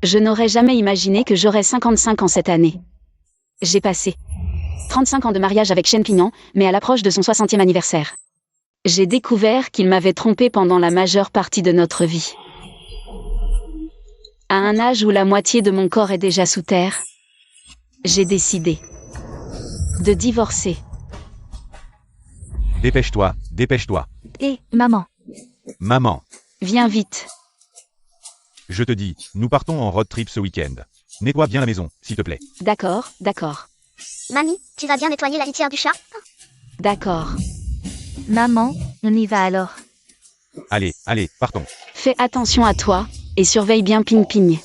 Je n'aurais jamais imaginé que j'aurais 55 ans cette année. J'ai passé 35 ans de mariage avec Shen Pignon, mais à l'approche de son 60e anniversaire, j'ai découvert qu'il m'avait trompé pendant la majeure partie de notre vie. À un âge où la moitié de mon corps est déjà sous terre, j'ai décidé de divorcer. Dépêche-toi, dépêche-toi. Hé, maman. Maman, Viens vite. je te dis, nous partons en road trip ce week-end. Nettoie bien la maison, s'il te plaît. D'accord, d'accord, Mamie, tu vas bien nettoyer la litière du chat? d'accord. Maman, on y va alors. Allez, allez, partons. Fais attention à toi, et surveille bien Ping Ping.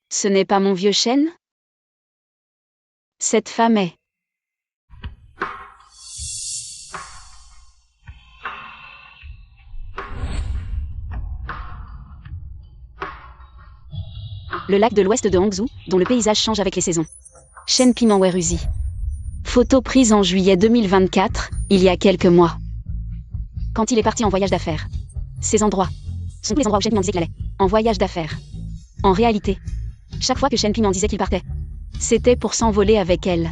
Ce n'est pas mon vieux chêne? Cette femme est... Le lac de l'ouest de Hangzhou, dont le paysage change avec les saisons. Shen Ping Weruzi. Photo prise en juillet 2024, il y a quelques mois. Quand il est parti en voyage d'affaires. Ces endroits sont les endroits où Shen Ping disait qu'il allait. En voyage d'affaires. En réalité, chaque fois que Shen Ping disait qu'il partait, c'était pour s'envoler avec elle.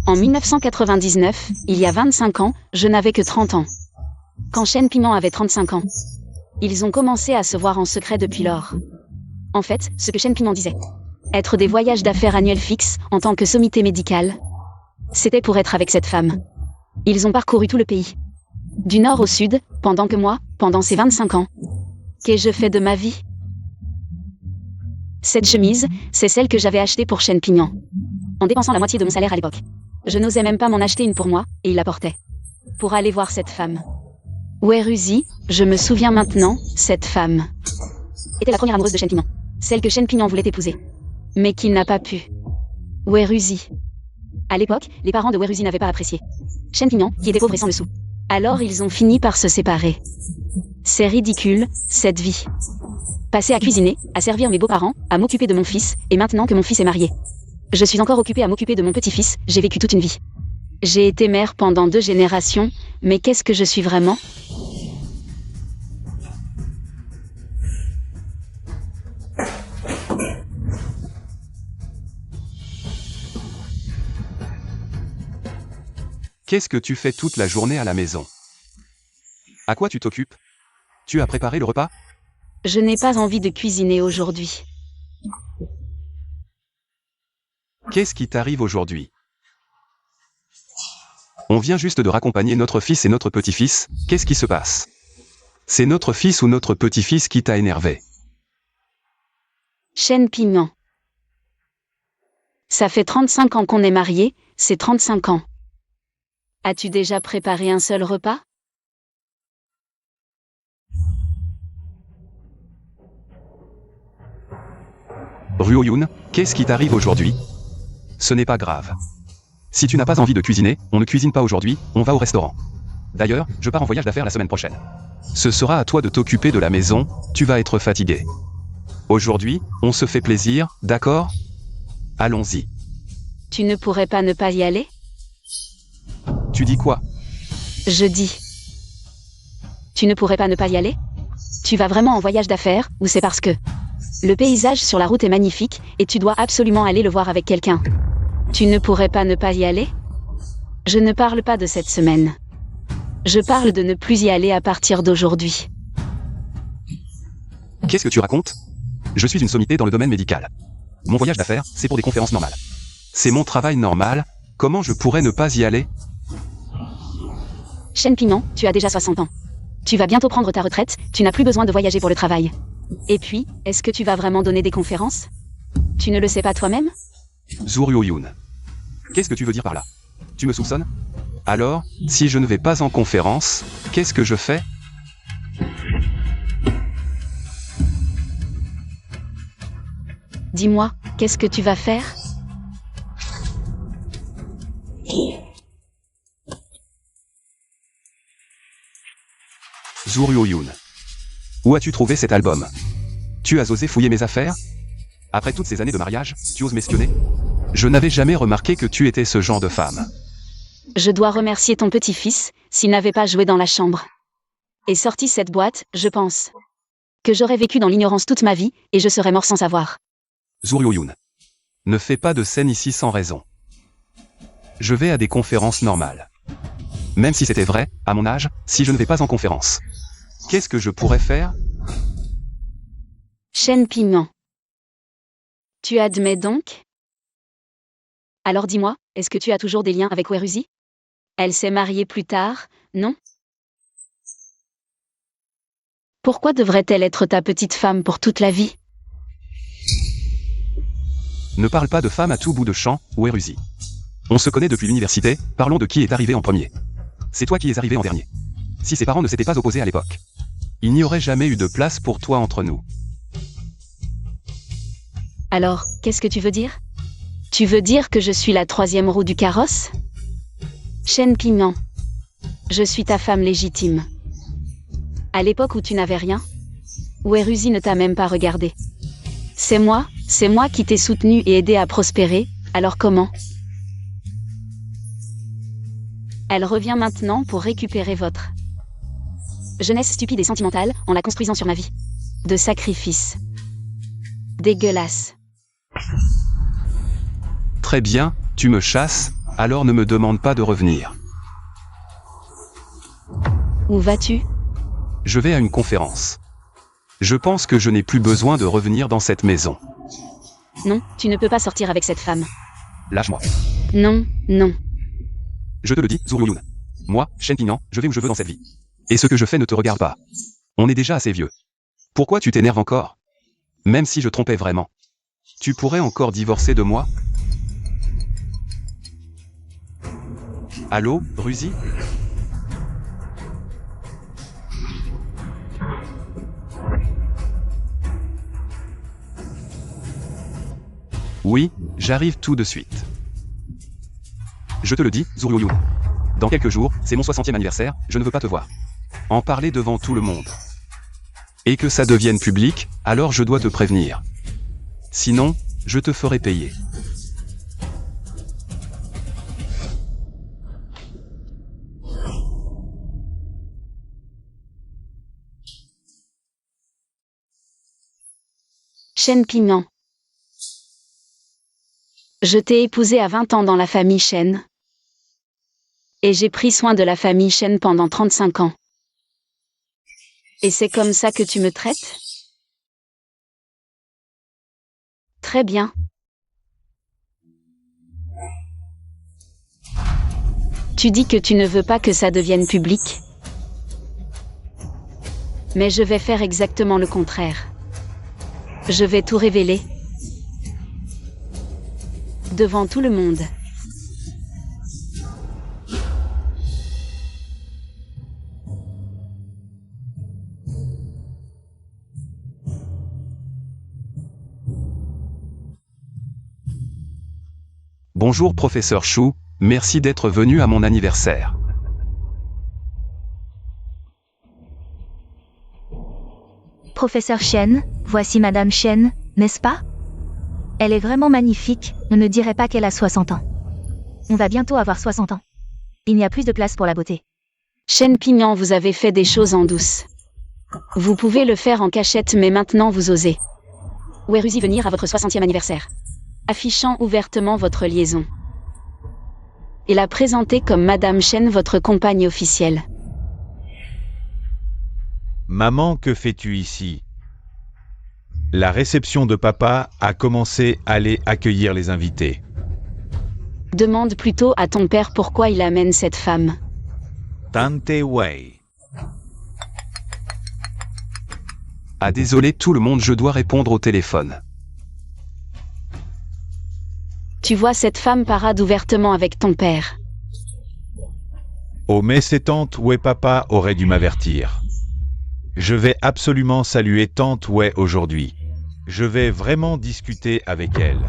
En 1999, il y a 25 ans, je n'avais que 30 ans. Quand Shen Ping avait 35 ans, ils ont commencé à se voir en secret depuis lors. En fait, ce que Shen Ping disait, être des voyages d'affaires annuels fixes en tant que sommité médicale, c'était pour être avec cette femme. Ils ont parcouru tout le pays, du nord au sud, pendant que moi, pendant ces 25 ans, qu'ai-je fait de ma vie? Cette chemise, c'est celle que j'avais achetée pour Shen Ping, en dépensant la moitié de mon salaire à l'époque. Je n'osais même pas m'en acheter une pour moi, et il la portait. Pour aller voir cette femme. Weruzi, je me souviens maintenant, cette femme était la première amoureuse de Shen Ping, celle que Shen Ping voulait épouser, mais qu'il n'a pas pu. Weruzi. À l'époque, les parents de Weruzi n'avaient pas apprécié Shen Ping, qui était pauvre et sans dessous. Alors ils ont fini par se séparer. C'est ridicule, cette vie. Passer à cuisiner, à servir mes beaux-parents, à m'occuper de mon fils, et maintenant que mon fils est marié. Je suis encore occupée à m'occuper de mon petit-fils, j'ai vécu toute une vie. J'ai été mère pendant 2 générations, mais qu'est-ce que je suis vraiment? Qu'est-ce que tu fais toute la journée à la maison? À quoi tu t'occupes? Tu as préparé le repas? Je n'ai pas envie de cuisiner aujourd'hui. Qu'est-ce qui t'arrive aujourd'hui? On vient juste de raccompagner notre fils et notre petit-fils, qu'est-ce qui se passe? C'est notre fils ou notre petit-fils qui t'a énervé? Shen Ping. Ça fait 35 ans qu'on est mariés, c'est 35 ans. As-tu déjà préparé un seul repas? Ruoyun, qu'est-ce qui t'arrive aujourd'hui? Ce n'est pas grave. Si tu n'as pas envie de cuisiner, on ne cuisine pas aujourd'hui, on va au restaurant. D'ailleurs, je pars en voyage d'affaires la semaine prochaine. Ce sera à toi de t'occuper de la maison, tu vas être fatigué. Aujourd'hui, on se fait plaisir, d'accord? Allons-y. Tu ne pourrais pas ne pas y aller? Tu dis quoi? Je dis. Tu ne pourrais pas ne pas y aller? Tu vas vraiment en voyage d'affaires, ou c'est parce que le paysage sur la route est magnifique, et tu dois absolument aller le voir avec quelqu'un. Tu ne pourrais pas ne pas y aller? Je ne parle pas de cette semaine. Je parle de ne plus y aller à partir d'aujourd'hui. Qu'est-ce que tu racontes? Je suis une sommité dans le domaine médical. Mon voyage d'affaires, c'est pour des conférences normales. C'est mon travail normal, comment je pourrais ne pas y aller? Shen Ping, tu as déjà 60 ans. Tu vas bientôt prendre ta retraite, tu n'as plus besoin de voyager pour le travail. Et puis, est-ce que tu vas vraiment donner des conférences? Tu ne le sais pas toi-même? Zhu Ruoyun. Qu'est-ce que tu veux dire par là? Tu me soupçonnes? Alors, si je ne vais pas en conférence, qu'est-ce que je fais? Dis-moi, qu'est-ce que tu vas faire? Zhu Ruoyun. Où as-tu trouvé cet album? Tu as osé fouiller mes affaires? Après toutes ces années de mariage, tu oses m'espionner? Je n'avais jamais remarqué que tu étais ce genre de femme. Je dois remercier ton petit-fils, s'il n'avait pas joué dans la chambre. Et sorti cette boîte, je pense que j'aurais vécu dans l'ignorance toute ma vie, et je serais mort sans savoir. Zhu Ruoyun. Ne fais pas de scène ici sans raison. Je vais à des conférences normales. Même si c'était vrai, à mon âge, si je ne vais pas en conférence. Qu'est-ce que je pourrais faire? Shen Pignon. Tu admets donc? Alors dis-moi, est-ce que tu as toujours des liens avec Weruzi? Elle s'est mariée plus tard, non? Pourquoi devrait-elle être ta petite femme pour toute la vie? Ne parle pas de femme à tout bout de champ, Weruzi. On se connaît depuis l'université, parlons de qui est arrivé en premier. C'est toi qui es arrivé en dernier. Si ses parents ne s'étaient pas opposés à l'époque, il n'y aurait jamais eu de place pour toi entre nous. Alors, qu'est-ce que tu veux dire? Tu veux dire que je suis la troisième roue du carrosse? Shen Pignon. Je suis ta femme légitime. À l'époque où tu n'avais rien, Weruzi ne t'a même pas regardé. C'est moi qui t'ai soutenu et aidé à prospérer, alors comment? Elle revient maintenant pour récupérer votre jeunesse stupide et sentimentale en la construisant sur ma vie. De sacrifice. Dégueulasse. Très bien, tu me chasses, alors ne me demande pas de revenir. Où vas-tu? Je vais à une conférence. Je pense que je n'ai plus besoin de revenir dans cette maison. Non, tu ne peux pas sortir avec cette femme. Lâche-moi. Non, non. Je te le dis, Zhu Ruoyun. Moi, Shen Pignon, je vais où je veux dans cette vie. Et ce que je fais ne te regarde pas. On est déjà assez vieux. Pourquoi tu t'énerves encore? Même si je trompais vraiment. Tu pourrais encore divorcer de moi? Allô, Ruzi? Oui, j'arrive tout de suite. Je te le dis, Zhu Ruoyun. Dans quelques jours, c'est mon 60e anniversaire, je ne veux pas te voir. En parler devant tout le monde. Et que ça devienne public, alors je dois te prévenir. Sinon, je te ferai payer. Shen Pignon. Je t'ai épousé à 20 ans dans la famille Shen. Et j'ai pris soin de la famille Shen pendant 35 ans. Et c'est comme ça que tu me traites? Très bien. Tu dis que tu ne veux pas que ça devienne public. Mais je vais faire exactement le contraire. Je vais tout révéler. Devant tout le monde. Bonjour professeur Shu, merci d'être venu à mon anniversaire. Professeur Shen, voici Madame Shen, n'est-ce pas? Elle est vraiment magnifique, on ne dirait pas qu'elle a 60 ans. On va bientôt avoir 60 ans. Il n'y a plus de place pour la beauté. Shen Pignon, vous avez fait des choses en douce. Vous pouvez le faire en cachette, mais maintenant vous osez. Weruzi venir à votre 60e anniversaire. Affichant ouvertement votre liaison. Et la présenter comme Madame Shen, votre compagne officielle. Maman, que fais-tu ici? La réception de papa a commencé à aller accueillir les invités. Demande plutôt à ton père pourquoi il amène cette femme. Tante Wei. Ah désolé tout le monde, je dois répondre au téléphone. Tu vois cette femme parade ouvertement avec ton père. Oh mais c'est tante Wei, papa aurait dû m'avertir. Je vais absolument saluer tante Wei aujourd'hui. Je vais vraiment discuter avec elle.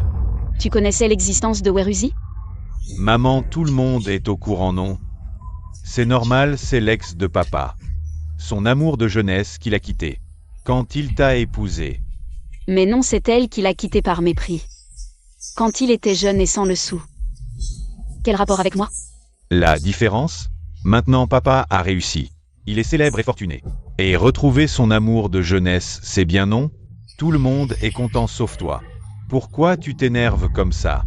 Tu connaissais l'existence de Weruzi? Maman, tout le monde est au courant, non? C'est normal, c'est l'ex de papa. Son amour de jeunesse qui l'a quitté. Quand il t'a épousé. Mais non, c'est elle qui l'a quitté par mépris. Quand il était jeune et sans le sou. Quel rapport avec moi? La différence? Maintenant papa a réussi. Il est célèbre et fortuné. Et retrouver son amour de jeunesse, c'est bien non? Tout le monde est content sauf toi. Pourquoi tu t'énerves comme ça?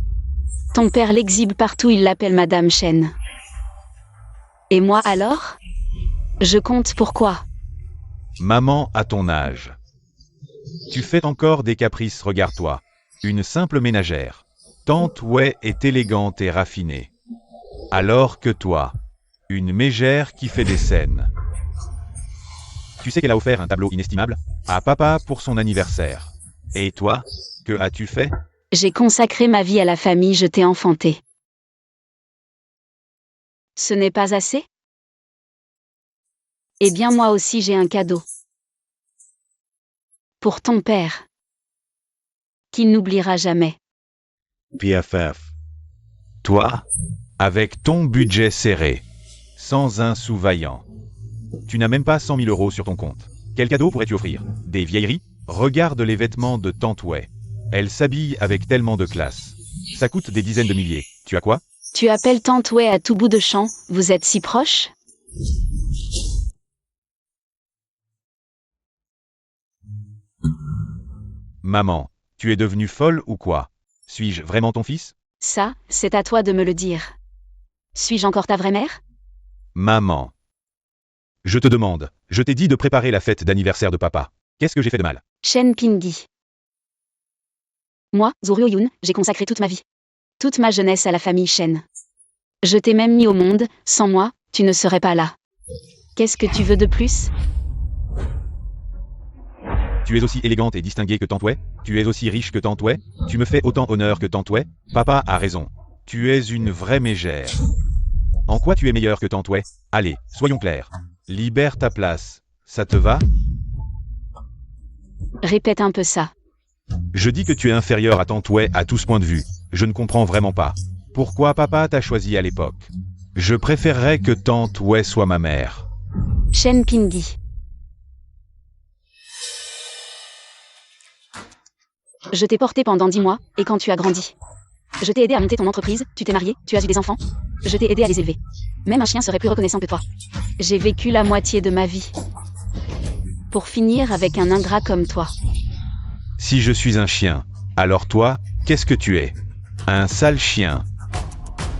Ton père l'exhibe partout, il l'appelle Madame Chen. Et moi alors? Je compte pourquoi? Maman à ton âge. Tu fais encore des caprices, regarde-toi. Une simple ménagère. Tante Wei est élégante et raffinée. Alors que toi, une mégère qui fait des scènes. Tu sais qu'elle a offert un tableau inestimable à papa pour son anniversaire. Et toi, que as-tu fait? J'ai consacré ma vie à la famille, je t'ai enfanté. Ce n'est pas assez? Eh bien moi aussi j'ai un cadeau. Pour ton père. Qu'il n'oubliera jamais. PFF. Toi, avec ton budget serré, sans un sou vaillant. Tu n'as même pas 100 000 € sur ton compte. Quel cadeau pourrais-tu offrir? Des vieilleries? Regarde les vêtements de tante Wei. Elle s'habille avec tellement de classe. Ça coûte des dizaines de milliers. Tu as quoi? Tu appelles tante Wei à tout bout de champ, vous êtes si proches? Maman, tu es devenue folle ou quoi? Suis-je vraiment ton fils? Ça, c'est à toi de me le dire. Suis-je encore ta vraie mère? Maman. Je te demande, je t'ai dit de préparer la fête d'anniversaire de papa. Qu'est-ce que j'ai fait de mal? Shen Pingyi. Moi, Zhu Ryoyun, j'ai consacré toute ma vie. Toute ma jeunesse à la famille Shen. Je t'ai même mis au monde, sans moi, tu ne serais pas là. Qu'est-ce que tu veux de plus? Tu es aussi élégante et distinguée que tante Wei? Tu es aussi riche que tante Wei? Tu me fais autant honneur que tante Wei? Papa a raison. Tu es une vraie mégère. En quoi tu es meilleure que tante Wei? Allez, soyons clairs. Libère ta place. Ça te va? Répète un peu ça. Je dis que tu es inférieure à tante Wei à tout ce point de vue. Je ne comprends vraiment pas. Pourquoi papa t'a choisi à l'époque? Je préférerais que tante Wei soit ma mère. Shen Pingyi. Je t'ai porté pendant 10 mois, et quand tu as grandi. Je t'ai aidé à monter ton entreprise, tu t'es marié, tu as eu des enfants. Je t'ai aidé à les élever. Même un chien serait plus reconnaissant que toi. J'ai vécu la moitié de ma vie. Pour finir avec un ingrat comme toi. Si je suis un chien, alors toi, qu'est-ce que tu es? Un sale chien.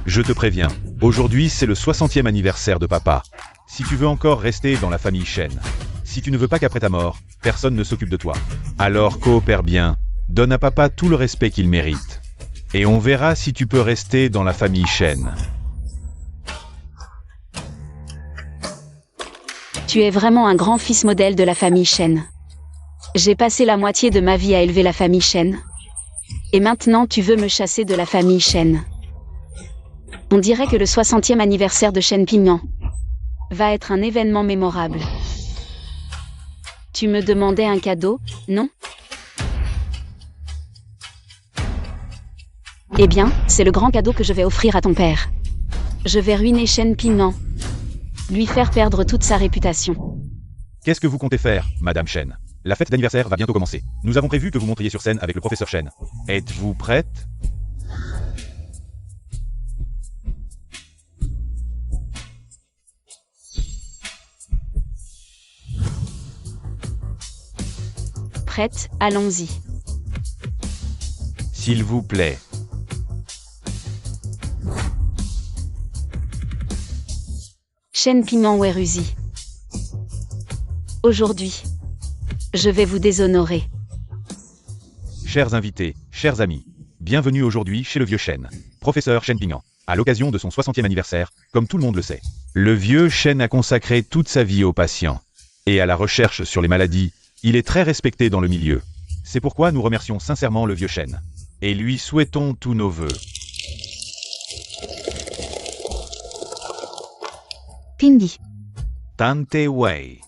Je te préviens, aujourd'hui c'est le 60e anniversaire de papa. Si tu veux encore rester dans la famille Shen, si tu ne veux pas qu'après ta mort, personne ne s'occupe de toi, alors coopère bien, donne à papa tout le respect qu'il mérite. Et on verra si tu peux rester dans la famille Shen. Tu es vraiment un grand fils modèle de la famille Shen. J'ai passé la moitié de ma vie à élever la famille Shen. Et maintenant tu veux me chasser de la famille Shen. On dirait que le 60e anniversaire de Shen Pingyan va être un événement mémorable. Tu me demandais un cadeau, non? Eh bien, c'est le grand cadeau que je vais offrir à ton père. Je vais ruiner Shen Pingyan. Lui faire perdre toute sa réputation. Qu'est-ce que vous comptez faire, Madame Shen? La fête d'anniversaire va bientôt commencer. Nous avons prévu que vous montriez sur scène avec le professeur Shen. Êtes-vous prête? Prête, allons-y. S'il vous plaît. Shen Pingyan Weruzi. Aujourd'hui, je vais vous déshonorer. Chers invités, chers amis, bienvenue aujourd'hui chez le vieux Shen, professeur Shen Pingyan, à l'occasion de son 60e anniversaire, comme tout le monde le sait. Le vieux Shen a consacré toute sa vie aux patients et à la recherche sur les maladies. Il est très respecté dans le milieu. C'est pourquoi nous remercions sincèrement le vieux Shen et lui souhaitons tous nos vœux. Pindy. Tante Wei.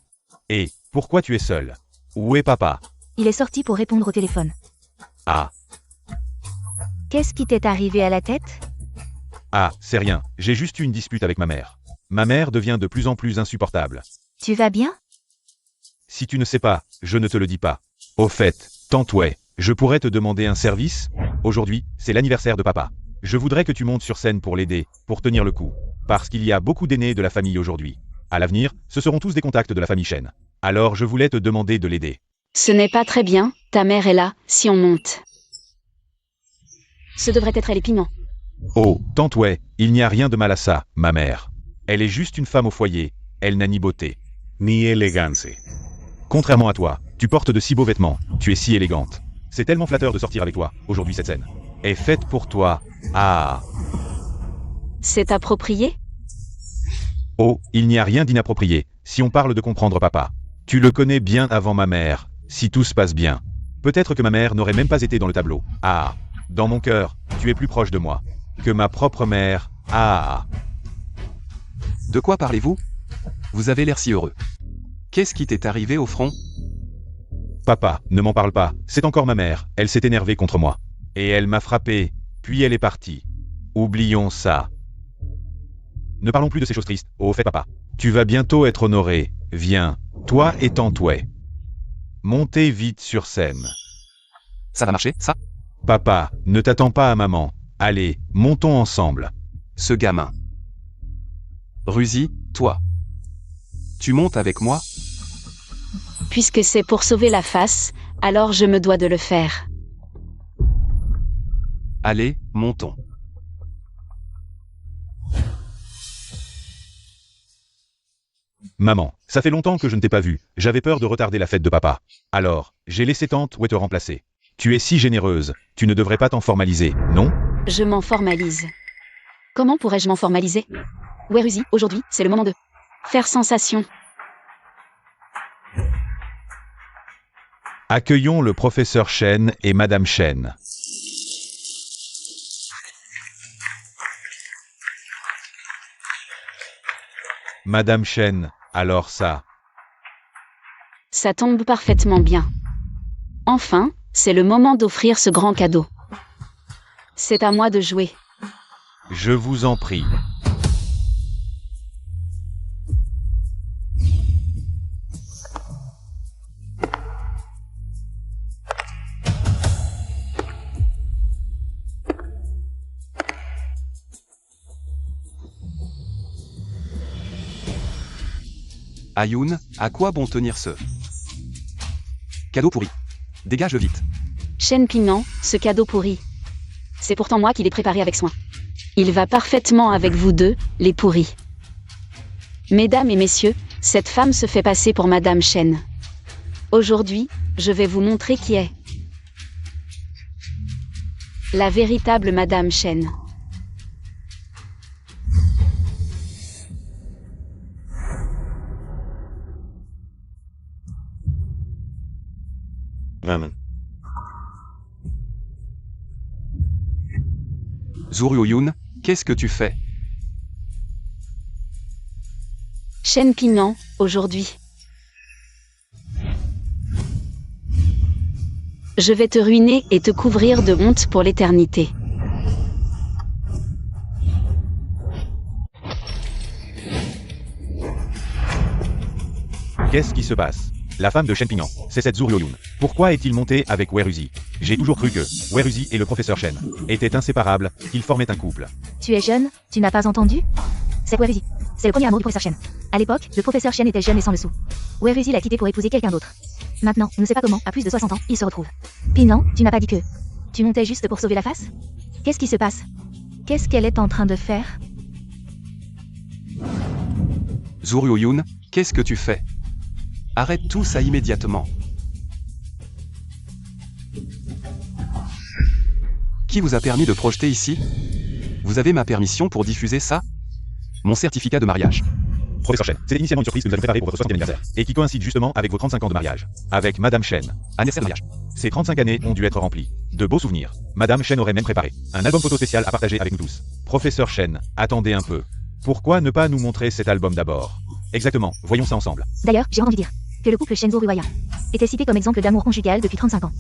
Et pourquoi tu es seul? Où est papa? Il est sorti pour répondre au téléphone. Ah, Qu'est-ce qui t'est arrivé à la tête? c'est rien. J'ai juste eu une dispute avec ma mère. Ma mère devient de plus en plus insupportable. Tu vas bien? Si tu ne sais pas, je ne te le dis pas. Au fait, Tante Wei, je pourrais te demander un service? Aujourd'hui, c'est l'anniversaire de papa. Je voudrais que tu montes sur scène pour l'aider, pour tenir le coup. Parce qu'il y a beaucoup d'aînés de la famille aujourd'hui. À l'avenir, ce seront tous des contacts de la famille Chen. Alors je voulais te demander de l'aider. Ce n'est pas très bien, ta mère est là, si on monte. Ce devrait être elle et Pignon. Oh, Tante Wei, il n'y a rien de mal à ça, ma mère. Elle est juste une femme au foyer. Elle n'a ni beauté, ni élégance. Contrairement à toi, tu portes de si beaux vêtements, tu es si élégante. C'est tellement flatteur de sortir avec toi, aujourd'hui cette scène. Est faite pour toi. Ah. C'est approprié? Oh, il n'y a rien d'inapproprié, si on parle de comprendre papa. Tu le connais bien avant ma mère, si tout se passe bien. Peut-être que ma mère n'aurait même pas été dans le tableau. Ah. Dans mon cœur, tu es plus proche de moi que ma propre mère. Ah. De quoi parlez-vous? Vous avez l'air si heureux. Qu'est-ce qui t'est arrivé au front? Papa, ne m'en parle pas, c'est encore ma mère, elle s'est énervée contre moi. Et elle m'a frappé, puis elle est partie. Oublions ça. Ne parlons plus de ces choses tristes, au fait papa. Tu vas bientôt être honoré, viens, toi et Tante Wei. Montez vite sur scène. Ça va marcher, ça? Papa, ne t'attends pas à maman. Allez, montons ensemble. Ce gamin. Ruzi, toi. Tu montes avec moi? Puisque c'est pour sauver la face, alors je me dois de le faire. Allez, montons. Maman, ça fait longtemps que je ne t'ai pas vue, j'avais peur de retarder la fête de papa. Alors, j'ai laissé Tante Wei te remplacer. Tu es si généreuse, tu ne devrais pas t'en formaliser, non? Je m'en formalise. Comment pourrais-je m'en formaliser? Ouais, Ruzi, aujourd'hui, c'est le moment de faire sensation. Accueillons le professeur Chen et Madame Chen. Madame Chen, alors ça. Ça tombe parfaitement bien. Enfin, c'est le moment d'offrir ce grand cadeau. C'est à moi de jouer. Je vous en prie. Ayoun, à quoi bon tenir ce cadeau pourri? Dégage vite. Chen Pignon, ce cadeau pourri. C'est pourtant moi qui l'ai préparé avec soin. Il va parfaitement avec vous deux, les pourris. Mesdames et messieurs, cette femme se fait passer pour Madame Chen. Aujourd'hui, je vais vous montrer qui est la véritable Madame Chen. Zhuryoun, qu'est-ce que tu fais? Chen Pignon, aujourd'hui. Je vais te ruiner et te couvrir de honte pour l'éternité. Qu'est-ce qui se passe? La femme de Chen Pignon, c'est cette Zhuryoun. Pourquoi est-il monté avec Wei Ruzi? J'ai toujours cru que Wei Ruzi et le professeur Chen étaient inséparables, qu'ils formaient un couple. Tu es jeune, tu n'as pas entendu? C'est Weruzi. C'est le premier amour du professeur Chen. À l'époque, le professeur Chen était jeune et sans le sou. Weruzi l'a quitté pour épouser quelqu'un d'autre. Maintenant, on ne sait pas comment, à plus de 60 ans, ils se retrouvent. Pignon, tu n'as pas dit que tu montais juste pour sauver la face? Qu'est-ce qui se passe? Qu'est-ce qu'elle est en train de faire? Zhuryoun, qu'est-ce que tu fais? Arrête tout ça immédiatement. Qui vous a permis de projeter ici? Vous avez ma permission pour diffuser ça? Mon certificat de mariage. Professeur Chen, c'est initialement une surprise que nous avons préparée pour votre 60e anniversaire, et qui coïncide justement avec vos 35 ans de mariage. Avec Madame Chen. Anniversaire de mariage. Ces 35 années ont dû être remplies de beaux souvenirs. Madame Chen aurait même préparé un album photo spécial à partager avec nous tous. Professeur Chen, attendez un peu. Pourquoi ne pas nous montrer cet album d'abord? Exactement, voyons ça ensemble. D'ailleurs, j'ai envie de dire que le couple Shenzo-Ruaya était cité comme exemple d'amour conjugal depuis 35 ans.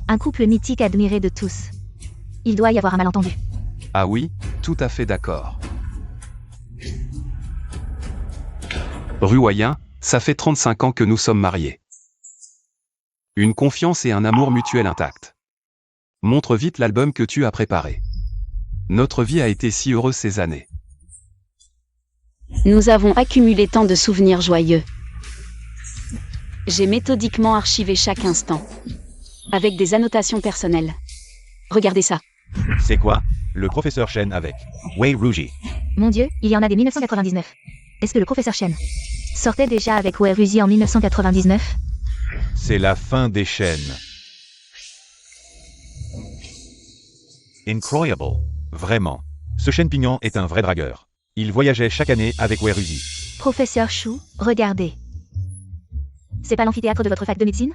Un couple mythique admiré de tous. Il doit y avoir un malentendu. Ah oui, tout à fait d'accord. Ruoyen, ça fait 35 ans que nous sommes mariés. Une confiance et un amour mutuel intacts. Montre vite l'album que tu as préparé. Notre vie a été si heureuse ces années. Nous avons accumulé tant de souvenirs joyeux. J'ai méthodiquement archivé chaque instant. Avec des annotations personnelles. Regardez ça. C'est quoi? Le professeur Shen avec Wei Ruji. Mon Dieu, il y en a des 1999. Est-ce que le professeur Shen sortait déjà avec Wei Ruzi en 1999? C'est la fin des chaînes. Incroyable. Vraiment. Ce Shen Pignan est un vrai dragueur. Il voyageait chaque année avec Wei Ruzi. Professeur Chou, regardez. C'est pas l'amphithéâtre de votre fac de médecine?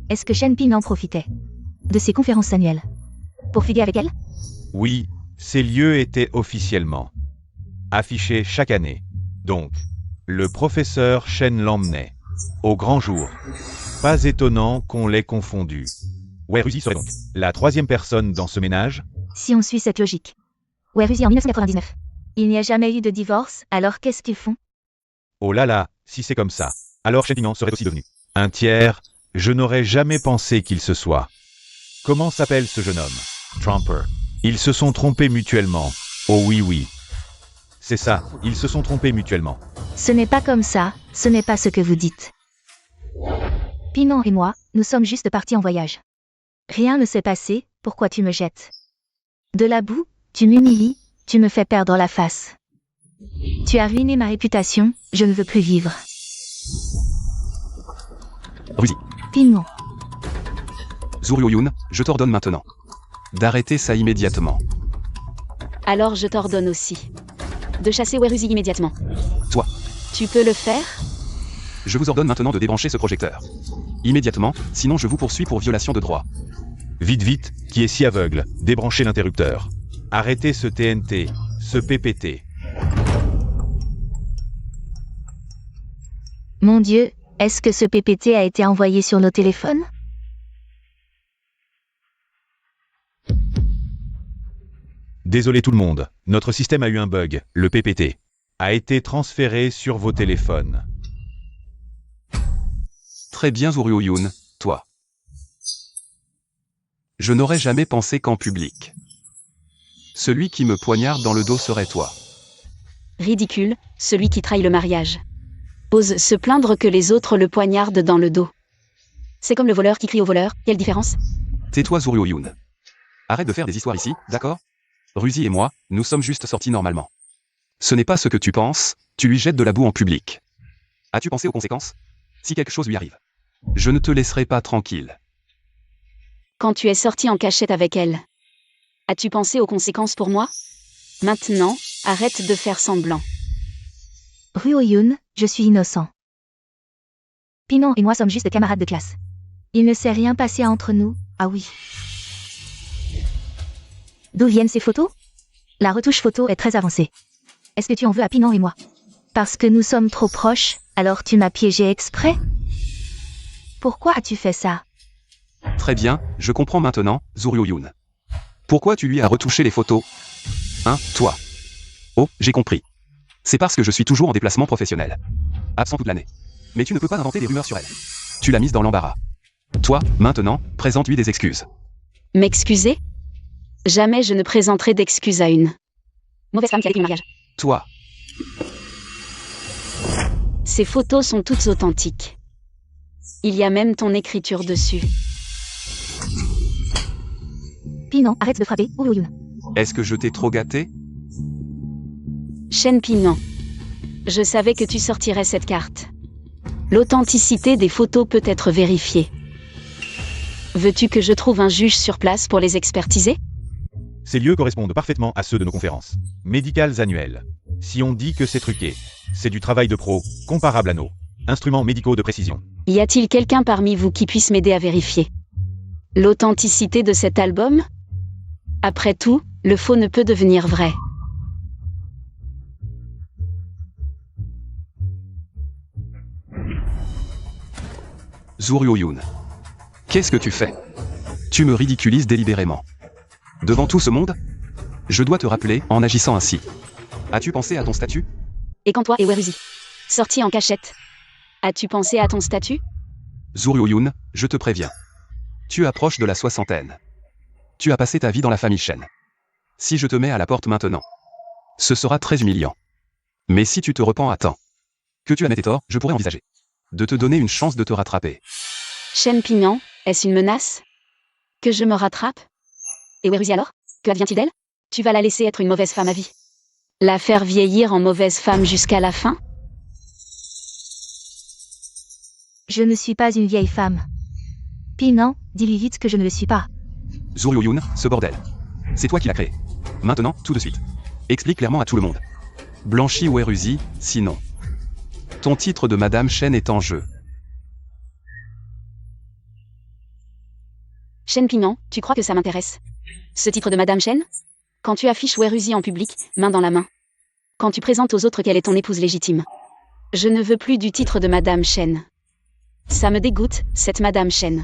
Est-ce que Shen Ping en profitait de ses conférences annuelles pour fuguer avec elle? Oui, ces lieux étaient officiellement affichés chaque année. Donc, le professeur Shen l'emmenait au grand jour. Pas étonnant qu'on l'ait confondu. Wei Ruzi serait donc la troisième personne dans ce ménage? Si on suit cette logique. Wei Ruzi en 1999. Il n'y a jamais eu de divorce, alors qu'est-ce qu'ils font? Oh là là, si c'est comme ça, alors Shen Pignan serait aussi devenu un tiers. Je n'aurais jamais pensé qu'il se soit. Comment s'appelle ce jeune homme? Trumper. Ils se sont trompés mutuellement. Oh oui oui. C'est ça, ils se sont trompés mutuellement. Ce n'est pas comme ça, ce n'est pas ce que vous dites. Pinon et moi, nous sommes juste partis en voyage. Rien ne s'est passé, pourquoi tu me jettes? De la boue, tu m'humilies, tu me fais perdre la face. Tu as ruiné ma réputation, je ne veux plus vivre. Ruzi. Pinon. Zuryoyun, je t'ordonne maintenant d'arrêter ça immédiatement. Alors je t'ordonne aussi de chasser Wei Ruzi immédiatement. Toi. Tu peux le faire? Je vous ordonne maintenant de débrancher ce projecteur. Immédiatement, sinon je vous poursuis pour violation de droit. Vite vite, qui est si aveugle, débranchez l'interrupteur. Arrêtez ce TNT, ce PPT. Mon Dieu, est-ce que ce PPT a été envoyé sur nos téléphones? Désolé tout le monde, notre système a eu un bug, le PPT a été transféré sur vos téléphones. Très bien Zuryoyun, toi. Je n'aurais jamais pensé qu'en public, celui qui me poignarde dans le dos serait toi. Ridicule, celui qui trahit le mariage. Ose se plaindre que les autres le poignardent dans le dos. C'est comme le voleur qui crie au voleur, quelle différence? Tais-toi Zuryoyun. Arrête de faire des histoires ici, d'accord? Ruzi et moi, nous sommes juste sortis normalement. Ce n'est pas ce que tu penses, tu lui jettes de la boue en public. As-tu pensé aux conséquences? Si quelque chose lui arrive, je ne te laisserai pas tranquille. Quand tu es sorti en cachette avec elle, as-tu pensé aux conséquences pour moi? Maintenant, arrête de faire semblant. Ruoyun, je suis innocent. Pinon et moi sommes juste camarades de classe. Il ne s'est rien passé entre nous, ah oui. D'où viennent ces photos? La retouche photo est très avancée. Est-ce que tu en veux à Pinon et moi? Parce que nous sommes trop proches, alors tu m'as piégé exprès? Pourquoi as-tu fait ça? Très bien, je comprends maintenant, Zuryoyun. Pourquoi tu lui as retouché les photos? Hein, toi? Oh, j'ai compris. C'est parce que je suis toujours en déplacement professionnel. Absent toute l'année. Mais tu ne peux pas inventer des rumeurs sur elle. Tu l'as mise dans l'embarras. Toi, maintenant, présente-lui des excuses. M'excuser? Jamais je ne présenterai d'excuses à une mauvaise femme qui a vécu le mariage. Toi. Ces photos sont toutes authentiques. Il y a même ton écriture dessus. Pinon, arrête de frapper, Ruoyun. Est-ce que je t'ai trop gâté? Shen Pignan. Je savais que tu sortirais cette carte. L'authenticité des photos peut être vérifiée. Veux-tu que je trouve un juge sur place pour les expertiser? Ces lieux correspondent parfaitement à ceux de nos conférences médicales annuelles. Si on dit que c'est truqué, c'est du travail de pro, comparable à nos instruments médicaux de précision. Y a-t-il quelqu'un parmi vous qui puisse m'aider à vérifier l'authenticité de cet album? Après tout, le faux ne peut devenir vrai. Zuryo-Yoon. Qu'est-ce que tu fais? Tu me ridiculises délibérément. Devant tout ce monde? Je dois te rappeler en agissant ainsi. As-tu pensé à ton statut? Et quand toi et Weruzi sortis en cachette, as-tu pensé à ton statut? Zuryo-Yoon, je te préviens. Tu approches de la soixantaine. Tu as passé ta vie dans la famille Shen. Si je te mets à la porte maintenant, ce sera très humiliant. Mais si tu te repens à temps, que tu admets tes torts, je pourrais envisager de te donner une chance de te rattraper. Shen Pignon, est-ce une menace? Que je me rattrape? Et Weruzi alors? Que advient-il d'elle? Tu vas la laisser être une mauvaise femme à vie? La faire vieillir en mauvaise femme jusqu'à la fin? Je ne suis pas une vieille femme. Pinan, dis-lui vite que je ne le suis pas. Zuryo-Yoon, ce bordel. C'est toi qui l'as créé. Maintenant, tout de suite. Explique clairement à tout le monde. Blanchis Weruzi, sinon. Ton titre de Madame Shen est en jeu. Shen Pignon, tu crois que ça m'intéresse? Ce titre de Madame Shen? Quand tu affiches Weruzi en public, main dans la main. Quand tu présentes aux autres qu'elle est ton épouse légitime. Je ne veux plus du titre de Madame Shen. Ça me dégoûte, cette Madame Shen.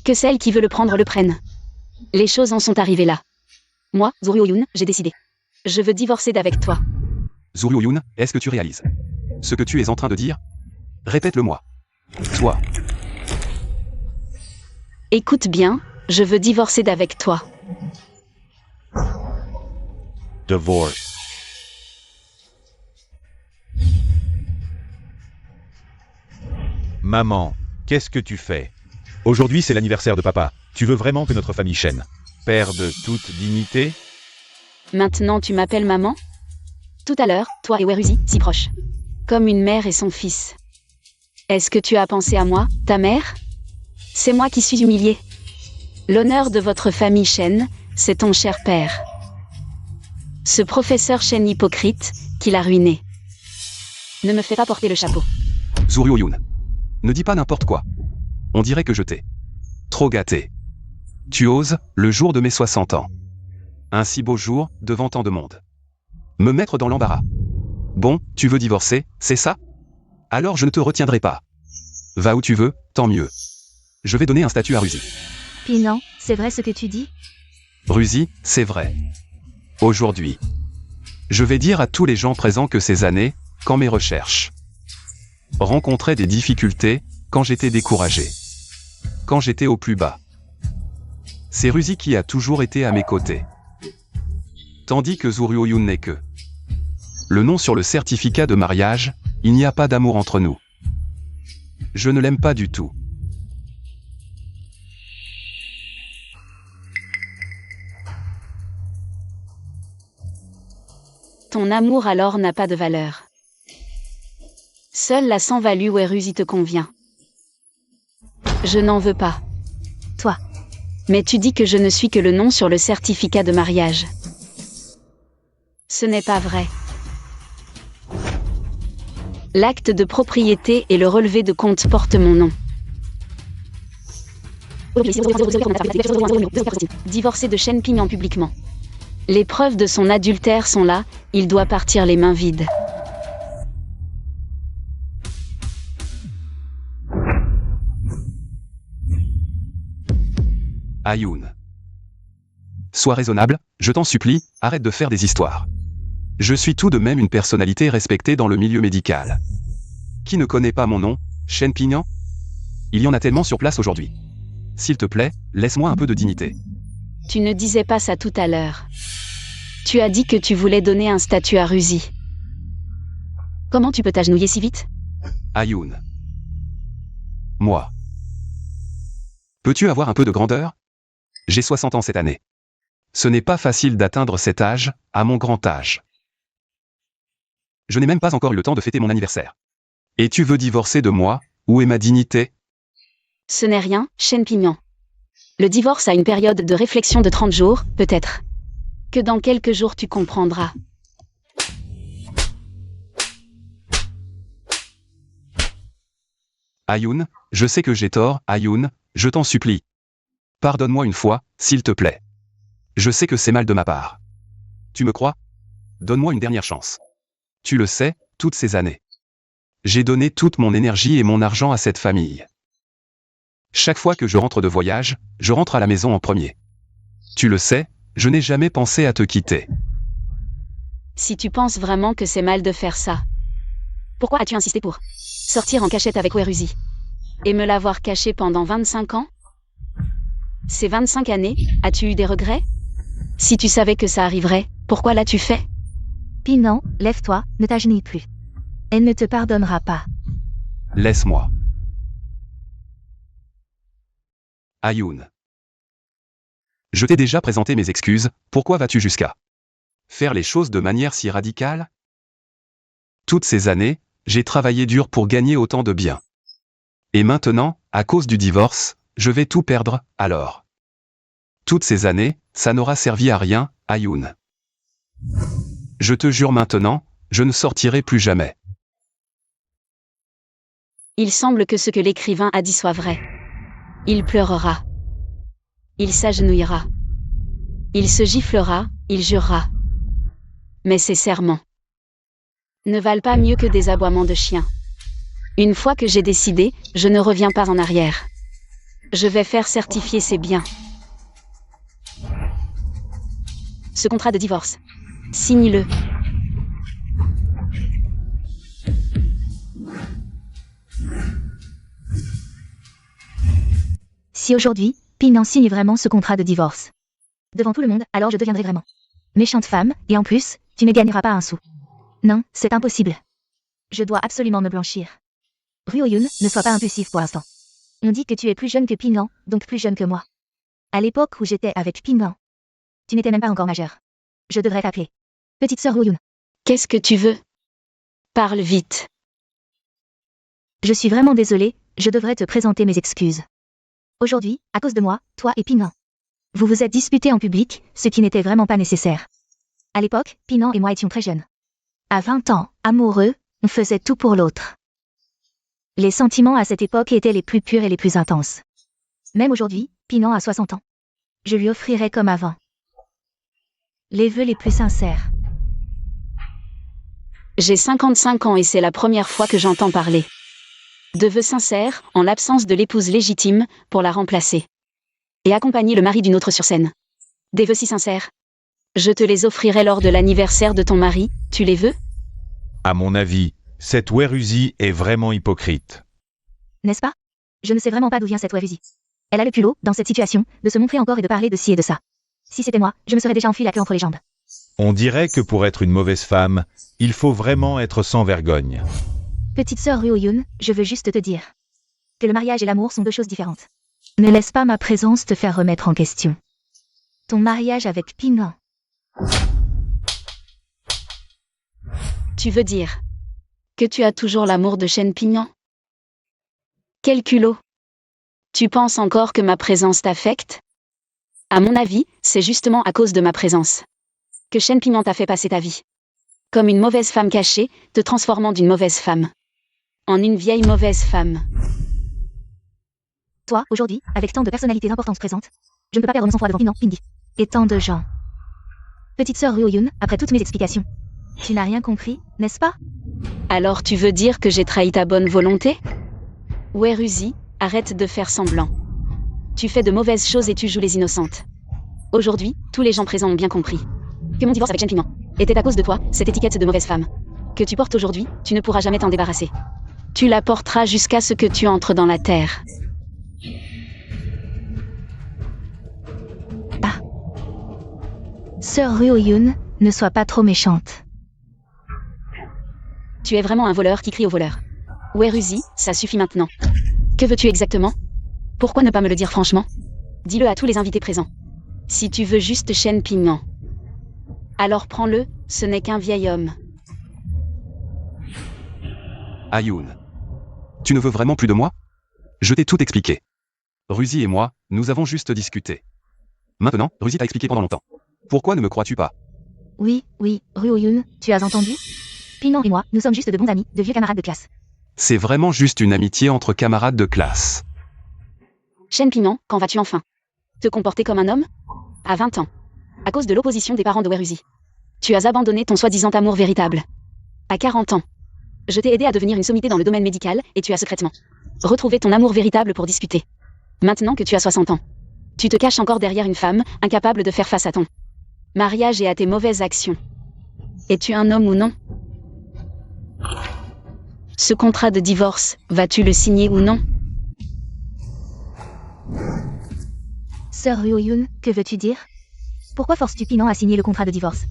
Que celle qui veut le prendre le prenne. Les choses en sont arrivées là. Moi, Zuryo-Yoon, j'ai décidé. Je veux divorcer d'avec toi. Zuryo-Yoon, est-ce que tu réalises ce que tu es en train de dire? Répète-le-moi. Toi. Écoute bien, je veux divorcer d'avec toi. Divorce. Maman, qu'est-ce que tu fais? Aujourd'hui, c'est l'anniversaire de papa. Tu veux vraiment que notre famille Shen perde toute dignité? Maintenant tu m'appelles maman? Tout à l'heure, toi et Weruzi, si proches. Comme une mère et son fils. Est-ce que tu as pensé à moi, ta mère? C'est moi qui suis humiliée. L'honneur de votre famille Shen, c'est ton cher père. Ce professeur Shen hypocrite, qui l'a ruiné. Ne me fais pas porter le chapeau. Zuryo-Yoon. Ne dis pas n'importe quoi. On dirait que je t'ai trop gâté. Tu oses, le jour de mes 60 ans. Un si beau jour, devant tant de monde. Me mettre dans l'embarras. Bon, tu veux divorcer, c'est ça? Alors je ne te retiendrai pas. Va où tu veux, tant mieux. Je vais donner un statut à Ruzi. Pinan, c'est vrai ce que tu dis? Ruzi, c'est vrai. Aujourd'hui, je vais dire à tous les gens présents que ces années, quand mes recherches rencontraient des difficultés, quand j'étais découragé, quand j'étais au plus bas, c'est Ruzi qui a toujours été à mes côtés. Tandis que Zuryo-Yoon n'est que le nom sur le certificat de mariage, il n'y a pas d'amour entre nous. Je ne l'aime pas du tout. Ton amour alors n'a pas de valeur. Seule la sans-value Weruzi te convient. Je n'en veux pas. Toi. Mais tu dis que je ne suis que le nom sur le certificat de mariage. Ce n'est pas vrai. L'acte de propriété et le relevé de compte portent mon nom. Divorcé de Shen Pignon publiquement. Les preuves de son adultère sont là, il doit partir les mains vides. Ayoun. Sois raisonnable, je t'en supplie, arrête de faire des histoires. Je suis tout de même une personnalité respectée dans le milieu médical. Qui ne connaît pas mon nom, Shen Pignon? Il y en a tellement sur place aujourd'hui. S'il te plaît, laisse-moi un peu de dignité. Tu ne disais pas ça tout à l'heure. Tu as dit que tu voulais donner un statut à Ruzi. Comment tu peux t'agenouiller si vite? Ayoun. Moi. Peux-tu avoir un peu de grandeur? J'ai 60 ans cette année. Ce n'est pas facile d'atteindre cet âge, à mon grand âge. Je n'ai même pas encore eu le temps de fêter mon anniversaire. Et tu veux divorcer de moi? Où est ma dignité? Ce n'est rien, Shen Pignon. Le divorce a une période de réflexion de 30 jours, peut-être. Que dans quelques jours tu comprendras. Ayoun, je sais que j'ai tort, Ayoun, je t'en supplie. Pardonne-moi une fois, s'il te plaît. Je sais que c'est mal de ma part. Tu me crois? Donne-moi une dernière chance. Tu le sais, toutes ces années. J'ai donné toute mon énergie et mon argent à cette famille. Chaque fois que je rentre de voyage, je rentre à la maison en premier. Tu le sais, je n'ai jamais pensé à te quitter. Si tu penses vraiment que c'est mal de faire ça, pourquoi as-tu insisté pour sortir en cachette avec Weruzi et me l'avoir caché pendant 25 ans? Ces 25 années, as-tu eu des regrets? Si tu savais que ça arriverait, pourquoi l'as-tu fait? Pinan, lève-toi, ne t'agenouille plus. Elle ne te pardonnera pas. Laisse-moi. Ayoun. Je t'ai déjà présenté mes excuses, pourquoi vas-tu jusqu'à faire les choses de manière si radicale? Toutes ces années, j'ai travaillé dur pour gagner autant de biens. Et maintenant, à cause du divorce, je vais tout perdre, alors. Toutes ces années, ça n'aura servi à rien, Ayoun. Je te jure maintenant, je ne sortirai plus jamais. Il semble que ce que l'écrivain a dit soit vrai. Il pleurera. Il s'agenouillera. Il se giflera, il jurera. Mais ces serments ne valent pas mieux que des aboiements de chiens. Une fois que j'ai décidé, je ne reviens pas en arrière. Je vais faire certifier ces biens. Ce contrat de divorce. Signe-le. Si aujourd'hui, Pinan signe vraiment ce contrat de divorce devant tout le monde, alors je deviendrai vraiment méchante femme, et en plus, tu ne gagneras pas un sou. Non, c'est impossible. Je dois absolument me blanchir. Ruoyun, ne sois pas impulsif pour l'instant. On dit que tu es plus jeune que Pinan, donc plus jeune que moi. À l'époque où j'étais avec Pinan, tu n'étais même pas encore majeure. Je devrais t'appeler petite sœur Ruoyun. Qu'est-ce que tu veux? Parle vite. Je suis vraiment désolée, je devrais te présenter mes excuses. Aujourd'hui, à cause de moi, toi et Pinan, vous vous êtes disputés en public, ce qui n'était vraiment pas nécessaire. À l'époque, Pinan et moi étions très jeunes. À 20 ans, amoureux, on faisait tout pour l'autre. Les sentiments à cette époque étaient les plus purs et les plus intenses. Même aujourd'hui, Pinan a 60 ans. Je lui offrirai comme avant les vœux les plus sincères. J'ai 55 ans et c'est la première fois que j'entends parler de vœux sincères, en l'absence de l'épouse légitime, pour la remplacer. Et accompagner le mari d'une autre sur scène. Des vœux si sincères. Je te les offrirai lors de l'anniversaire de ton mari, tu les veux? À mon avis, cette Weruzi est vraiment hypocrite. N'est-ce pas? Je ne sais vraiment pas d'où vient cette Weruzi. Elle a le culot, dans cette situation, de se montrer encore et de parler de ci et de ça. Si c'était moi, je me serais déjà enfui la queue entre les jambes. On dirait que pour être une mauvaise femme, il faut vraiment être sans vergogne. Petite sœur Ruoyun, je veux juste te dire que le mariage et l'amour sont deux choses différentes. Ne laisse pas ma présence te faire remettre en question ton mariage avec Pinan. Tu veux dire que tu as toujours l'amour de Shen Pinan? Quel culot! Tu penses encore que ma présence t'affecte? À mon avis, c'est justement à cause de ma présence que Shen Pinan t'a fait passer ta vie comme une mauvaise femme cachée, te transformant d'une mauvaise femme en une vieille mauvaise femme. Toi, aujourd'hui, avec tant de personnalités importantes présentes, je ne peux pas perdre mon sang-froid devant Pinan, Pindi. Et tant de gens. Petite sœur Ruoyun, après toutes mes explications, tu n'as rien compris, n'est-ce pas? Alors tu veux dire que j'ai trahi ta bonne volonté? Weruzi, arrête de faire semblant. Tu fais de mauvaises choses et tu joues les innocentes. Aujourd'hui, tous les gens présents ont bien compris que mon divorce avec Shen Pinan était à cause de toi, cette étiquette de mauvaise femme que tu portes aujourd'hui, tu ne pourras jamais t'en débarrasser. Tu la porteras jusqu'à ce que tu entres dans la terre. Ah. Sœur Ruoyun, ne sois pas trop méchante. Tu es vraiment un voleur qui crie au voleur. Weruzi, ça suffit maintenant. Que veux-tu exactement? Pourquoi ne pas me le dire franchement? Dis-le à tous les invités présents. Si tu veux juste Shen Pinan, alors prends-le, ce n'est qu'un vieil homme. Ayoun. Tu ne veux vraiment plus de moi? Je t'ai tout expliqué. Ruzi et moi, nous avons juste discuté. Maintenant, Ruzi t'a expliqué pendant longtemps. Pourquoi ne me crois-tu pas? Oui, Ruoyun, tu as entendu? Pinan et moi, nous sommes juste de bons amis, de vieux camarades de classe. C'est vraiment juste une amitié entre camarades de classe. Shen Pinan, quand vas-tu enfin te comporter comme un homme? À 20 ans. À cause de l'opposition des parents de Weruzi. Tu as abandonné ton soi-disant amour véritable. À 40 ans. Je t'ai aidé à devenir une sommité dans le domaine médical, et tu as secrètement retrouvé ton amour véritable pour discuter Maintenant que tu as 60 ans, tu te caches encore derrière une femme, incapable de faire face à ton mariage et à tes mauvaises actions. Es-tu un homme ou non? Ce contrat de divorce, vas-tu le signer ou non? Sœur Ryo-Yoon, que veux-tu dire? Pourquoi forces-tu Pinan à signer le contrat de divorce?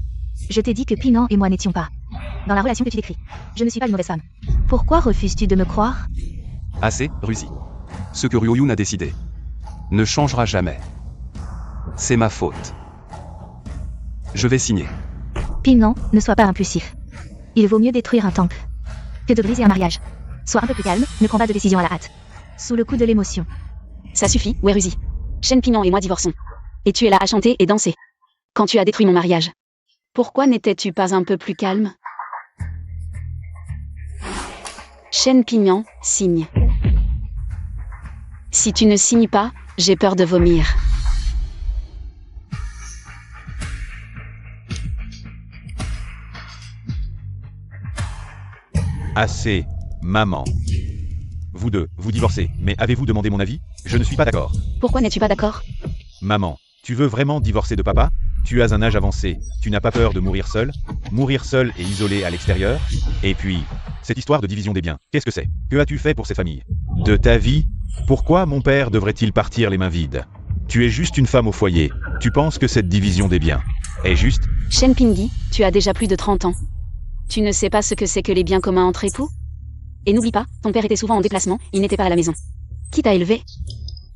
Je t'ai dit que Pinan et moi n'étions pas dans la relation que tu décris. Je ne suis pas une mauvaise femme. Pourquoi refuses-tu de me croire? Assez, Ruzi. Ce que Ryo-Yoon a décidé ne changera jamais. C'est ma faute. Je vais signer. Pinan, ne sois pas impulsif. Il vaut mieux détruire un temple que de briser un mariage. Sois un peu plus calme, ne prends pas de décision à la hâte. Sous le coup de l'émotion. Ça suffit, Weruzi. Shen Pignon et moi divorçons. Et tu es là à chanter et danser. Quand tu as détruit mon mariage. Pourquoi n'étais-tu pas un peu plus calme? Shen Pignon, signe. Si tu ne signes pas, j'ai peur de vomir. Assez, maman. Vous deux, vous divorcez, mais avez-vous demandé mon avis? Je ne suis pas d'accord. Pourquoi n'es-tu pas d'accord? Maman, tu veux vraiment divorcer de papa? Tu as un âge avancé, tu n'as pas peur de mourir seul? Mourir seul et isolé à l'extérieur? Et puis, cette histoire de division des biens, qu'est-ce que c'est? Que as-tu fait pour ces familles? De ta vie? Pourquoi mon père devrait-il partir les mains vides? Tu es juste une femme au foyer, tu penses que cette division des biens est juste? Shen Pingyi, tu as déjà plus de 30 ans. Tu ne sais pas ce que c'est que les biens communs entre époux? Et n'oublie pas, ton père était souvent en déplacement, il n'était pas à la maison. Qui t'a élevé?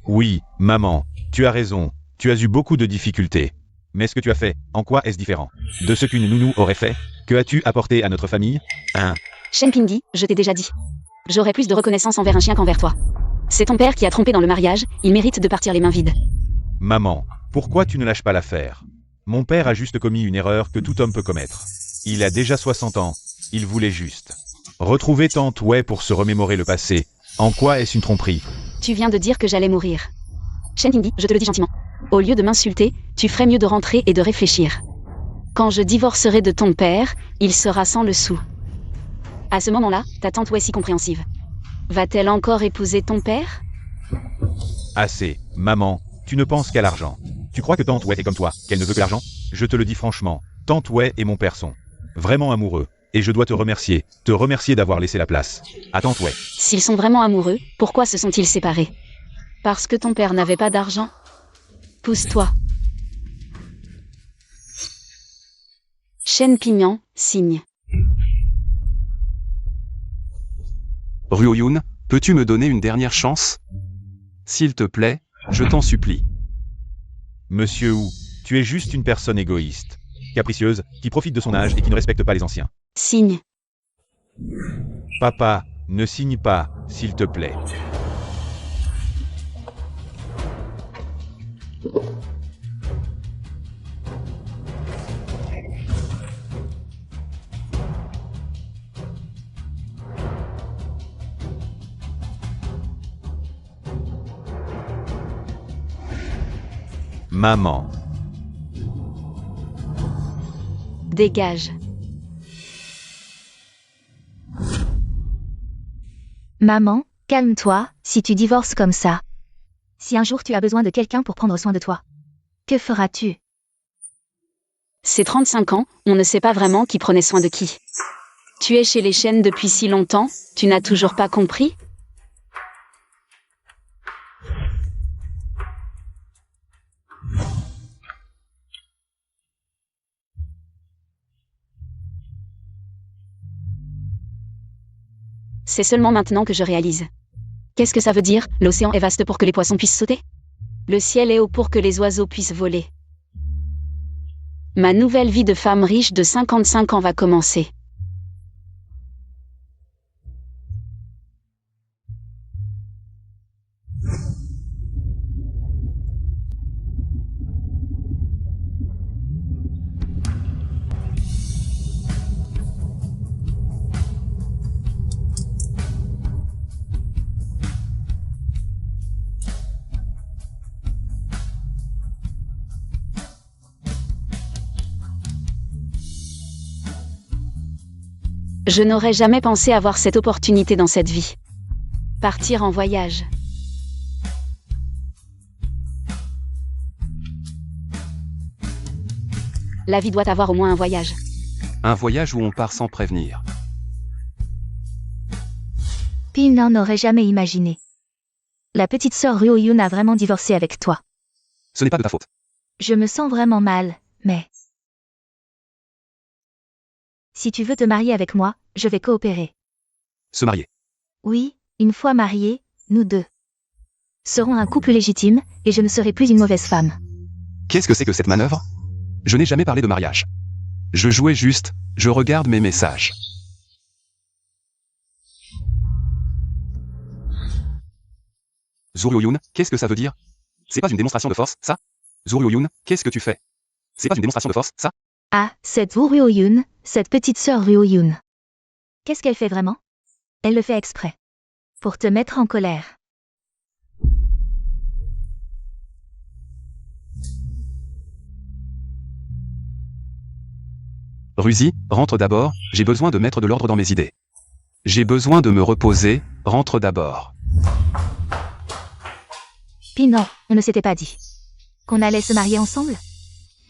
Oui, maman, tu as raison, tu as eu beaucoup de difficultés. Mais ce que tu as fait, en quoi est-ce différent de ce qu'une nounou aurait fait? Que as-tu apporté à notre famille? Shen Pingyi, je t'ai déjà dit. J'aurais plus de reconnaissance envers un chien qu'envers toi. C'est ton père qui a trompé dans le mariage, il mérite de partir les mains vides. Maman, pourquoi tu ne lâches pas l'affaire? Mon père a juste commis une erreur que tout homme peut commettre. Il a déjà 60 ans, il voulait juste retrouver Tante Wei pour se remémorer le passé. En quoi est-ce une tromperie? Tu viens de dire que j'allais mourir. Shen Pingyi, je te le dis gentiment. Au lieu de m'insulter, tu ferais mieux de rentrer et de réfléchir. Quand je divorcerai de ton père, il sera sans le sou. À ce moment-là, ta tante Wei si compréhensive. Va-t-elle encore épouser ton père? Assez, maman, tu ne penses qu'à l'argent. Tu crois que Tante Wei est comme toi, qu'elle ne veut que l'argent? Je te le dis franchement, Tante Wei et mon père sont vraiment amoureux. Et je dois te remercier d'avoir laissé la place à Tante Wei. S'ils sont vraiment amoureux, pourquoi se sont-ils séparés? Parce que ton père n'avait pas d'argent? Pousse-toi. Shen Pignon, signe. Ryo-Yoon, peux-tu me donner une dernière chance? S'il te plaît, je t'en supplie. Monsieur Wu, tu es juste une personne égoïste, capricieuse, qui profite de son âge et qui ne respecte pas les anciens. Signe. Papa, ne signe pas, s'il te plaît. Maman. Dégage. Maman, calme-toi, si tu divorces comme ça. Si un jour tu as besoin de quelqu'un pour prendre soin de toi, que feras-tu? C'est 35 ans, on ne sait pas vraiment qui prenait soin de qui. Tu es chez les Shen depuis si longtemps, tu n'as toujours pas compris? C'est seulement maintenant que je réalise. Qu'est-ce que ça veut dire? L'océan est vaste pour que les poissons puissent sauter? Le ciel est haut pour que les oiseaux puissent voler. Ma nouvelle vie de femme riche de 55 ans va commencer. Je n'aurais jamais pensé avoir cette opportunité dans cette vie. Partir en voyage. La vie doit avoir au moins un voyage. Un voyage où on part sans prévenir. Pin n'aurait jamais imaginé. La petite sœur Ryo-Yoon a vraiment divorcé avec toi. Ce n'est pas de ta faute. Je me sens vraiment mal, mais... Si tu veux te marier avec moi, je vais coopérer. Se marier. Oui, une fois mariés, nous deux serons un couple légitime, et je ne serai plus une mauvaise femme. Qu'est-ce que c'est que cette manœuvre? Je n'ai jamais parlé de mariage. Je jouais juste, je regarde mes messages. Ryo-Yoon, qu'est-ce que ça veut dire? C'est pas une démonstration de force, ça? Ryo-Yoon, qu'est-ce que tu fais? C'est pas une démonstration de force, ça? Ah, cette Ryo-Yoon, cette petite sœur Ryo-Yoon. Qu'est-ce qu'elle fait vraiment? Elle le fait exprès. Pour te mettre en colère. Ruzi, rentre d'abord, j'ai besoin de mettre de l'ordre dans mes idées. J'ai besoin de me reposer, rentre d'abord. Puis non, on ne s'était pas dit qu'on allait se marier ensemble?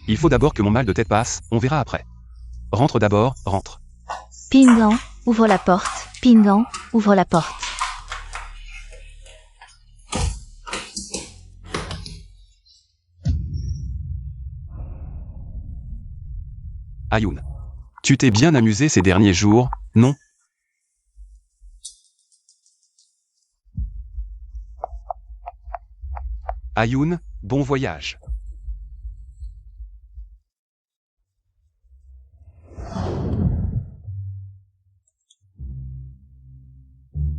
Il faut d'abord que mon mal de tête passe, on verra après. Rentre d'abord, rentre. Pingan, ouvre la porte. Pingan, ouvre la porte. Ayoun. Tu t'es bien amusé ces derniers jours, non? Ayoun, bon voyage.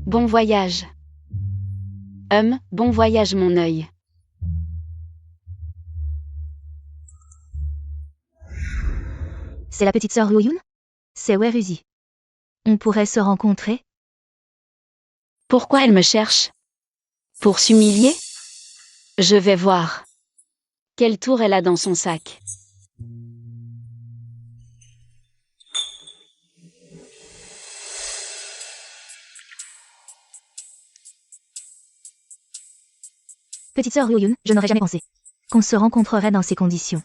Bon voyage. Bon voyage mon œil. C'est la petite sœur Ryo-Yoon? C'est Weruzi. On pourrait se rencontrer? Pourquoi elle me cherche? Pour s'humilier? Je vais voir. Quelle tour elle a dans son sac? Petite sœur Ryo-Yoon, je n'aurais jamais pensé qu'on se rencontrerait dans ces conditions.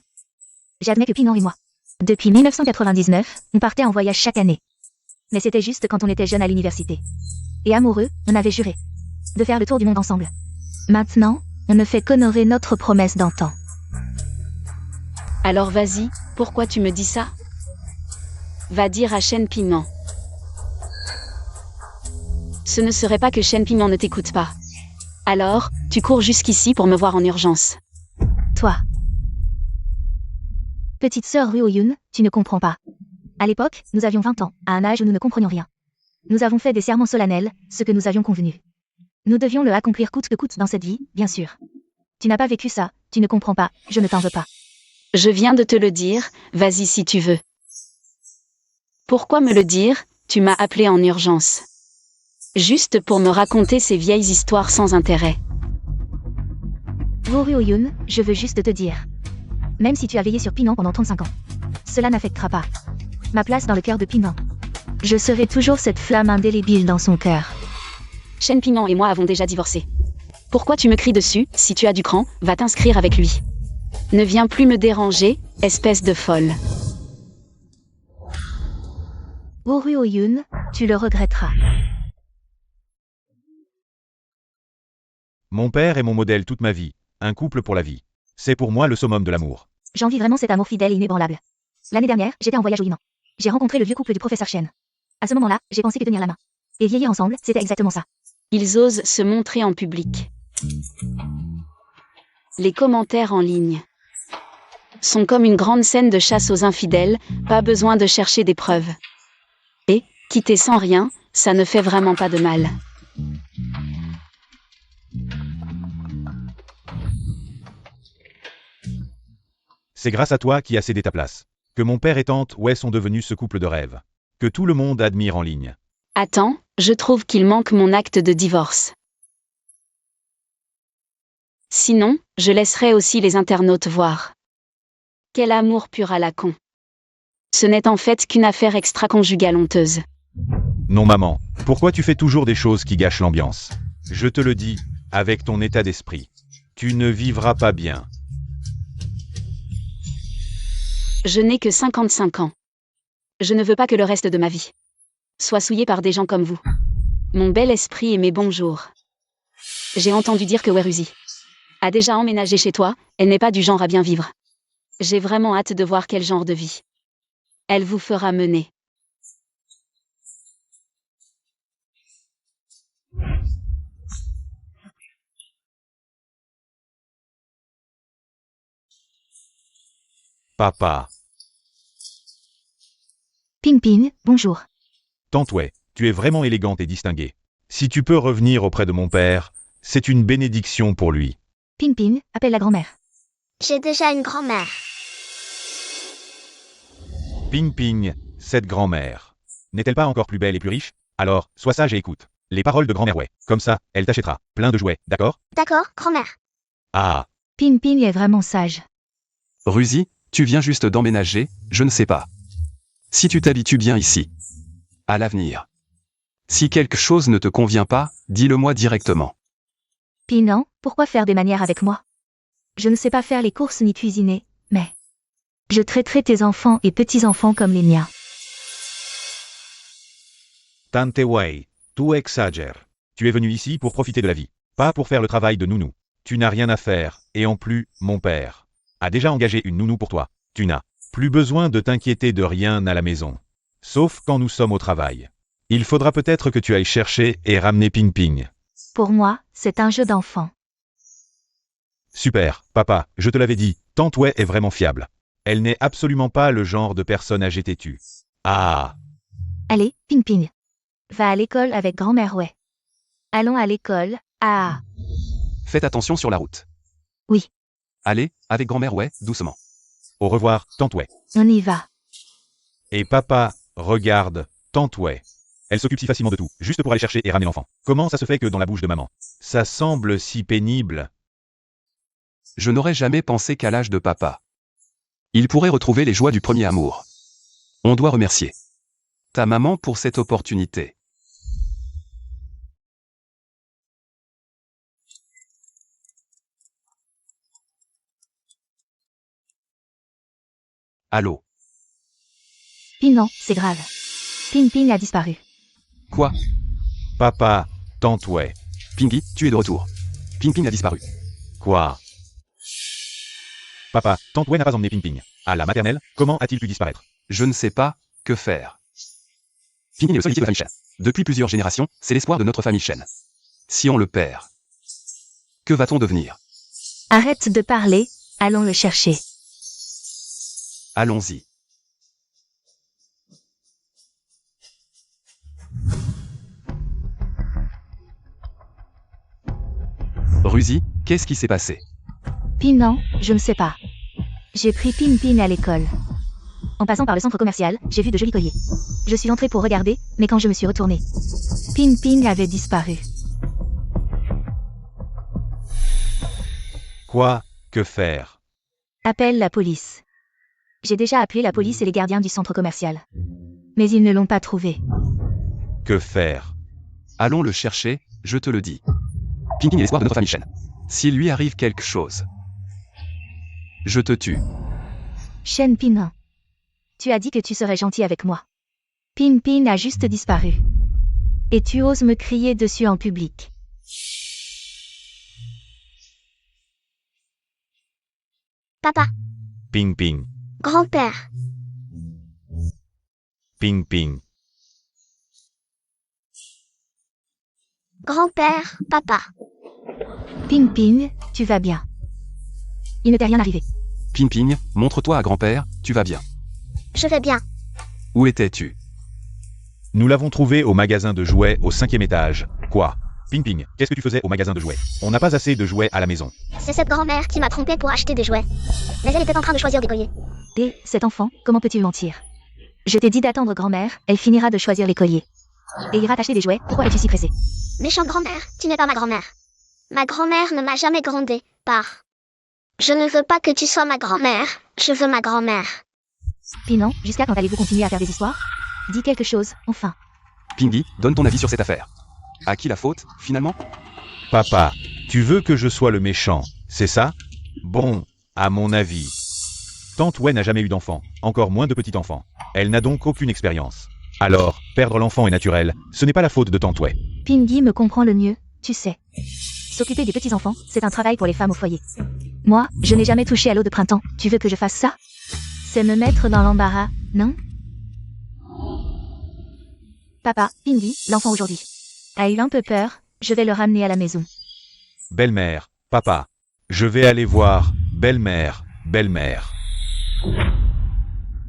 J'admets que Pingan et moi, depuis 1999, on partait en voyage chaque année. Mais c'était juste quand on était jeunes à l'université. Et amoureux, on avait juré de faire le tour du monde ensemble. Maintenant, on ne fait qu'honorer notre promesse d'antan. Alors vas-y, pourquoi tu me dis ça? Va dire à Shen Piment. Ce ne serait pas que Shen Piment ne t'écoute pas. Alors, tu cours jusqu'ici pour me voir en urgence. Toi. Petite sœur Ryo-Yoon, tu ne comprends pas. À l'époque, nous avions 20 ans, à un âge où nous ne comprenions rien. Nous avons fait des serments solennels, ce que nous avions convenu. Nous devions le accomplir coûte que coûte dans cette vie, bien sûr. Tu n'as pas vécu ça, tu ne comprends pas, je ne t'en veux pas. Je viens de te le dire, vas-y si tu veux. Pourquoi me le dire? Tu m'as appelé en urgence. Juste pour me raconter ces vieilles histoires sans intérêt. Ryo-Yoon, je veux juste te dire. Même si tu as veillé sur Pingan pendant 35 ans, cela n'affectera pas ma place dans le cœur de Pingan. Je serai toujours cette flamme indélébile dans son cœur. Shen Piment et moi avons déjà divorcé. Pourquoi tu me cries dessus? Si tu as du cran, va t'inscrire avec lui. Ne viens plus me déranger, espèce de folle. Ryo-Yoon, tu le regretteras. Mon père est mon modèle toute ma vie, un couple pour la vie. C'est pour moi le summum de l'amour. J'envie vraiment cet amour fidèle et inébranlable. L'année dernière, j'étais en voyage au Yunnan. J'ai rencontré le vieux couple du professeur Chen. À ce moment-là, j'ai pensé que tenir la main et vieillir ensemble, c'était exactement ça. Ils osent se montrer en public. Les commentaires en ligne sont comme une grande scène de chasse aux infidèles, pas besoin de chercher des preuves. Et, quitter sans rien, ça ne fait vraiment pas de mal. C'est grâce à toi qui as cédé ta place. Que mon père et tante Wei sont devenus ce couple de rêve. Que tout le monde admire en ligne. Attends, je trouve qu'il manque mon acte de divorce. Sinon, je laisserai aussi les internautes voir. Quel amour pur à la con. Ce n'est en fait qu'une affaire extra-conjugale honteuse. Non maman, pourquoi tu fais toujours des choses qui gâchent l'ambiance? Je te le dis, avec ton état d'esprit. Tu ne vivras pas bien. Je n'ai que 55 ans. Je ne veux pas que le reste de ma vie soit souillé par des gens comme vous. Mon bel esprit et mes bons jours. J'ai entendu dire que Weruzi a déjà emménagé chez toi, elle n'est pas du genre à bien vivre. J'ai vraiment hâte de voir quel genre de vie elle vous fera mener. Papa. Ping Ping, bonjour. Tante Wei, tu es vraiment élégante et distinguée. Si tu peux revenir auprès de mon père, c'est une bénédiction pour lui. Ping Ping, appelle la grand-mère. J'ai déjà une grand-mère. Ping Ping, cette grand-mère. N'est-elle pas encore plus belle et plus riche? Alors, sois sage et écoute les paroles de grand-mère Wei. Comme ça, elle t'achètera plein de jouets, d'accord? D'accord, grand-mère. Ah, Ping Ping est vraiment sage. Ruzi, tu viens juste d'emménager, je ne sais pas. Si tu t'habitues bien ici. À l'avenir. Si quelque chose ne te convient pas, dis-le-moi directement. Pinan, pourquoi faire des manières avec moi? Je ne sais pas faire les courses ni cuisiner, mais je traiterai tes enfants et petits-enfants comme les miens. Tante Wei, tu exagères. Tu es venu ici pour profiter de la vie, pas pour faire le travail de nounou. Tu n'as rien à faire, et en plus, mon père a déjà engagé une nounou pour toi. Tu n'as plus besoin de t'inquiéter de rien à la maison. Sauf quand nous sommes au travail. Il faudra peut-être que tu ailles chercher et ramener Ping Ping. Pour moi, c'est un jeu d'enfant. Super, papa, je te l'avais dit, Tante Wei est vraiment fiable. Elle n'est absolument pas le genre de personne âgée têtue. Ah, Allez, Ping Ping. Va à l'école avec grand-mère Wei. Allons à l'école, ah. Faites attention sur la route. Oui. Allez, avec grand-mère Wei, doucement. au revoir, Tante Wei. On y va. Et papa, regarde, Tante Wei. Elle s'occupe si facilement de tout, juste pour aller chercher et ramener l'enfant. Comment ça se fait que dans la bouche de maman, ça semble si pénible? Je n'aurais jamais pensé qu'à l'âge de papa, il pourrait retrouver les joies du premier amour. On doit remercier ta maman pour cette opportunité. Allô? Non, c'est grave. Ping Ping a disparu. Quoi? Papa, Tante Wei. Pingy, tu es de retour. Ping Ping a disparu. Quoi? Papa, Tante Wei n'a pas emmené Ping Ping. À la maternelle, comment a-t-il pu disparaître? Je ne sais pas, que faire. Ping Ping est le seul héritier de la famille Shen. Depuis plusieurs générations, c'est l'espoir de notre famille Shen. Si on le perd, que va-t-on devenir? Arrête de parler, allons le chercher. Allons-y. Ruzi, qu'est-ce qui s'est passé? Non, je ne sais pas. J'ai pris Ping Ping à l'école. En passant par le centre commercial, j'ai vu de jolis colliers. Je suis entrée pour regarder, mais quand je me suis retournée, Ping Ping avait disparu. Quoi? Que faire? Appelle la police. J'ai déjà appelé la police et les gardiens du centre commercial. Mais ils ne l'ont pas trouvé. Que faire? Allons le chercher, je te le dis. Ping Ping est l'espoir de notre famille Shen. S'il lui arrive quelque chose, je te tue. Shen Ping. Tu as dit que tu serais gentil avec moi. Ping Ping a juste disparu. Et tu oses me crier dessus en public. Papa, Ping Ping. grand-père, Ping Ping. grand-père, papa. Ping Ping, tu vas bien. Il ne t'est rien arrivé. Ping Ping, montre-toi à grand-père, tu vas bien. Je vais bien. Où étais-tu? Nous l'avons trouvé au magasin de jouets au 5e étage. Quoi? Ping Ping, qu'est-ce que tu faisais au magasin de jouets? On n'a pas assez de jouets à la maison. C'est cette grand-mère qui m'a trompé pour acheter des jouets. Mais elle était en train de choisir des colliers. Et cet enfant, comment peux-tu mentir? Je t'ai dit d'attendre grand-mère, elle finira de choisir les colliers. Et ira t'acheter des jouets, pourquoi es-tu si pressé? Méchante grand-mère, tu n'es pas ma grand-mère. Ma grand-mère ne m'a jamais grondé, par. Je ne veux pas que tu sois ma grand-mère, je veux ma grand-mère. Pinan, jusqu'à quand allez-vous continuer à faire des histoires? Dis quelque chose, enfin. Pingy, donne ton avis sur cette affaire. À qui la faute, finalement? Papa, tu veux que je sois le méchant, c'est ça? Bon, à mon avis. Tante Wei n'a jamais eu d'enfant, encore moins de petits-enfants. Elle n'a donc aucune expérience. Alors, perdre l'enfant est naturel, ce n'est pas la faute de Tante Wei. Pingy me comprend le mieux, tu sais. S'occuper des petits-enfants, c'est un travail pour les femmes au foyer. Moi, je n'ai jamais touché à l'eau de printemps. Tu veux que je fasse ça? C'est me mettre dans l'embarras, non? Papa, Pingy, l'enfant aujourd'hui, a eu un peu peur, je vais le ramener à la maison. Belle-mère, papa. Je vais aller voir, belle-mère, belle-mère.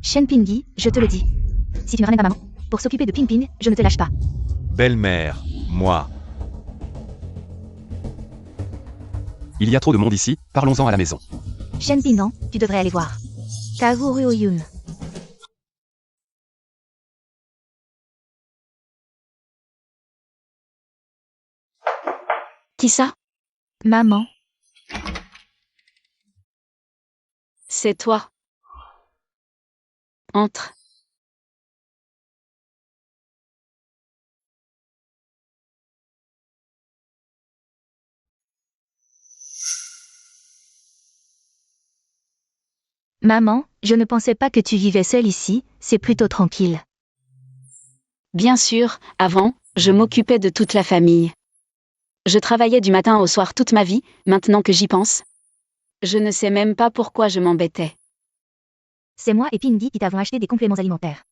Shen Pingy, je te le dis. Si tu me ramènes ta maman, pour s'occuper de Ping Ping, je ne te lâche pas. Belle-mère, moi. Il y a trop de monde ici, parlons-en à la maison. Shen Ping, tu devrais aller voir. Kawu Ruoyun. Qui ça? Maman, C'est toi. Entre. maman, je ne pensais pas que tu vivais seule ici, c'est plutôt tranquille. Bien sûr, avant, je m'occupais de toute la famille. Je travaillais du matin au soir toute ma vie, maintenant que j'y pense. Je ne sais même pas pourquoi je m'embêtais. C'est moi et Pingy qui t'avons acheté des compléments alimentaires.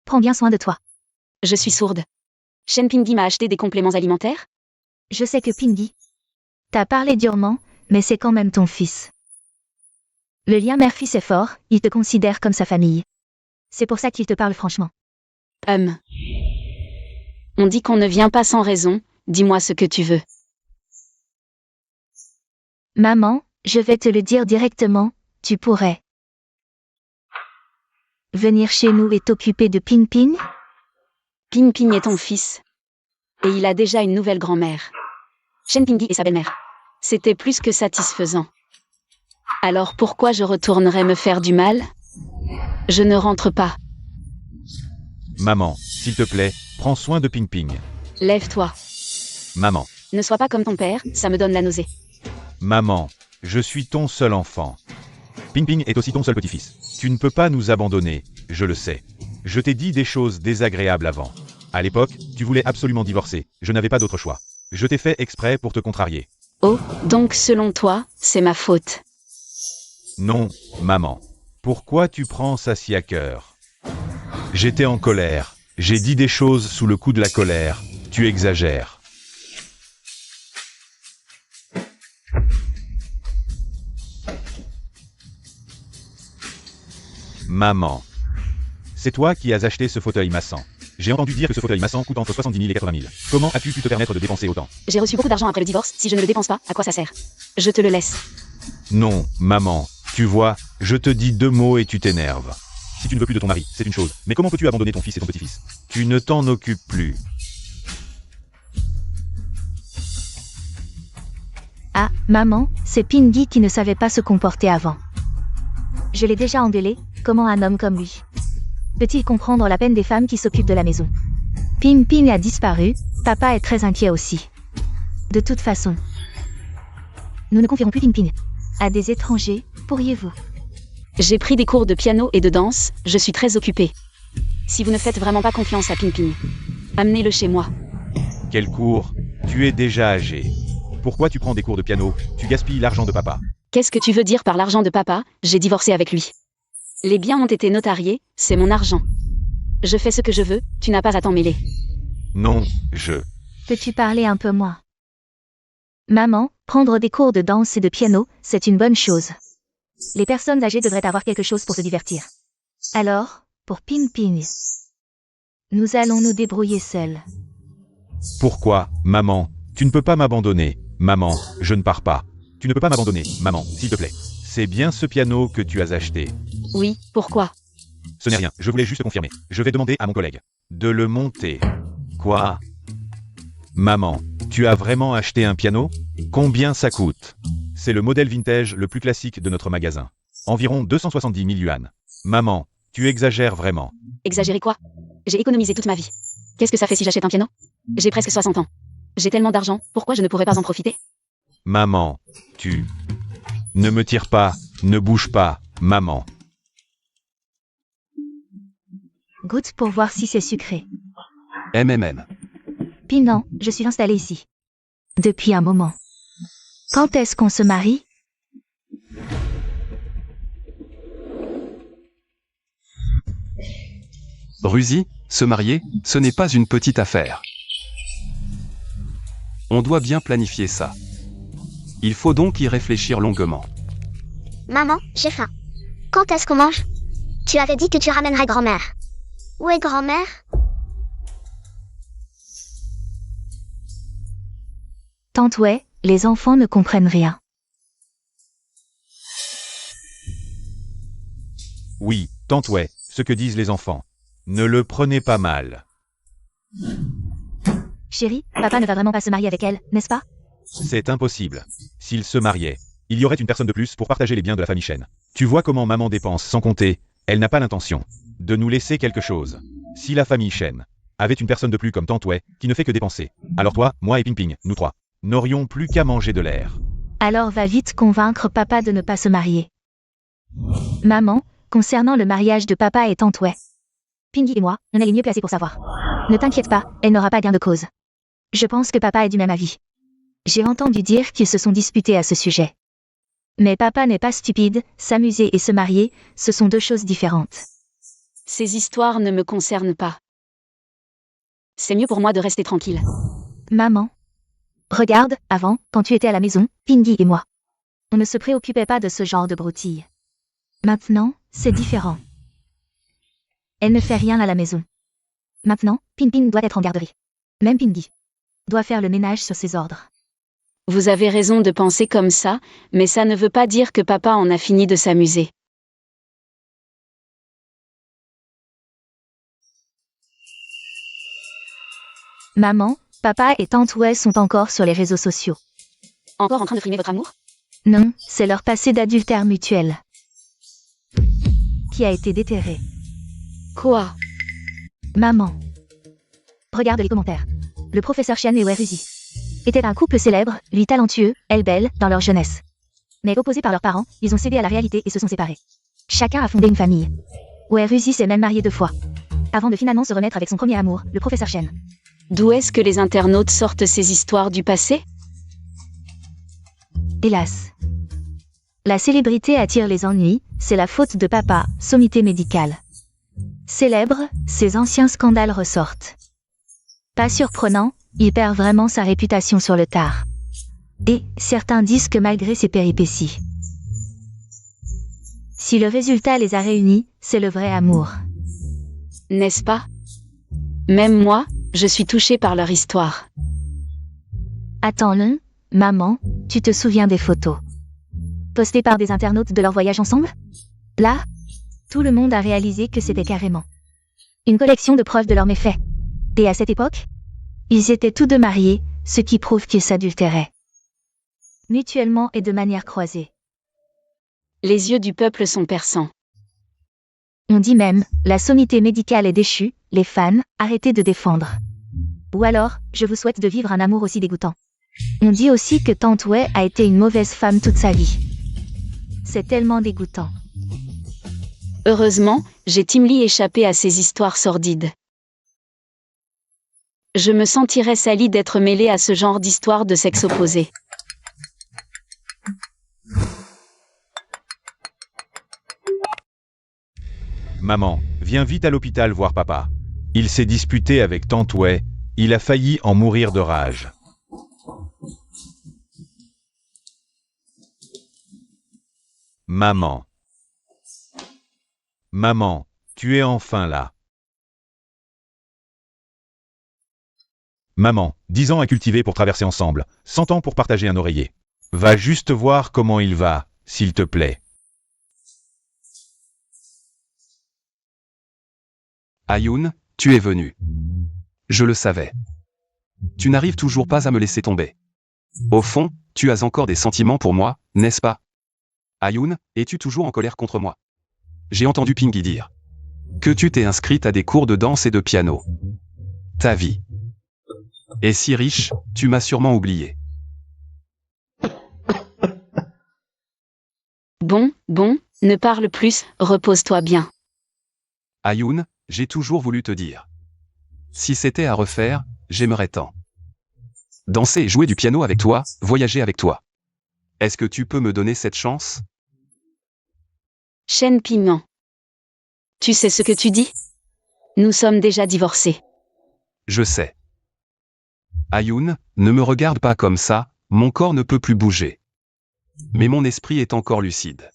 Prends bien soin de toi. Je suis sourde. Shen Pingy m'a acheté des compléments alimentaires? Je sais que Pingy t'a parlé durement, mais c'est quand même ton fils. Le lien mère-fils est fort, il te considère comme sa famille. C'est pour ça qu'il te parle franchement. On dit qu'on ne vient pas sans raison, dis-moi ce que tu veux. Maman, je vais te le dire directement, tu pourrais venir chez nous et t'occuper de Ping Ping? Ping Ping est ton fils. Et il a déjà une nouvelle grand-mère. Shen Pingy est sa belle-mère. C'était plus que satisfaisant. Alors pourquoi je retournerais me faire du mal? Je ne rentre pas. Maman, s'il te plaît, prends soin de Ping Ping. Lève-toi. Maman. Ne sois pas comme ton père, ça me donne la nausée. Maman, je suis ton seul enfant. Ping Ping est aussi ton seul petit-fils. Tu ne peux pas nous abandonner, je le sais. Je t'ai dit des choses désagréables avant. À l'époque, tu voulais absolument divorcer, je n'avais pas d'autre choix. Je t'ai fait exprès pour te contrarier. Oh, donc selon toi, c'est ma faute. Non, maman. Pourquoi tu prends ça si à cœur? J'étais en colère. J'ai dit des choses sous le coup de la colère. Tu exagères. Maman. C'est toi qui as acheté ce fauteuil massant. J'ai entendu dire que ce fauteuil massant coûte entre 70 000 et 80 000. Comment as-tu pu te permettre de dépenser autant? J'ai reçu beaucoup d'argent après le divorce, si je ne le dépense pas, à quoi ça sert? Je te le laisse. Non, maman. Tu vois, je te dis 2 mots et tu t'énerves. Si tu ne veux plus de ton mari, c'est une chose. Mais comment peux-tu abandonner ton fils et ton petit-fils? Tu ne t'en occupes plus. Ah, maman, c'est Pingy qui ne savait pas se comporter avant. Je l'ai déjà engueulé, comment un homme comme lui peut-il comprendre la peine des femmes qui s'occupent de la maison? Ping Ping a disparu, papa est très inquiet aussi. De toute façon, nous ne confierons plus Ping Ping à des étrangers, pourriez-vous? J'ai pris des cours de piano et de danse, je suis très occupée. Si vous ne faites vraiment pas confiance à Ping Ping, amenez-le chez moi. Quel cours? Tu es déjà âgé. Pourquoi tu prends des cours de piano? Tu gaspilles l'argent de papa. Qu'est-ce que tu veux dire par l'argent de papa? J'ai divorcé avec lui. Les biens ont été notariés, c'est mon argent. Je fais ce que je veux, tu n'as pas à t'en mêler. Non, Peux-tu parler un peu moins? Maman, prendre des cours de danse et de piano, c'est une bonne chose. Les personnes âgées devraient avoir quelque chose pour se divertir. Alors, pour Ping Ping, nous allons nous débrouiller seuls. Pourquoi, maman? Tu ne peux pas m'abandonner. Maman, je ne pars pas. Tu ne peux pas m'abandonner, maman, s'il te plaît. C'est bien ce piano que tu as acheté. Oui, pourquoi? Ce n'est rien, je voulais juste confirmer. Je vais demander à mon collègue de le monter. Quoi? Maman, tu as vraiment acheté un piano? Combien ça coûte? C'est le modèle vintage le plus classique de notre magasin. Environ 270 000 yuan. Maman, tu exagères vraiment. Exagérer quoi? J'ai économisé toute ma vie. Qu'est-ce que ça fait si j'achète un piano? J'ai presque 60 ans. J'ai tellement d'argent, pourquoi je ne pourrais pas en profiter? Maman, tu... Ne me tire pas, ne bouge pas, maman. Goûte pour voir si c'est sucré. MMM. Ping, je suis installée ici. Depuis un moment. Quand est-ce qu'on se marie? Rusy, se marier, ce n'est pas une petite affaire. On doit bien planifier ça. Il faut donc y réfléchir longuement. Maman, j'ai faim. Quand est-ce qu'on mange? Tu avais dit que tu ramènerais grand-mère. Où est grand-mère? Tante ouais, les enfants ne comprennent rien. Oui, tante ouais, ce que disent les enfants. Ne le prenez pas mal. Chérie, papa ne va vraiment pas se marier avec elle, n'est-ce pas? C'est impossible. S'il se mariait, il y aurait une personne de plus pour partager les biens de la famille Chen. Tu vois comment maman dépense sans compter. Elle n'a pas l'intention de nous laisser quelque chose. Si la famille Chen avait une personne de plus comme tante Wei, qui ne fait que dépenser, alors toi, moi et Ping Ping, nous trois, n'aurions plus qu'à manger de l'air. Alors va vite convaincre papa de ne pas se marier. Maman, concernant le mariage de papa et tante Wei. Pingy et moi, on est les mieux placés pour savoir. Ne t'inquiète pas, elle n'aura pas gain de cause. Je pense que papa est du même avis. J'ai entendu dire qu'ils se sont disputés à ce sujet. Mais papa n'est pas stupide, s'amuser et se marier, ce sont deux choses différentes. Ces histoires ne me concernent pas. C'est mieux pour moi de rester tranquille. Maman. Regarde, avant, quand tu étais à la maison, Pingy et moi. On ne se préoccupait pas de ce genre de broutilles. Maintenant, c'est différent. Elle ne fait rien à la maison. Maintenant, Ping Ping doit être en garderie. Même Pingy doit faire le ménage sur ses ordres. Vous avez raison de penser comme ça, mais ça ne veut pas dire que papa en a fini de s'amuser. Maman, papa et tante Wei sont encore sur les réseaux sociaux. Encore en train de frimer votre amour? Non, c'est leur passé d'adultère mutuel qui a été déterré. Quoi? Maman. Regarde les commentaires. Le professeur Chen et Wei Ruzi étaient un couple célèbre, lui talentueux, elle belle, dans leur jeunesse. Mais opposés par leurs parents, ils ont cédé à la réalité et se sont séparés. Chacun a fondé une famille. Wei Ruzi s'est même marié 2 fois. Avant de finalement se remettre avec son premier amour, le professeur Chen. D'où est-ce que les internautes sortent ces histoires du passé? Hélas. La célébrité attire les ennuis, c'est la faute de papa, sommité médicale. Célèbre, ses anciens scandales ressortent. Pas surprenant, il perd vraiment sa réputation sur le tard. Et certains disent que malgré ses péripéties. Si le résultat les a réunis, c'est le vrai amour. N'est-ce pas? Même moi, je suis touchée par leur histoire. Attends-le, maman, tu te souviens des photos postées par des internautes de leur voyage ensemble? Là, tout le monde a réalisé que c'était carrément une collection de preuves de leurs méfaits. Et à cette époque, ils étaient tous deux mariés, ce qui prouve qu'ils s'adultéraient mutuellement et de manière croisée. Les yeux du peuple sont perçants. On dit même, la sommité médicale est déchue, les fans, arrêtez de défendre. Ou alors, je vous souhaite de vivre un amour aussi dégoûtant. On dit aussi que tante Wei a été une mauvaise femme toute sa vie. C'est tellement dégoûtant. Heureusement, j'ai Timely échappé à ces histoires sordides. Je me sentirais salie d'être mêlée à ce genre d'histoires de sexe opposé. Maman, viens vite à l'hôpital voir papa. Il s'est disputé avec tante Wei, il a failli en mourir de rage. Maman. Maman, tu es enfin là. Maman, 10 ans à cultiver pour traverser ensemble, 100 ans pour partager un oreiller. Va juste voir comment il va, s'il te plaît. Ayoun, tu es venu. Je le savais. Tu n'arrives toujours pas à me laisser tomber. Au fond, tu as encore des sentiments pour moi, n'est-ce pas? Ayoun, es-tu toujours en colère contre moi? J'ai entendu Pingy dire que tu t'es inscrite à des cours de danse et de piano. Ta vie est si riche, tu m'as sûrement oublié. Bon, ne parle plus, repose-toi bien. Ayoun, j'ai toujours voulu te dire. Si c'était à refaire, j'aimerais tant. Danser et jouer du piano avec toi, voyager avec toi. Est-ce que tu peux me donner cette chance? Shen Pingnan. Tu sais ce que tu dis? Nous sommes déjà divorcés. Je sais. Ayun, ne me regarde pas comme ça, mon corps ne peut plus bouger. Mais mon esprit est encore lucide.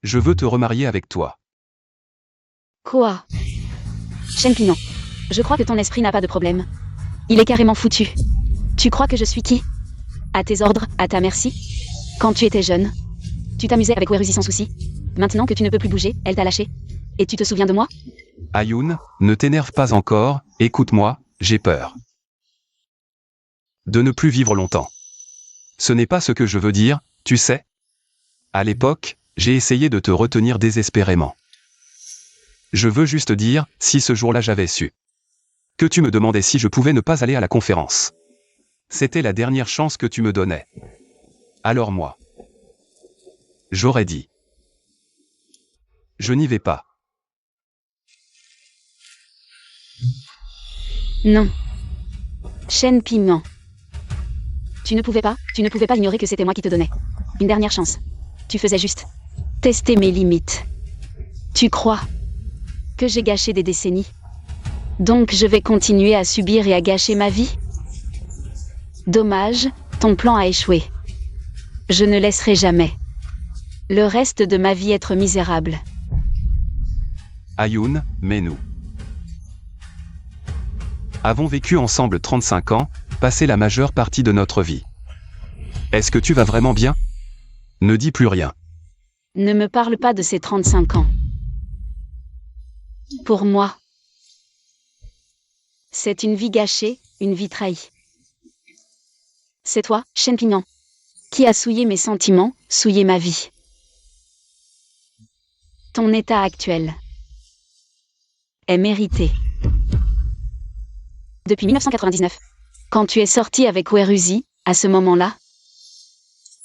Je veux te remarier avec toi. Quoi? Shen Pingnan. Je crois que ton esprit n'a pas de problème. Il est carrément foutu. Tu crois que je suis qui? À tes ordres, à ta merci? Quand tu étais jeune, tu t'amusais avec Weruzi sans souci. Maintenant que tu ne peux plus bouger, elle t'a lâché. Et tu te souviens de moi? Ayun, ne t'énerve pas encore, écoute-moi, j'ai peur. De ne plus vivre longtemps. Ce n'est pas ce que je veux dire, tu sais. À l'époque, j'ai essayé de te retenir désespérément. Je veux juste dire, si ce jour-là j'avais su. Que tu me demandais si je pouvais ne pas aller à la conférence. C'était la dernière chance que tu me donnais. Alors moi. J'aurais dit. Je n'y vais pas. Non. Shen Pingnan. Tu ne pouvais pas ignorer que c'était moi qui te donnais une dernière chance. Tu faisais juste tester mes limites. Tu crois que j'ai gâché des décennies? Donc je vais continuer à subir et à gâcher ma vie? Dommage, ton plan a échoué. Je ne laisserai jamais le reste de ma vie être misérable. Ayun, mais nous avons vécu ensemble 35 ans, passé la majeure partie de notre vie. Est-ce que tu vas vraiment bien? Ne dis plus rien. Ne me parle pas de ces 35 ans. Pour moi, c'est une vie gâchée, une vie trahie. C'est toi, Shen Pingnan, qui a souillé mes sentiments, souillé ma vie. Ton état actuel est mérité. Depuis 1999, quand tu es sorti avec Weruzi, à ce moment-là,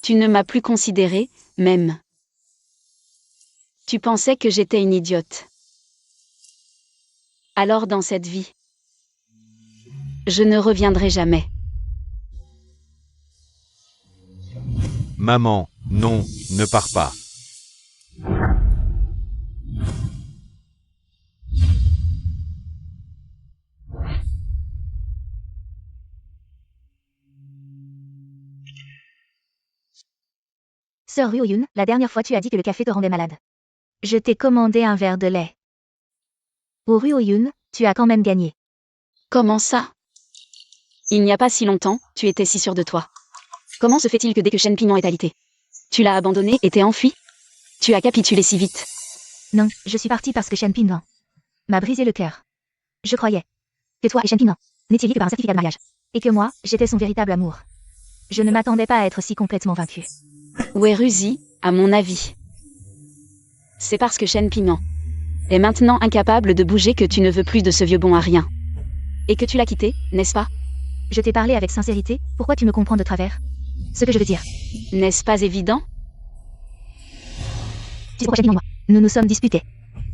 tu ne m'as plus considéré, même. Tu pensais que j'étais une idiote. Alors dans cette vie, je ne reviendrai jamais. Maman, non, ne pars pas. Sœur Ryo-Yoon, la dernière fois tu as dit que le café te rendait malade. Je t'ai commandé un verre de lait. Pour Ryo-Yoon, tu as quand même gagné. Comment ça? Il n'y a pas si longtemps, tu étais si sûr de toi. Comment se fait-il que dès que Shen Pingnan est alité, tu l'as abandonné et t'es enfui? Tu as capitulé si vite. Non, je suis partie parce que Shen Pingnan m'a brisé le cœur. Je croyais que toi et Shen Pingnan n'étiez liés que par un certificat de mariage. Et que moi, j'étais son véritable amour. Je ne m'attendais pas à être si complètement vaincue. Weruzi, à mon avis. C'est parce que Shen Pingnan est maintenant incapable de bouger que tu ne veux plus de ce vieux bon à rien. Et que tu l'as quitté, n'est-ce pas? Je t'ai parlé avec sincérité, pourquoi tu me comprends de travers? Ce que je veux dire. N'est-ce pas évident? Tu sais pourquoi Shen Pingnan et moi, nous nous sommes disputés.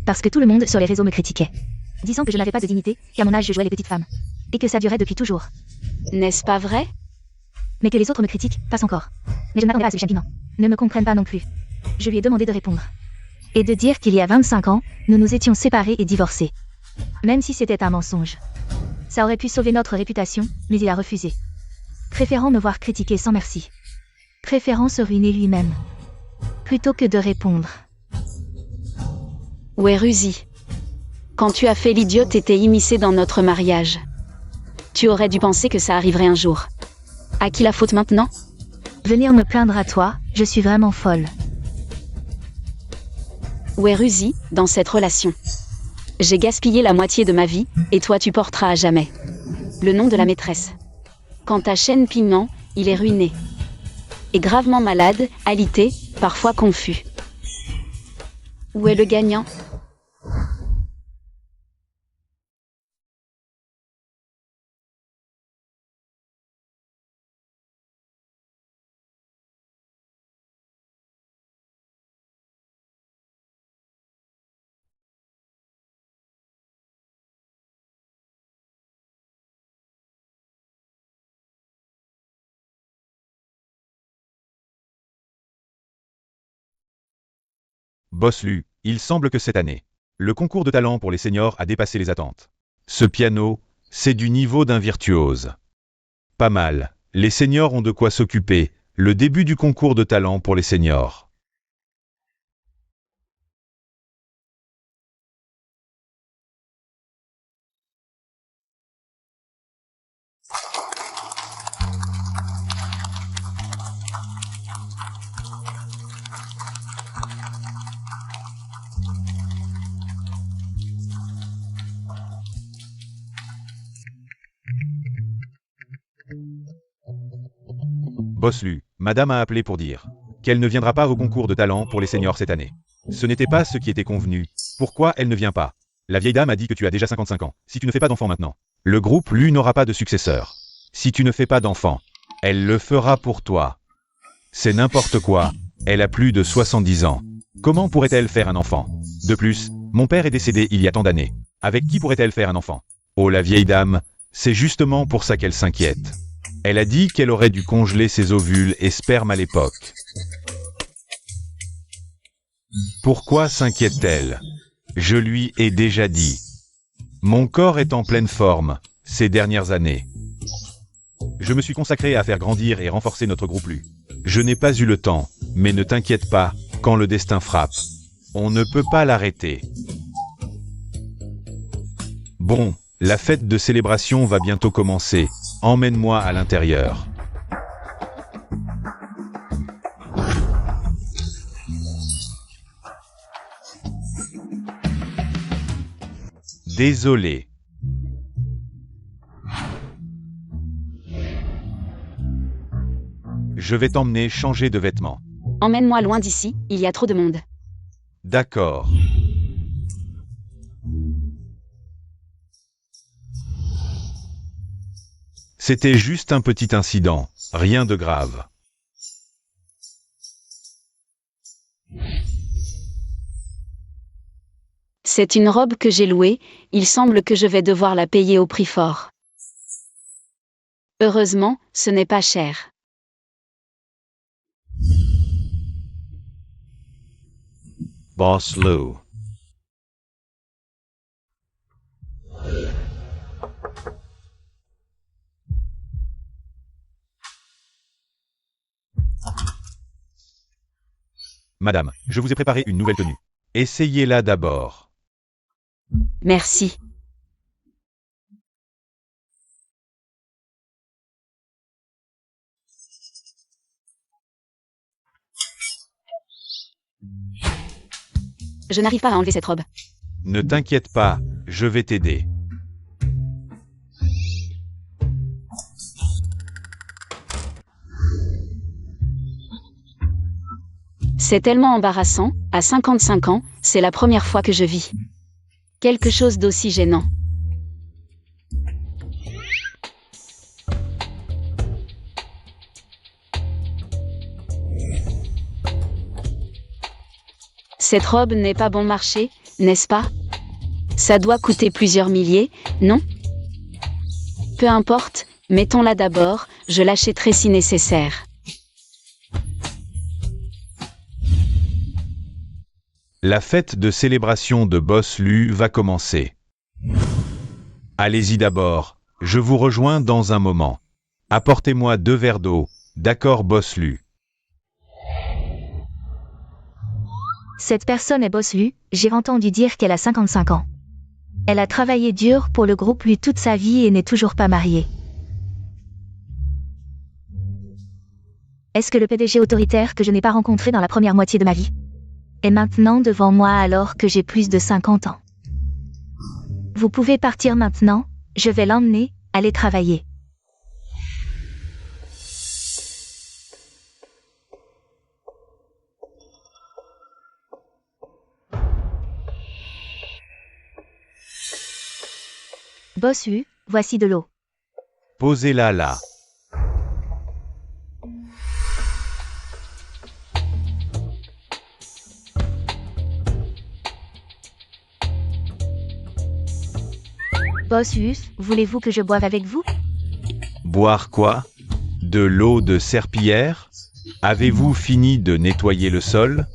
Parce que tout le monde sur les réseaux me critiquait. Disant que je n'avais pas de dignité, qu'à mon âge je jouais les petites femmes. Et que ça durait depuis toujours. N'est-ce pas vrai? Mais que les autres me critiquent, passe encore. Mais je ne m'attendais pas à ce que Shen Pingnan ne me comprenne pas non plus. Je lui ai demandé de répondre. Et de dire qu'il y a 25 ans, nous nous étions séparés et divorcés. Même si c'était un mensonge. Ça aurait pu sauver notre réputation, mais il a refusé. Préférant me voir critiquer sans merci. Préférant se ruiner lui-même. Plutôt que de répondre. Weruzi. Quand tu as fait l'idiot, t'étais immiscé dans notre mariage. Tu aurais dû penser que ça arriverait un jour. À qui la faute maintenant? Venir me plaindre à toi, je suis vraiment folle. Weruzi, dans cette relation. J'ai gaspillé la moitié de ma vie, et toi tu porteras à jamais le nom de la maîtresse. Quant à Shen Pingnan, il est ruiné. Et gravement malade, alité, parfois confus. Où est le gagnant? Boss Lu, il semble que cette année, le concours de talent pour les seniors a dépassé les attentes. Ce piano, c'est du niveau d'un virtuose. Pas mal, les seniors ont de quoi s'occuper, le début du concours de talent pour les seniors. Boss Lu, madame a appelé pour dire qu'elle ne viendra pas au concours de talent pour les seniors cette année. Ce n'était pas ce qui était convenu. Pourquoi elle ne vient pas? La vieille dame a dit que tu as déjà 55 ans. Si tu ne fais pas d'enfant maintenant, le groupe Lu n'aura pas de successeur. Si tu ne fais pas d'enfant, elle le fera pour toi. C'est n'importe quoi. Elle a plus de 70 ans. Comment pourrait-elle faire un enfant? De plus, mon père est décédé il y a tant d'années. Avec qui pourrait-elle faire un enfant? Oh la vieille dame, c'est justement pour ça qu'elle s'inquiète. Elle a dit qu'elle aurait dû congeler ses ovules et spermes à l'époque. Pourquoi s'inquiète-t-elle? Je lui ai déjà dit. Mon corps est en pleine forme, ces dernières années. Je me suis consacré à faire grandir et renforcer notre groupe Lu. Je n'ai pas eu le temps, mais ne t'inquiète pas, quand le destin frappe, on ne peut pas l'arrêter. Bon, la fête de célébration va bientôt commencer. Emmène-moi à l'intérieur. Désolé. Je vais t'emmener changer de vêtements. Emmène-moi loin d'ici, il y a trop de monde. D'accord. C'était juste un petit incident, rien de grave. C'est une robe que j'ai louée, il semble que je vais devoir la payer au prix fort. Heureusement, ce n'est pas cher. Boss Lu. Madame, je vous ai préparé une nouvelle tenue. Essayez-la d'abord. Merci. Je n'arrive pas à enlever cette robe. Ne t'inquiète pas, je vais t'aider. C'est tellement embarrassant, à 55 ans, c'est la première fois que je vis quelque chose d'aussi gênant. Cette robe n'est pas bon marché, n'est-ce pas? Ça doit coûter plusieurs milliers, non? Peu importe, mettons-la d'abord, je l'achèterai si nécessaire. La fête de célébration de Boss Lu va commencer. Allez-y d'abord, je vous rejoins dans un moment. Apportez-moi 2 verres d'eau, d'accord Boss Lu? Cette personne est Boss Lu, j'ai entendu dire qu'elle a 55 ans. Elle a travaillé dur pour le groupe Lu toute sa vie et n'est toujours pas mariée. Est-ce que le PDG autoritaire que je n'ai pas rencontré dans la première moitié de ma vie est maintenant devant moi alors que j'ai plus de 50 ans? Vous pouvez partir maintenant, je vais l'emmener, aller travailler. Boss Lu, voici de l'eau. Posez-la là. Boss Lu, voulez-vous que je boive avec vous? Boire quoi? De l'eau de serpillière? Avez-vous fini de nettoyer le sol?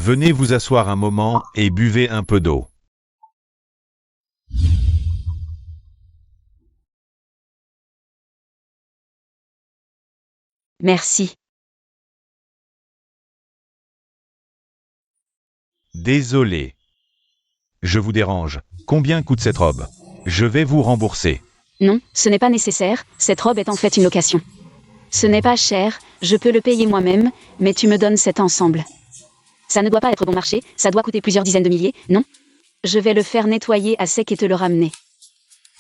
Venez vous asseoir un moment et buvez un peu d'eau. Merci. Désolé. Je vous dérange. Combien coûte cette robe? Je vais vous rembourser. Non, ce n'est pas nécessaire, cette robe est en fait une location. Ce n'est pas cher, je peux le payer moi-même, mais tu me donnes cet ensemble. Ça ne doit pas être bon marché, ça doit coûter plusieurs dizaines de milliers, non? Je vais le faire nettoyer à sec et te le ramener.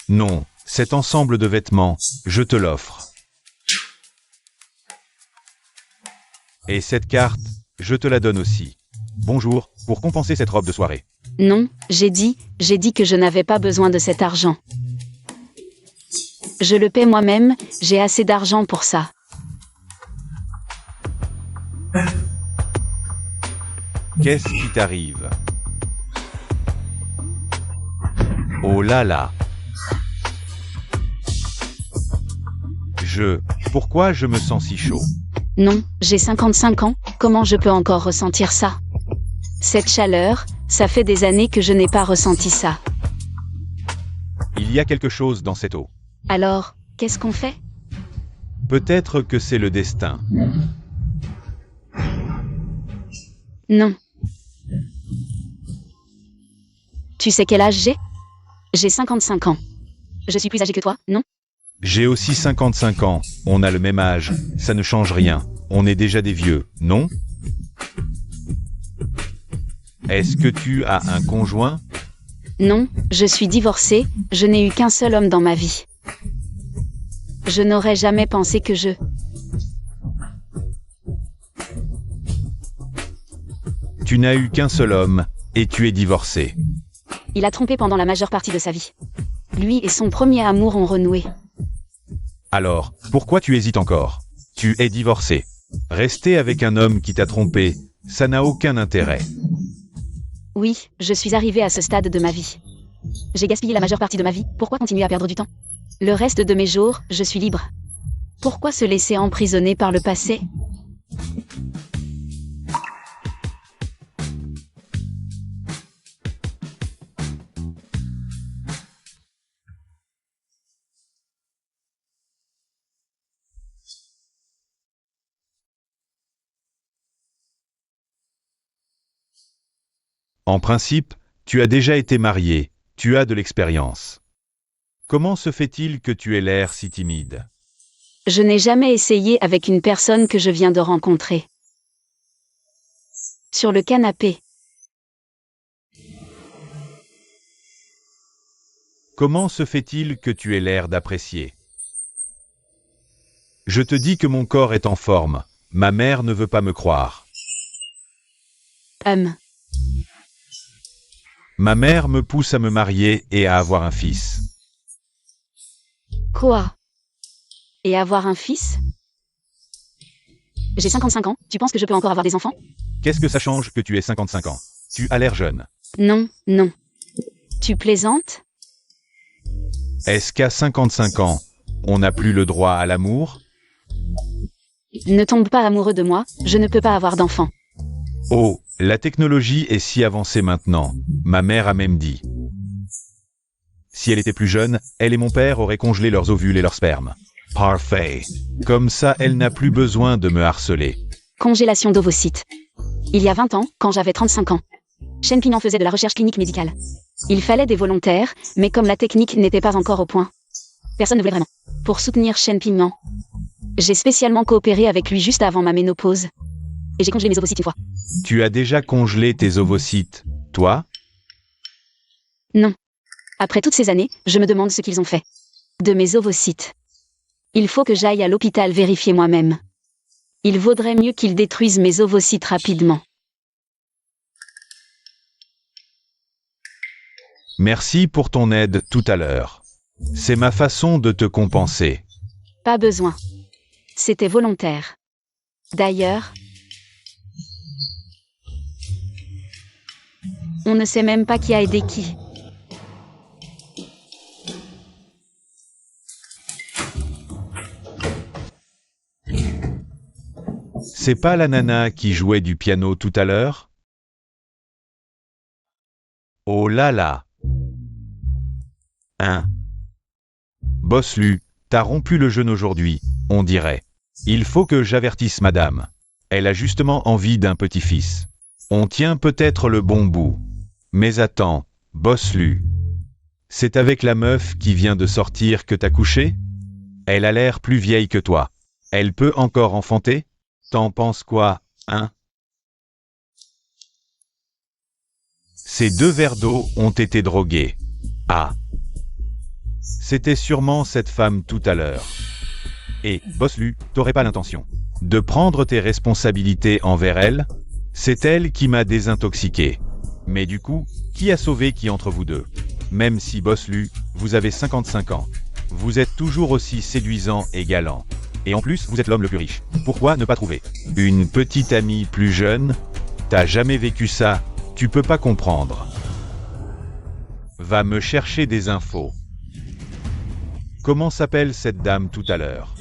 Non, cet ensemble de vêtements, je te l'offre. Et cette carte, je te la donne aussi. Bonjour, pour compenser cette robe de soirée. Non, j'ai dit que je n'avais pas besoin de cet argent. Je le paie moi-même, j'ai assez d'argent pour ça. Qu'est-ce qui t'arrive? Oh là là. Pourquoi je me sens si chaud? Non, j'ai 55 ans, comment je peux encore ressentir ça? Cette chaleur, ça fait des années que je n'ai pas ressenti ça. Il y a quelque chose dans cette eau. Alors, qu'est-ce qu'on fait? Peut-être que c'est le destin. Non. Tu sais quel âge j'ai? J'ai 55 ans. Je suis plus âgée que toi, non? J'ai aussi 55 ans, on a le même âge, ça ne change rien. On est déjà des vieux, non? Est-ce que tu as un conjoint? Non, je suis divorcée, je n'ai eu qu'un seul homme dans ma vie. Je n'aurais jamais pensé que Tu n'as eu qu'un seul homme, et tu es divorcé. Il a trompé pendant la majeure partie de sa vie. Lui et son premier amour ont renoué. Alors, pourquoi tu hésites encore? Tu es divorcé. Rester avec un homme qui t'a trompé, ça n'a aucun intérêt. Oui, je suis arrivée à ce stade de ma vie. J'ai gaspillé la majeure partie de ma vie, pourquoi continuer à perdre du temps? Le reste de mes jours, je suis libre. Pourquoi se laisser emprisonner par le passé? En principe, tu as déjà été marié, tu as de l'expérience. Comment se fait-il que tu aies l'air si timide? Je n'ai jamais essayé avec une personne que je viens de rencontrer. Sur le canapé. Comment se fait-il que tu aies l'air d'apprécier? Je te dis que mon corps est en forme, ma mère ne veut pas me croire. Ma mère me pousse à me marier et à avoir un fils. Quoi? Et avoir un fils? J'ai 55 ans, tu penses que je peux encore avoir des enfants? Qu'est-ce que ça change que tu aies 55 ans? Tu as l'air jeune. Non, non. Tu plaisantes? Est-ce qu'à 55 ans, on n'a plus le droit à l'amour? Ne tombe pas amoureux de moi, je ne peux pas avoir d'enfant. Oh, la technologie est si avancée maintenant, ma mère a même dit. Si elle était plus jeune, elle et mon père auraient congelé leurs ovules et leurs spermes. Parfait. Comme ça, elle n'a plus besoin de me harceler. Congélation d'ovocytes. Il y a 20 ans, quand j'avais 35 ans. Shen Pignon faisait de la recherche clinique médicale. Il fallait des volontaires, mais comme la technique n'était pas encore au point, personne ne voulait vraiment. Pour soutenir Shen Pignon, j'ai spécialement coopéré avec lui juste avant ma ménopause. Et j'ai congelé mes ovocytes une fois. Tu as déjà congelé tes ovocytes, toi? Non. Après toutes ces années, je me demande ce qu'ils ont fait. De mes ovocytes. Il faut que j'aille à l'hôpital vérifier moi-même. Il vaudrait mieux qu'ils détruisent mes ovocytes rapidement. Merci pour ton aide tout à l'heure. C'est ma façon de te compenser. Pas besoin. C'était volontaire. D'ailleurs, on ne sait même pas qui a aidé qui. C'est pas la nana qui jouait du piano tout à l'heure? Oh là là. Boss-Lu, t'as rompu le jeûne aujourd'hui, on dirait. Il faut que j'avertisse madame. Elle a justement envie d'un petit-fils. On tient peut-être le bon bout. Mais attends, Boss-Lu. C'est avec la meuf qui vient de sortir que t'as couché? Elle a l'air plus vieille que toi. Elle peut encore enfanter? T'en penses quoi, hein? Ces 2 verres d'eau ont été drogués. Ah. C'était sûrement cette femme tout à l'heure. Et, Boss-Lu, t'aurais pas l'intention de prendre tes responsabilités envers elle? C'est elle qui m'a désintoxiqué. Mais du coup, qui a sauvé qui entre vous deux? Même si Boss-Lu, vous avez 55 ans. Vous êtes toujours aussi séduisant et galant. Et en plus, vous êtes l'homme le plus riche. Pourquoi ne pas trouver une petite amie plus jeune? T'as jamais vécu ça, tu peux pas comprendre. Va me chercher des infos. Comment s'appelle cette dame tout à l'heure?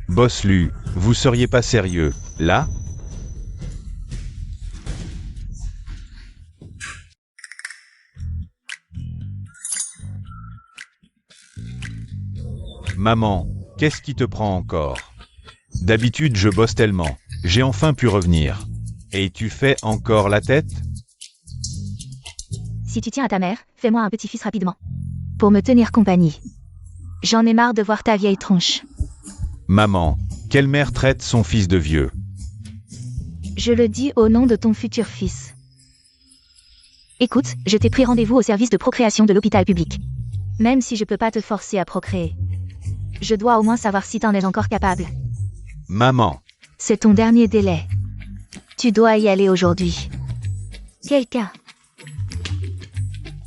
Boss-Lu, vous seriez pas sérieux, là? Maman, qu'est-ce qui te prend encore? D'habitude je bosse tellement, j'ai enfin pu revenir. Et tu fais encore la tête? Si tu tiens à ta mère, fais-moi un petit-fils rapidement. Pour me tenir compagnie. J'en ai marre de voir ta vieille tronche. Maman, quelle mère traite son fils de vieux? Je le dis au nom de ton futur fils. Écoute, je t'ai pris rendez-vous au service de procréation de l'hôpital public. Même si je peux pas te forcer à procréer. Je dois au moins savoir si t'en es encore capable. Maman. C'est ton dernier délai. Tu dois y aller aujourd'hui. Quelqu'un.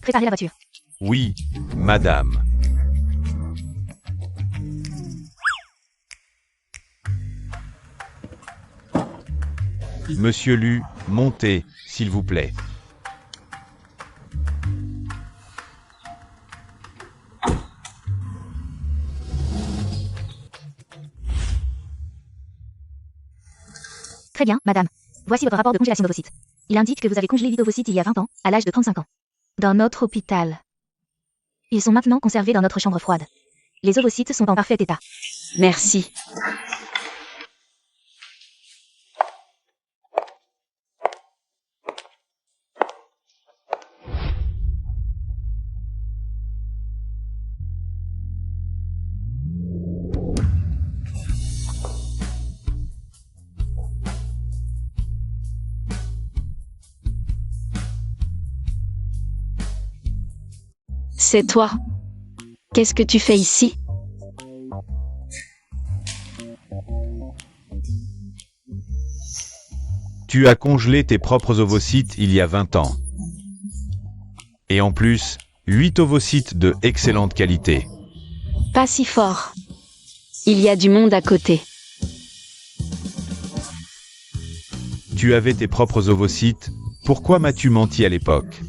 Préparez la voiture. Oui, madame. Monsieur Lu, montez, s'il vous plaît. Très bien, madame. Voici votre rapport de congélation d'ovocytes. Il indique que vous avez congelé l'ovocyte il y a 20 ans, à l'âge de 35 ans. Dans notre hôpital. Ils sont maintenant conservés dans notre chambre froide. Les ovocytes sont en parfait état. Merci. C'est toi. Qu'est-ce que tu fais ici? Tu as congelé tes propres ovocytes il y a 20 ans. Et en plus, 8 ovocytes de excellente qualité. Pas si fort. Il y a du monde à côté. Tu avais tes propres ovocytes, pourquoi m'as-tu menti à l'époque?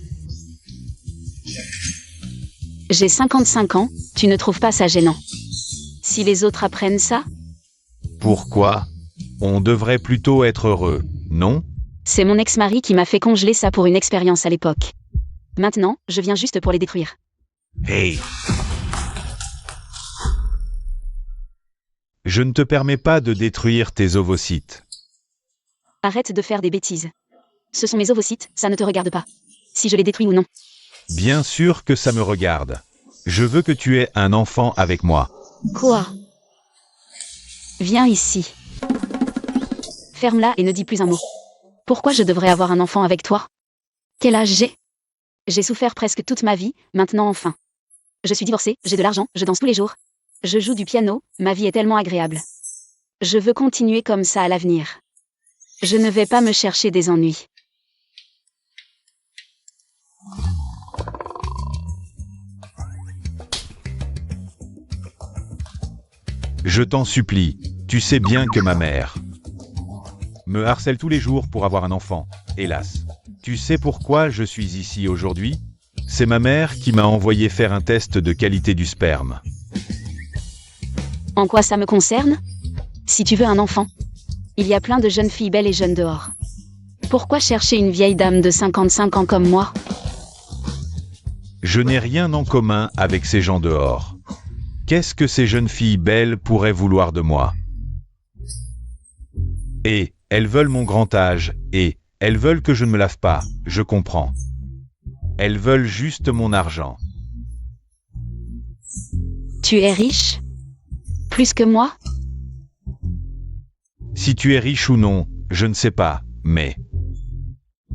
J'ai 55 ans, tu ne trouves pas ça gênant? Si les autres apprennent ça? Pourquoi? On devrait plutôt être heureux, non? C'est mon ex-mari qui m'a fait congeler ça pour une expérience à l'époque. Maintenant, je viens juste pour les détruire. Hey! Je ne te permets pas de détruire tes ovocytes. Arrête de faire des bêtises. Ce sont mes ovocytes, ça ne te regarde pas. Si je les détruis ou non. Bien sûr que ça me regarde. Je veux que tu aies un enfant avec moi. Quoi? Viens ici. Ferme-la et ne dis plus un mot. Pourquoi je devrais avoir un enfant avec toi? Quel âge j'ai? J'ai souffert presque toute ma vie, maintenant enfin. Je suis divorcée, j'ai de l'argent, je danse tous les jours. Je joue du piano, ma vie est tellement agréable. Je veux continuer comme ça à l'avenir. Je ne vais pas me chercher des ennuis. Je t'en supplie, tu sais bien que ma mère me harcèle tous les jours pour avoir un enfant, hélas. Tu sais pourquoi je suis ici aujourd'hui? C'est ma mère qui m'a envoyé faire un test de qualité du sperme. En quoi ça me concerne? Si tu veux un enfant. Il y a plein de jeunes filles belles et jeunes dehors. Pourquoi chercher une vieille dame de 55 ans comme moi? Je n'ai rien en commun avec ces gens dehors. Qu'est-ce que ces jeunes filles belles pourraient vouloir de moi? Et elles veulent mon grand âge, et elles veulent que je ne me lave pas, je comprends. Elles veulent juste mon argent. Tu es riche? Plus que moi? Si tu es riche ou non, je ne sais pas, mais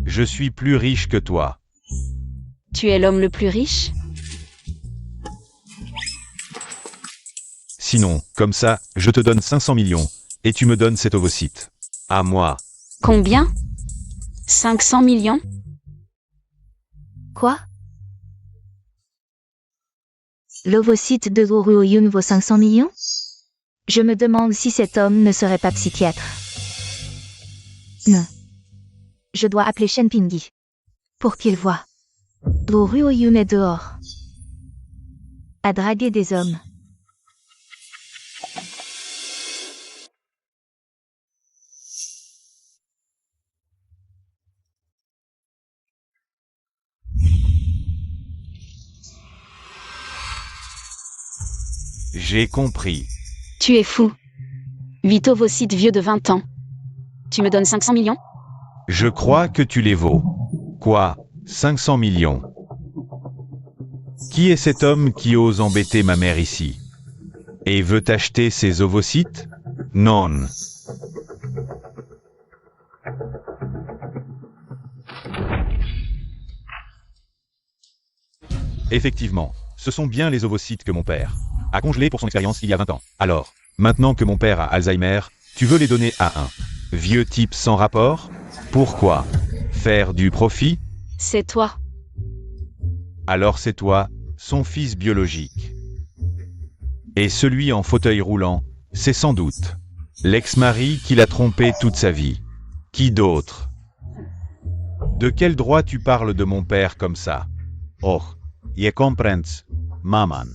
je suis plus riche que toi. Tu es l'homme le plus riche? Sinon, comme ça, je te donne 500 millions, et tu me donnes cet ovocyte. À moi. Combien? 500 millions? Quoi? L'ovocyte de Go Ruo-Yoon vaut 500 millions? Je me demande si cet homme ne serait pas psychiatre. Non. Je dois appeler Shen Pingyi. Pour qu'il voie. Go Ruo-Yoon est dehors. À draguer des hommes. J'ai compris. Tu es fou. 8 ovocytes vieux de 20 ans. Tu me donnes 500 millions? Je crois que tu les vaux. Quoi? 500 millions. Qui est cet homme qui ose embêter ma mère ici? Et veut acheter ses ovocytes? Non. Effectivement, ce sont bien les ovocytes que mon père a congelés pour son expérience il y a 20 ans. Alors, maintenant que mon père a Alzheimer, tu veux les donner à un vieux type sans rapport? Pourquoi? Faire du profit? C'est toi. Alors c'est toi, son fils biologique. Et celui en fauteuil roulant, c'est sans doute l'ex-mari qui l'a trompé toute sa vie. Qui d'autre? De quel droit tu parles de mon père comme ça? Oh, je comprends, maman.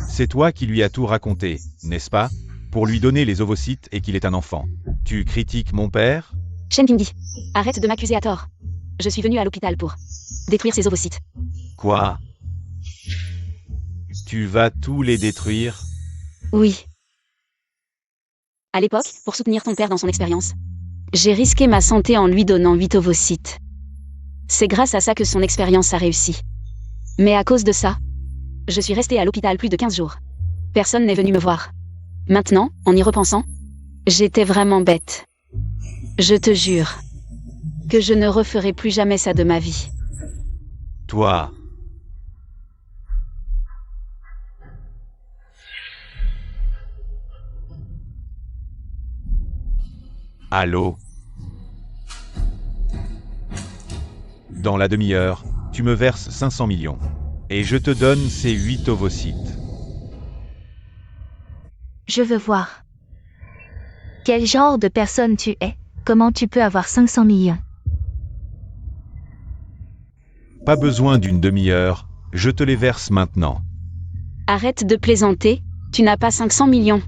C'est toi qui lui as tout raconté, n'est-ce pas? Pour lui donner les ovocytes et qu'il est un enfant. Tu critiques mon père? Shen Pingyi, arrête de m'accuser à tort. Je suis venu à l'hôpital pour détruire ces ovocytes. Quoi? Tu vas tous les détruire? Oui. À l'époque, pour soutenir ton père dans son expérience, j'ai risqué ma santé en lui donnant 8 ovocytes. C'est grâce à ça que son expérience a réussi. Mais à cause de ça, je suis restée à l'hôpital plus de 15 jours. Personne n'est venu me voir. Maintenant, en y repensant, j'étais vraiment bête. Je te jure que je ne referai plus jamais ça de ma vie. Toi. Allô? Dans la demi-heure, tu me verses 500 millions. Et je te donne ces 8 ovocytes. Je veux voir. Quel genre de personne tu es? Comment tu peux avoir 500 millions? Pas besoin d'une demi-heure, je te les verse maintenant. Arrête de plaisanter, tu n'as pas 500 millions.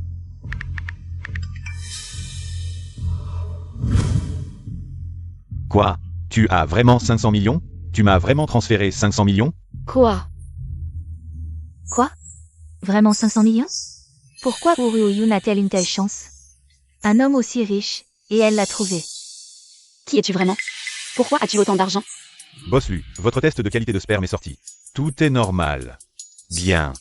Quoi? Tu as vraiment 500 millions? Tu m'as vraiment transféré 500 millions? Quoi? Quoi? Vraiment 500 millions? Pourquoi Go Ruo-Yoon a-t-elle une telle chance? Un homme aussi riche, et elle l'a trouvé. Qui es-tu vraiment? Pourquoi as-tu autant d'argent? Boss Lu, votre test de qualité de sperme est sorti. Tout est normal. Bien.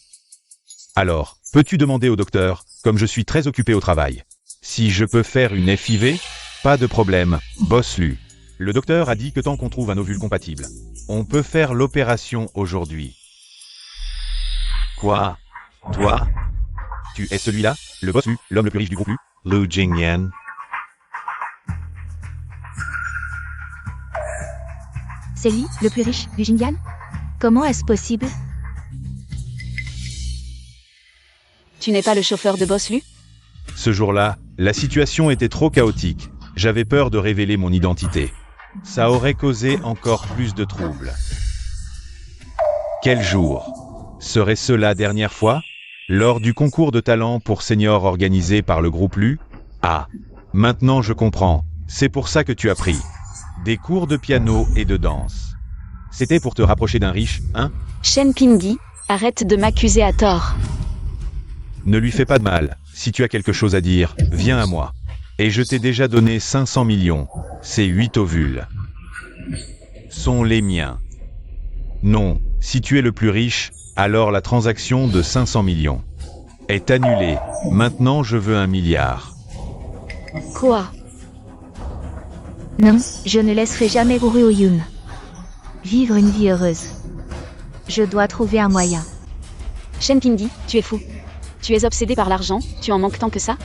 Alors, peux-tu demander au docteur, comme je suis très occupé au travail, si je peux faire une FIV? Pas de problème, Boss Lu. Le docteur a dit que tant qu'on trouve un ovule compatible, on peut faire l'opération aujourd'hui. Quoi? Toi? Tu es celui-là? Le Boss Lu, l'homme le plus riche du groupe Lu? Lu Jingyan. C'est lui, le plus riche, du Jingyan? Comment est-ce possible? Tu n'es pas le chauffeur de Boss Lu? Ce jour-là, la situation était trop chaotique. J'avais peur de révéler mon identité. Ça aurait causé encore plus de troubles. Quel jour? Serait-ce la dernière fois? Lors du concours de talent pour seniors organisé par le groupe Lu? Ah, maintenant je comprends. C'est pour ça que tu as pris des cours de piano et de danse. C'était pour te rapprocher d'un riche, hein? Shen Pingyi, arrête de m'accuser à tort. Ne lui fais pas de mal. Si tu as quelque chose à dire, viens à moi. Et je t'ai déjà donné 500 millions. Ces 8 ovules sont les miens. Non, si tu es le plus riche, alors la transaction de 500 millions est annulée. Maintenant, je veux 1 milliard. Quoi? Non, je ne laisserai jamais Ru Yoon vivre une vie heureuse. Je dois trouver un moyen. Shen Pingyi, tu es fou. Tu es obsédé par l'argent, tu en manques tant que ça?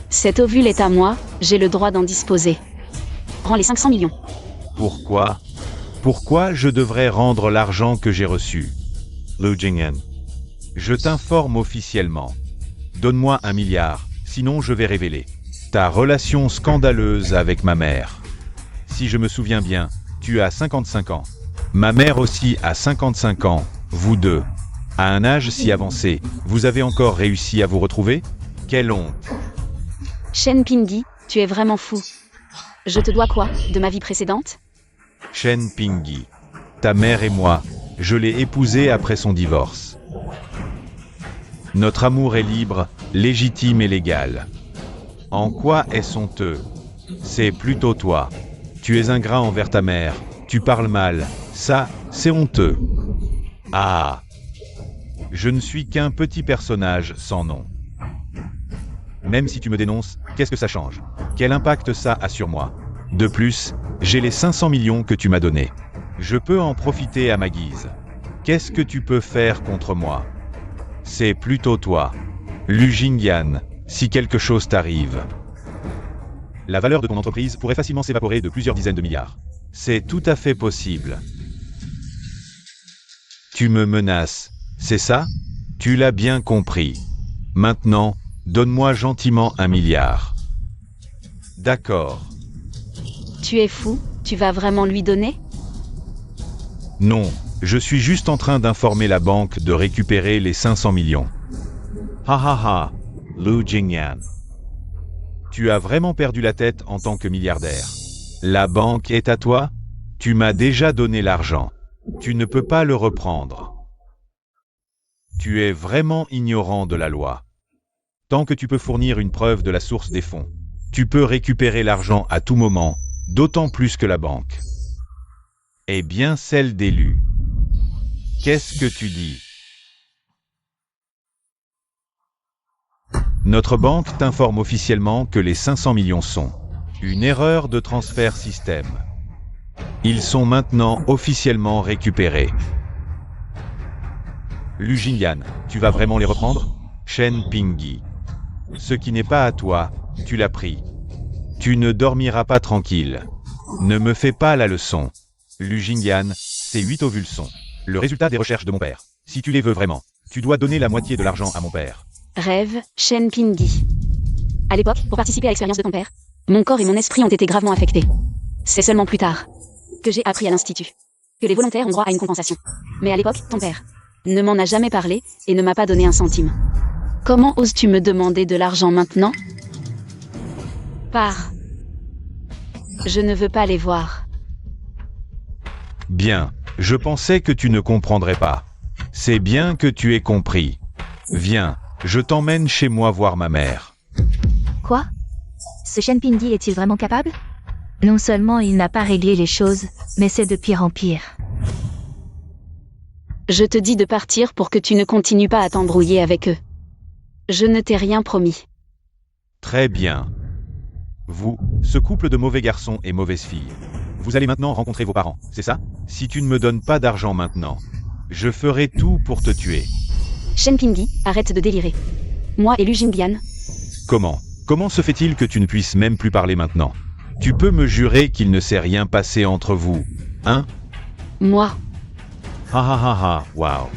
Cet ovule est à moi, j'ai le droit d'en disposer. Rends les 500 millions. Pourquoi? Pourquoi je devrais rendre l'argent que j'ai reçu? Lu Jingyan. Je t'informe officiellement. Donne-moi 1 milliard, sinon je vais révéler ta relation scandaleuse avec ma mère. Si je me souviens bien, tu as 55 ans. Ma mère aussi a 55 ans, vous deux. À un âge si avancé, vous avez encore réussi à vous retrouver? Quelle honte! Shen Pingyi, tu es vraiment fou. Je te dois quoi, de ma vie précédente? Shen Pingyi. Ta mère et moi, je l'ai épousée après son divorce. Notre amour est libre, légitime et légal. En quoi est-ce honteux? C'est plutôt toi. Tu es ingrat envers ta mère, tu parles mal, ça, c'est honteux. Ah! Je ne suis qu'un petit personnage sans nom. Même si tu me dénonces, qu'est-ce que ça change? Quel impact ça a sur moi? De plus, j'ai les 500 millions que tu m'as donnés. Je peux en profiter à ma guise. Qu'est-ce que tu peux faire contre moi? C'est plutôt toi. Lu Jingyan, si quelque chose t'arrive. La valeur de ton entreprise pourrait facilement s'évaporer de plusieurs dizaines de milliards. C'est tout à fait possible. Tu me menaces, c'est ça? Tu l'as bien compris. Maintenant, donne-moi gentiment 1 milliard. D'accord. Tu es fou, tu vas vraiment lui donner? Non, je suis juste en train d'informer la banque de récupérer les 500 millions. Ha ha ha, Lu Jingyan. Tu as vraiment perdu la tête en tant que milliardaire. La banque est à toi? Tu m'as déjà donné l'argent. Tu ne peux pas le reprendre. Tu es vraiment ignorant de la loi. Tant que tu peux fournir une preuve de la source des fonds, tu peux récupérer l'argent à tout moment, d'autant plus que la banque est bien celle d'élus. Qu'est-ce que tu dis? Notre banque t'informe officiellement que les 500 millions sont une erreur de transfert système. Ils sont maintenant officiellement récupérés. Lu Jingyan, tu vas vraiment les reprendre? Shen Pingyi. Ce qui n'est pas à toi, tu l'as pris. Tu ne dormiras pas tranquille. Ne me fais pas la leçon. Lu Jingyan, ces 8 ovules sont le résultat des recherches de mon père. Si tu les veux vraiment, tu dois donner la moitié de l'argent à mon père. Rêve, Shen Pingyi. À l'époque, pour participer à l'expérience de ton père, mon corps et mon esprit ont été gravement affectés. C'est seulement plus tard que j'ai appris à l'Institut que les volontaires ont droit à une compensation. Mais à l'époque, ton père ne m'en a jamais parlé et ne m'a pas donné un centime. Comment oses-tu me demander de l'argent maintenant? Pars. Je ne veux pas les voir. Bien, je pensais que tu ne comprendrais pas. C'est bien que tu aies compris. Viens, je t'emmène chez moi voir ma mère. Quoi? Ce Shen Pingyi est-il vraiment capable? Non seulement il n'a pas réglé les choses, mais c'est de pire en pire. Je te dis de partir pour que tu ne continues pas à t'embrouiller avec eux. Je ne t'ai rien promis. Très bien. Vous, ce couple de mauvais garçons et mauvaises filles, vous allez maintenant rencontrer vos parents, c'est ça? Si tu ne me donnes pas d'argent maintenant, je ferai tout pour te tuer. Shen Pingyi, arrête de délirer. Moi et Lu Jingyan. Comment se fait-il que tu ne puisses même plus parler maintenant? Tu peux me jurer qu'il ne s'est rien passé entre vous, hein? Moi. Ha ha ha ha, wow.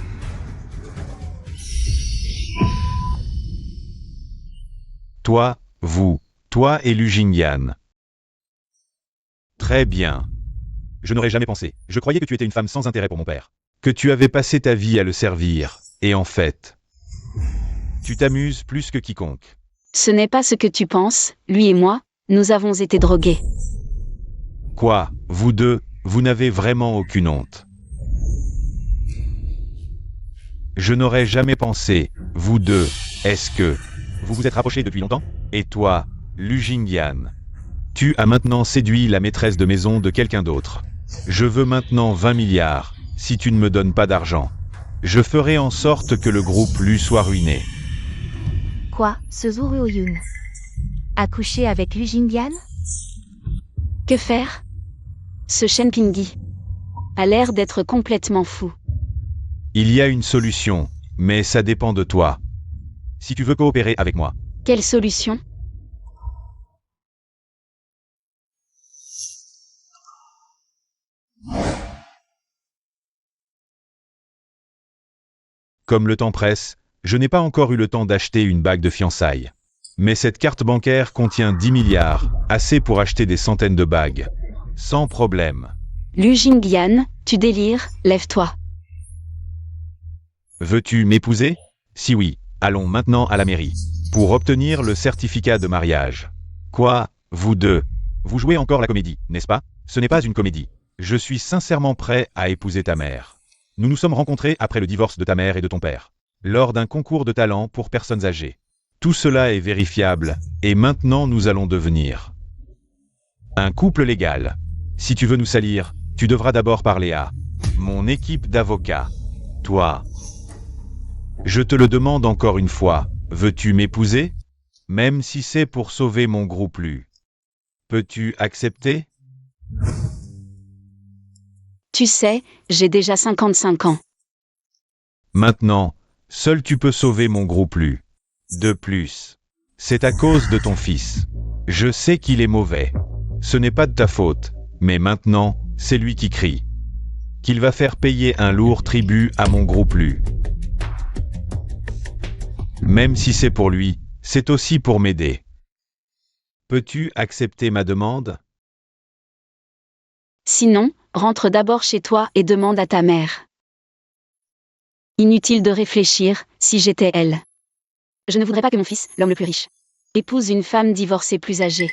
Toi et Lu Jingyan. Très bien. Je n'aurais jamais pensé. Je croyais que tu étais une femme sans intérêt pour mon père. Que tu avais passé ta vie à le servir. Et en fait, tu t'amuses plus que quiconque. Ce n'est pas ce que tu penses, lui et moi, nous avons été drogués. Quoi, vous deux, vous n'avez vraiment aucune honte. Je n'aurais jamais pensé, vous deux, est-ce que vous vous êtes rapprochés depuis longtemps? Et toi, Lu Jingyan, tu as maintenant séduit la maîtresse de maison de quelqu'un d'autre. Je veux maintenant 20 milliards, si tu ne me donnes pas d'argent. Je ferai en sorte que le groupe Lu soit ruiné. Quoi, ce Zhu Ruoyun a couché avec Lu Jingyan? Que faire? Ce Shen Pingyi a l'air d'être complètement fou. Il y a une solution, mais ça dépend de toi. Si tu veux coopérer avec moi. Quelle solution? Comme le temps presse, je n'ai pas encore eu le temps d'acheter une bague de fiançailles. Mais cette carte bancaire contient 10 milliards, assez pour acheter des centaines de bagues. Sans problème. Lu Jingyan, tu délires, lève-toi. Veux-tu m'épouser? Si oui, allons maintenant à la mairie. Pour obtenir le certificat de mariage. Quoi, vous deux? Vous jouez encore la comédie, n'est-ce pas? Ce n'est pas une comédie. Je suis sincèrement prêt à épouser ta mère. Nous nous sommes rencontrés après le divorce de ta mère et de ton père, lors d'un concours de talent pour personnes âgées. Tout cela est vérifiable, et maintenant nous allons devenir un couple légal. Si tu veux nous salir, tu devras d'abord parler à mon équipe d'avocats. Toi. Je te le demande encore une fois, veux-tu m'épouser? Même si c'est pour sauver mon groupe Lu. Peux-tu accepter? Tu sais, j'ai déjà 55 ans. Maintenant, seul tu peux sauver mon groupe Lu. De plus, c'est à cause de ton fils. Je sais qu'il est mauvais. Ce n'est pas de ta faute, mais maintenant, c'est lui qui crie. Qu'il va faire payer un lourd tribut à mon groupe Lu. Même si c'est pour lui, c'est aussi pour m'aider. Peux-tu accepter ma demande? Sinon, rentre d'abord chez toi et demande à ta mère. Inutile de réfléchir, si j'étais elle. Je ne voudrais pas que mon fils, l'homme le plus riche, épouse une femme divorcée plus âgée.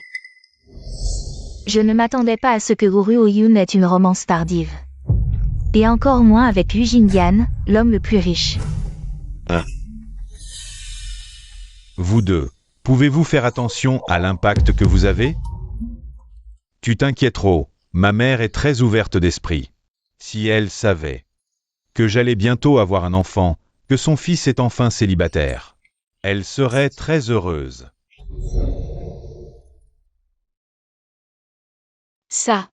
Je ne m'attendais pas à ce que Zhu Ruoyun ait une romance tardive. Et encore moins avec Lu Jingyan, l'homme le plus riche. Vous deux, pouvez-vous faire attention à l'impact que vous avez? Tu t'inquiètes trop, ma mère est très ouverte d'esprit. Si elle savait que j'allais bientôt avoir un enfant, que son fils est enfin célibataire, elle serait très heureuse. Ça,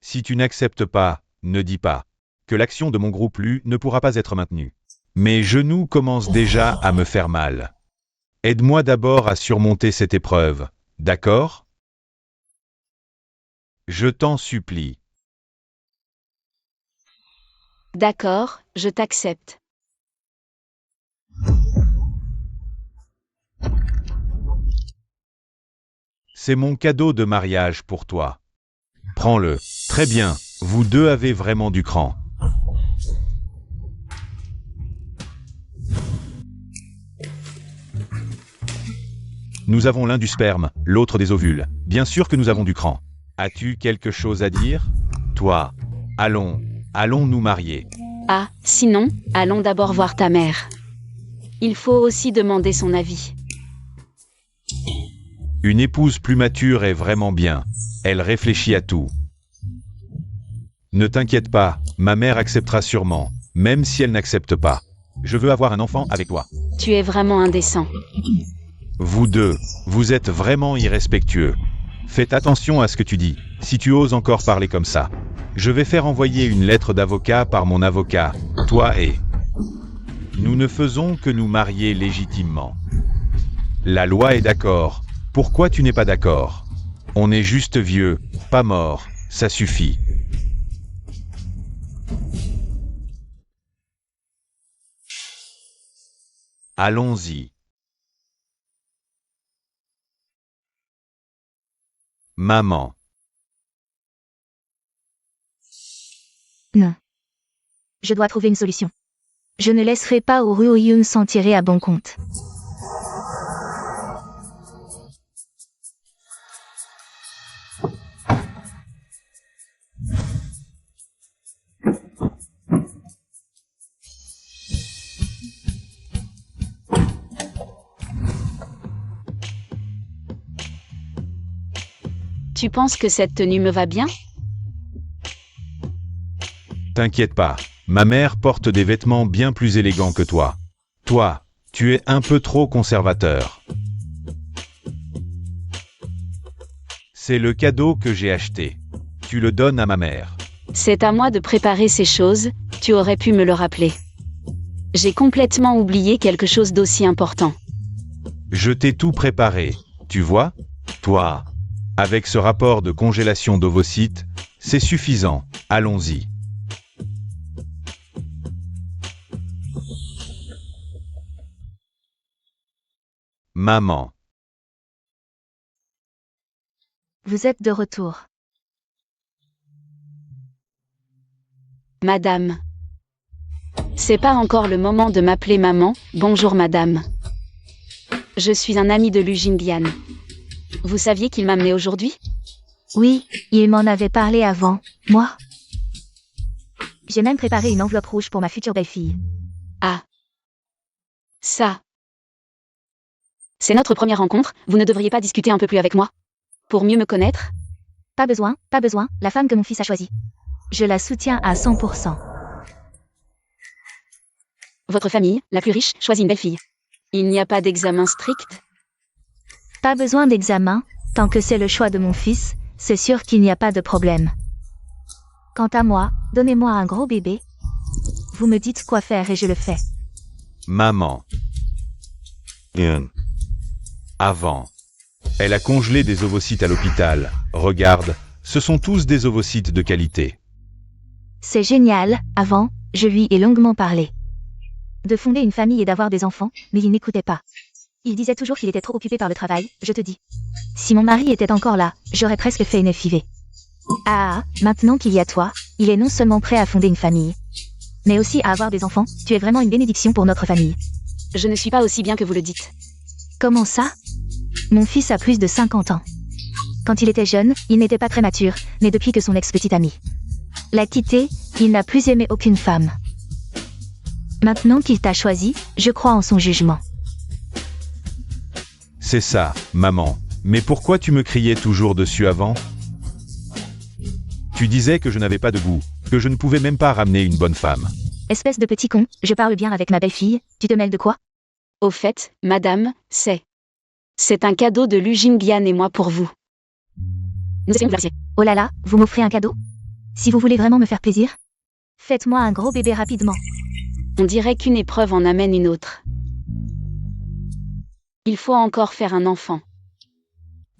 Si tu n'acceptes pas, ne dis pas que l'action de mon groupe Lu ne pourra pas être maintenue. Mes genoux commencent déjà à me faire mal. Aide-moi d'abord à surmonter cette épreuve, d'accord? Je t'en supplie. d'accord, je t'accepte. C'est mon cadeau de mariage pour toi. Prends-le. Très bien, vous deux avez vraiment du cran. Nous avons l'un du sperme, l'autre des ovules. Bien sûr que nous avons du cran. As-tu quelque chose à dire? Toi. Allons nous marier. Ah, sinon, allons d'abord voir ta mère. Il faut aussi demander son avis. Une épouse plus mature est vraiment bien. Elle réfléchit à tout. Ne t'inquiète pas, ma mère acceptera sûrement, même si elle n'accepte pas. Je veux avoir un enfant avec toi. Tu es vraiment indécent. Vous deux, vous êtes vraiment irrespectueux. Faites attention à ce que tu dis, si tu oses encore parler comme ça. Je vais faire envoyer une lettre d'avocat par mon avocat, toi et... Nous ne faisons que nous marier légitimement. La loi est d'accord. Pourquoi tu n'es pas d'accord? On est juste vieux, pas mort, ça suffit. Allons-y. Maman. Non. Je dois trouver une solution. Je ne laisserai pas Zhu Ruoyun s'en tirer à bon compte. Tu penses que cette tenue me va bien? T'inquiète pas, ma mère porte des vêtements bien plus élégants que toi. Toi, tu es un peu trop conservateur. C'est le cadeau que j'ai acheté. Tu le donnes à ma mère. C'est à moi de préparer ces choses, tu aurais pu me le rappeler. J'ai complètement oublié quelque chose d'aussi important. Je t'ai tout préparé, tu vois? Toi, avec ce rapport de congélation d'ovocytes, c'est suffisant, allons-y. Maman, Vous êtes de retour. Madame. C'est pas encore le moment de m'appeler maman, bonjour madame. Je suis un ami de Lu Jingyan. Vous saviez qu'il m'amenait aujourd'hui? Oui, il m'en avait parlé avant, moi. J'ai même préparé une enveloppe rouge pour ma future belle-fille. Ah. Ça. C'est notre première rencontre, vous ne devriez pas discuter un peu plus avec moi? Pour mieux me connaître? Pas besoin, la femme que mon fils a choisie. Je la soutiens à 100%. Votre famille, la plus riche, choisit une belle-fille. Il n'y a pas d'examen strict? Pas besoin d'examen, tant que c'est le choix de mon fils, c'est sûr qu'il n'y a pas de problème. Quant à moi, donnez-moi un gros bébé. Vous me dites quoi faire et je le fais. maman. Avant. Elle a congelé des ovocytes à l'hôpital. Regarde, ce sont tous des ovocytes de qualité. C'est génial, avant, je lui ai longuement parlé. De fonder une famille et d'avoir des enfants, mais il n'écoutait pas. Il disait toujours qu'il était trop occupé par le travail, je te dis. Si mon mari était encore là, j'aurais presque fait une FIV. Ah, maintenant qu'il y a toi, il est non seulement prêt à fonder une famille, mais aussi à avoir des enfants, tu es vraiment une bénédiction pour notre famille. Je ne suis pas aussi bien que vous le dites. Comment ça? Mon fils a plus de 50 ans. Quand il était jeune, il n'était pas très mature, mais depuis que son ex-petite amie l'a quitté, il n'a plus aimé aucune femme. Maintenant qu'il t'a choisi, je crois en son jugement. C'est ça, maman. Mais pourquoi tu me criais toujours dessus avant? Tu disais que je n'avais pas de goût, que je ne pouvais même pas ramener une bonne femme. Espèce de petit con, je parle bien avec ma belle-fille, tu te mêles de quoi? Au fait, madame, c'est un cadeau de Lu Jingyan et moi pour vous. Nous essayons de l'apprécier. Oh là là, vous m'offrez un cadeau? Si vous voulez vraiment me faire plaisir, faites-moi un gros bébé rapidement. On dirait qu'une épreuve en amène une autre. Il faut encore faire un enfant.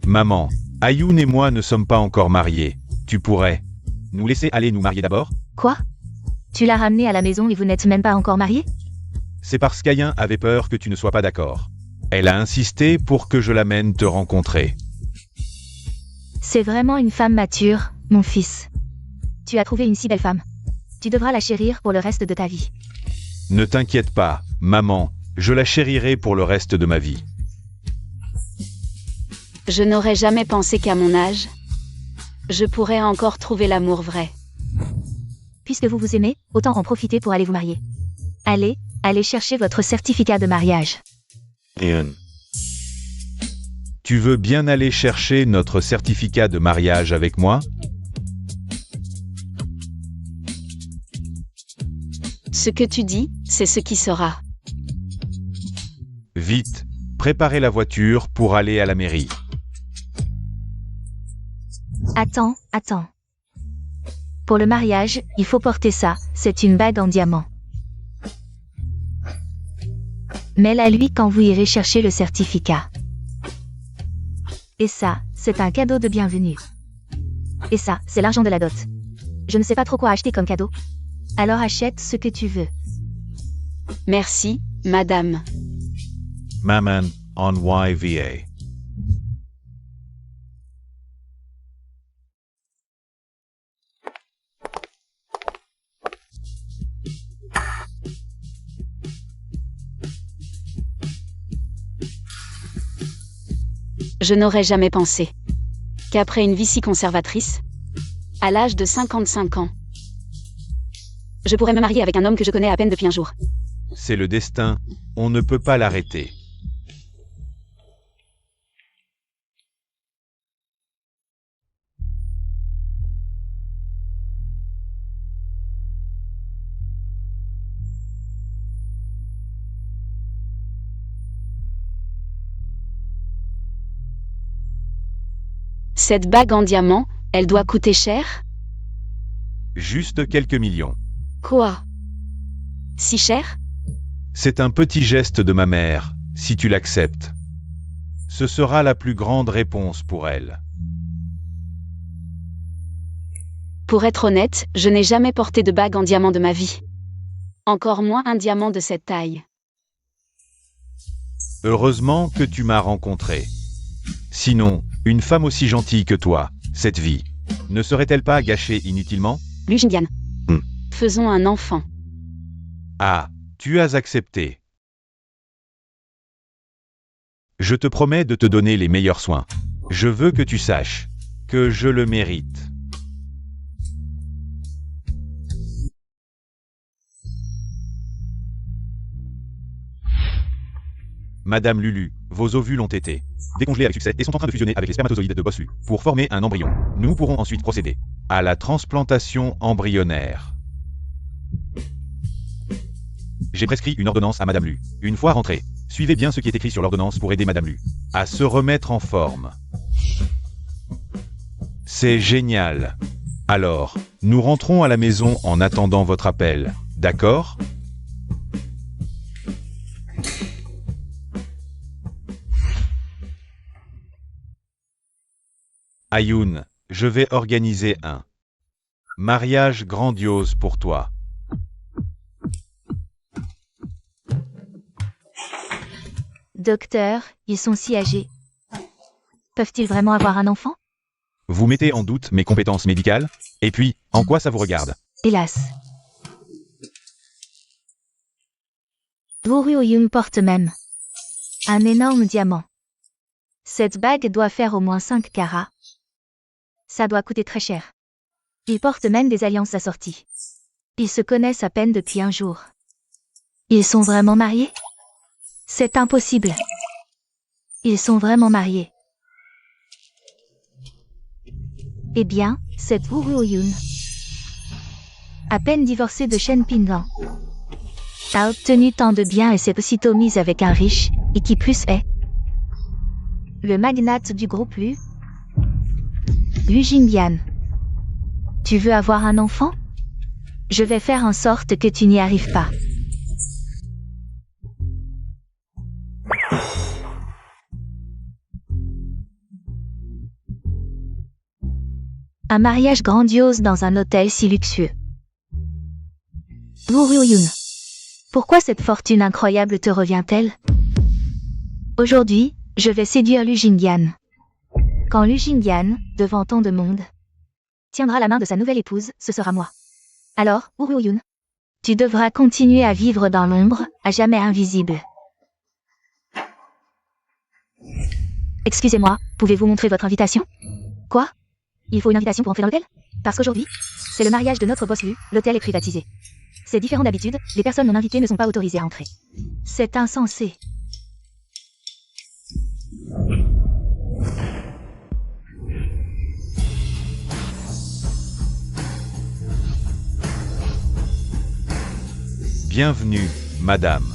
Maman, Ayoun et moi ne sommes pas encore mariés. Tu pourrais nous laisser aller nous marier d'abord? Quoi? Tu l'as ramené à la maison et vous n'êtes même pas encore mariés? C'est parce qu'Ayin avait peur que tu ne sois pas d'accord. Elle a insisté pour que je l'amène te rencontrer. C'est vraiment une femme mature, mon fils. Tu as trouvé une si belle femme. Tu devras la chérir pour le reste de ta vie. Ne t'inquiète pas, maman, je la chérirai pour le reste de ma vie. Je n'aurais jamais pensé qu'à mon âge, je pourrais encore trouver l'amour vrai. Puisque vous vous aimez, autant en profiter pour aller vous marier. Allez chercher votre certificat de mariage. Tu veux bien aller chercher notre certificat de mariage avec moi? Ce que tu dis, c'est ce qui sera. Vite, préparez la voiture pour aller à la mairie. Attends. Pour le mariage, il faut porter ça, c'est une bague en diamant. Mets-la lui quand vous irez chercher le certificat. Et ça, c'est un cadeau de bienvenue. Et ça, c'est l'argent de la dot. Je ne sais pas trop quoi acheter comme cadeau. Alors achète ce que tu veux. Merci, madame. Maman, on YVA. Je n'aurais jamais pensé qu'après une vie si conservatrice, à l'âge de 55 ans, je pourrais me marier avec un homme que je connais à peine depuis un jour. C'est le destin, on ne peut pas l'arrêter. Cette bague en diamant, elle doit coûter cher? Juste quelques millions. Quoi? Si cher? C'est un petit geste de ma mère, si tu l'acceptes. Ce sera la plus grande réponse pour elle. Pour être honnête, je n'ai jamais porté de bague en diamant de ma vie. Encore moins un diamant de cette taille. Heureusement que tu m'as rencontré. Sinon, une femme aussi gentille que toi, cette vie, ne serait-elle pas gâchée inutilement? Lu Xingyan. Hmm. Faisons un enfant. Ah, tu as accepté. Je te promets de te donner les meilleurs soins. Je veux que tu saches que je le mérite. Madame Lulu, vos ovules ont été décongelés avec succès et sont en train de fusionner avec les spermatozoïdes de Boss Lu pour former un embryon. Nous pourrons ensuite procéder à la transplantation embryonnaire. J'ai prescrit une ordonnance à Madame Lu. Une fois rentrée, suivez bien ce qui est écrit sur l'ordonnance pour aider Madame Lu à se remettre en forme. C'est génial. Alors, nous rentrons à la maison en attendant votre appel, d'accord ? Ayoun, je vais organiser un mariage grandiose pour toi. Docteur, ils sont si âgés. Peuvent-ils vraiment avoir un enfant? Vous mettez en doute mes compétences médicales? Et puis, en quoi ça vous regarde? Hélas. Wu Ruoyun porte même un énorme diamant. Cette bague doit faire au moins 5 carats. Ça doit coûter très cher. Ils portent même des alliances assorties. Ils se connaissent à peine depuis un jour. Ils sont vraiment mariés? C'est impossible. Ils sont vraiment mariés. Eh bien, cette Wu Ruoyun, à peine divorcée de Shen Pingan, a obtenu tant de biens et s'est aussitôt mise avec un riche, et qui plus est le magnate du groupe Lu Jingyan. Tu veux avoir un enfant? Je vais faire en sorte que tu n'y arrives pas. Un mariage grandiose dans un hôtel si luxueux. Wu Ruoyun, pourquoi cette fortune incroyable te revient-elle? Aujourd'hui, je vais séduire Lu Jingyan. Quand Lu Jingyan, devant tant de monde, tiendra la main de sa nouvelle épouse, ce sera moi. Alors, Wu Ruoyun, tu devras continuer à vivre dans l'ombre, à jamais invisible. Excusez-moi, pouvez-vous montrer votre invitation? Quoi? Il faut une invitation pour entrer dans l'hôtel? Parce qu'aujourd'hui, c'est le mariage de notre boss Lu, l'hôtel est privatisé. C'est différent d'habitude, les personnes non invitées ne sont pas autorisées à entrer. C'est insensé. Bienvenue, madame.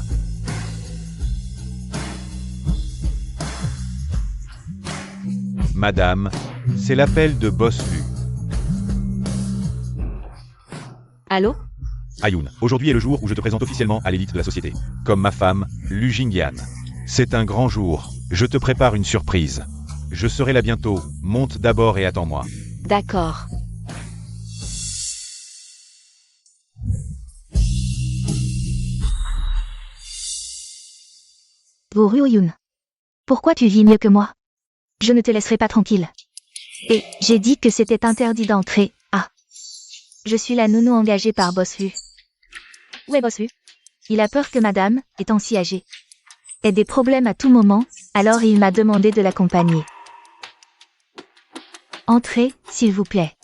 Madame, c'est l'appel de Boss Lu. Allô? Ayoun, aujourd'hui est le jour où je te présente officiellement à l'élite de la société. Comme ma femme, Lu Jingyan. C'est un grand jour, je te prépare une surprise. Je serai là bientôt, monte d'abord et attends-moi. D'accord. Wu Ruoyun, pourquoi tu vis mieux que moi? Je ne te laisserai pas tranquille. Et j'ai dit que c'était interdit d'entrer. Ah. Je suis la nounou engagée par Boss Lu. Où est Boss Lu? Il a peur que madame, étant si âgée, ait des problèmes à tout moment, alors il m'a demandé de l'accompagner. Entrez, s'il vous plaît.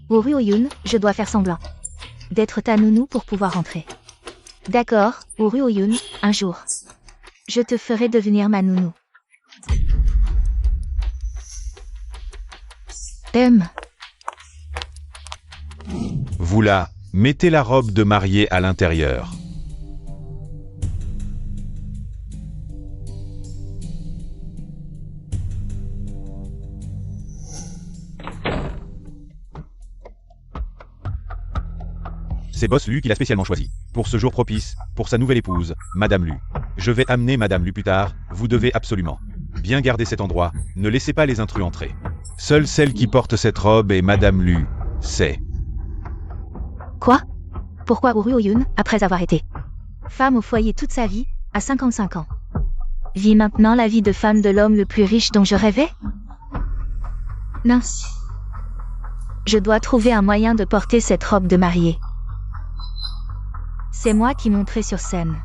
Wu Ruoyun, je dois faire semblant d'être ta nounou pour pouvoir entrer. D'accord, Wu Ruoyun, un jour. Je te ferai devenir ma nounou. Vous là, mettez la robe de mariée à l'intérieur. C'est Boss Lu qui l'a spécialement choisi. Pour ce jour propice, pour sa nouvelle épouse, Madame Lu. Je vais amener Madame Lu plus tard, vous devez absolument bien garder cet endroit, ne laissez pas les intrus entrer. Seule celle qui porte cette robe est Madame Lu, c'est... Quoi? Pourquoi Uru Oyun, après avoir été femme au foyer toute sa vie, à 55 ans, vit maintenant la vie de femme de l'homme le plus riche dont je rêvais? Mince. Je dois trouver un moyen de porter cette robe de mariée. C'est moi qui monterai sur scène.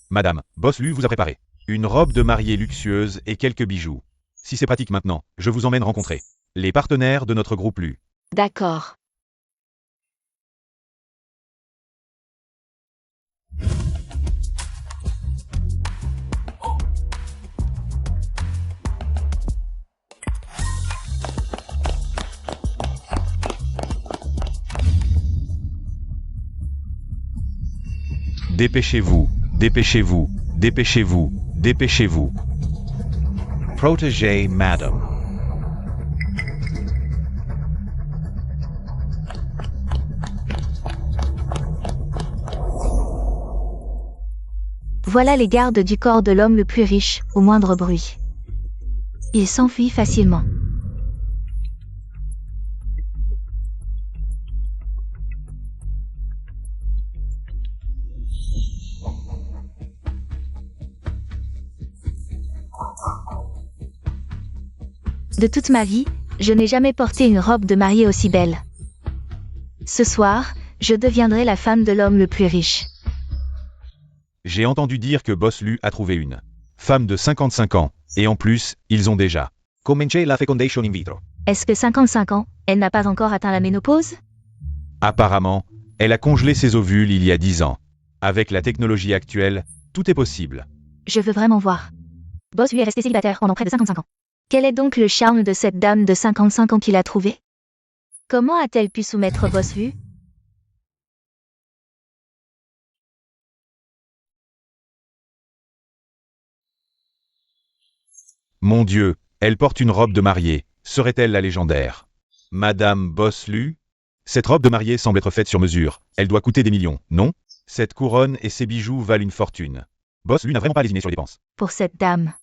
Madame, Boss Lu vous a préparé une robe de mariée luxueuse et quelques bijoux. Si c'est pratique maintenant, je vous emmène rencontrer les partenaires de notre groupe Lu. D'accord. Dépêchez-vous, dépêchez-vous, dépêchez-vous, dépêchez-vous. Protégé, madame. Voilà les gardes du corps de l'homme le plus riche, au moindre bruit. Il s'enfuit facilement. De toute ma vie, je n'ai jamais porté une robe de mariée aussi belle. Ce soir, je deviendrai la femme de l'homme le plus riche. J'ai entendu dire que Boss Lu a trouvé une femme de 55 ans, et en plus, ils ont déjà commencé la fécondation in vitro. Est-ce que 55 ans, elle n'a pas encore atteint la ménopause? Apparemment, elle a congelé ses ovules il y a 10 ans. Avec la technologie actuelle, tout est possible. Je veux vraiment voir. Boss lui est resté célibataire pendant près de 55 ans. Quel est donc le charme de cette dame de 55 ans qu'il a trouvé? Comment a-t-elle pu soumettre Boss Lu? Mon Dieu, elle porte une robe de mariée. Serait-elle la légendaire Madame Boss Lu? Cette robe de mariée semble être faite sur mesure. Elle doit coûter des millions, non? Cette couronne et ces bijoux valent une fortune. Boss Lu n'a vraiment pas lésiné sur les dépenses. Pour cette dame.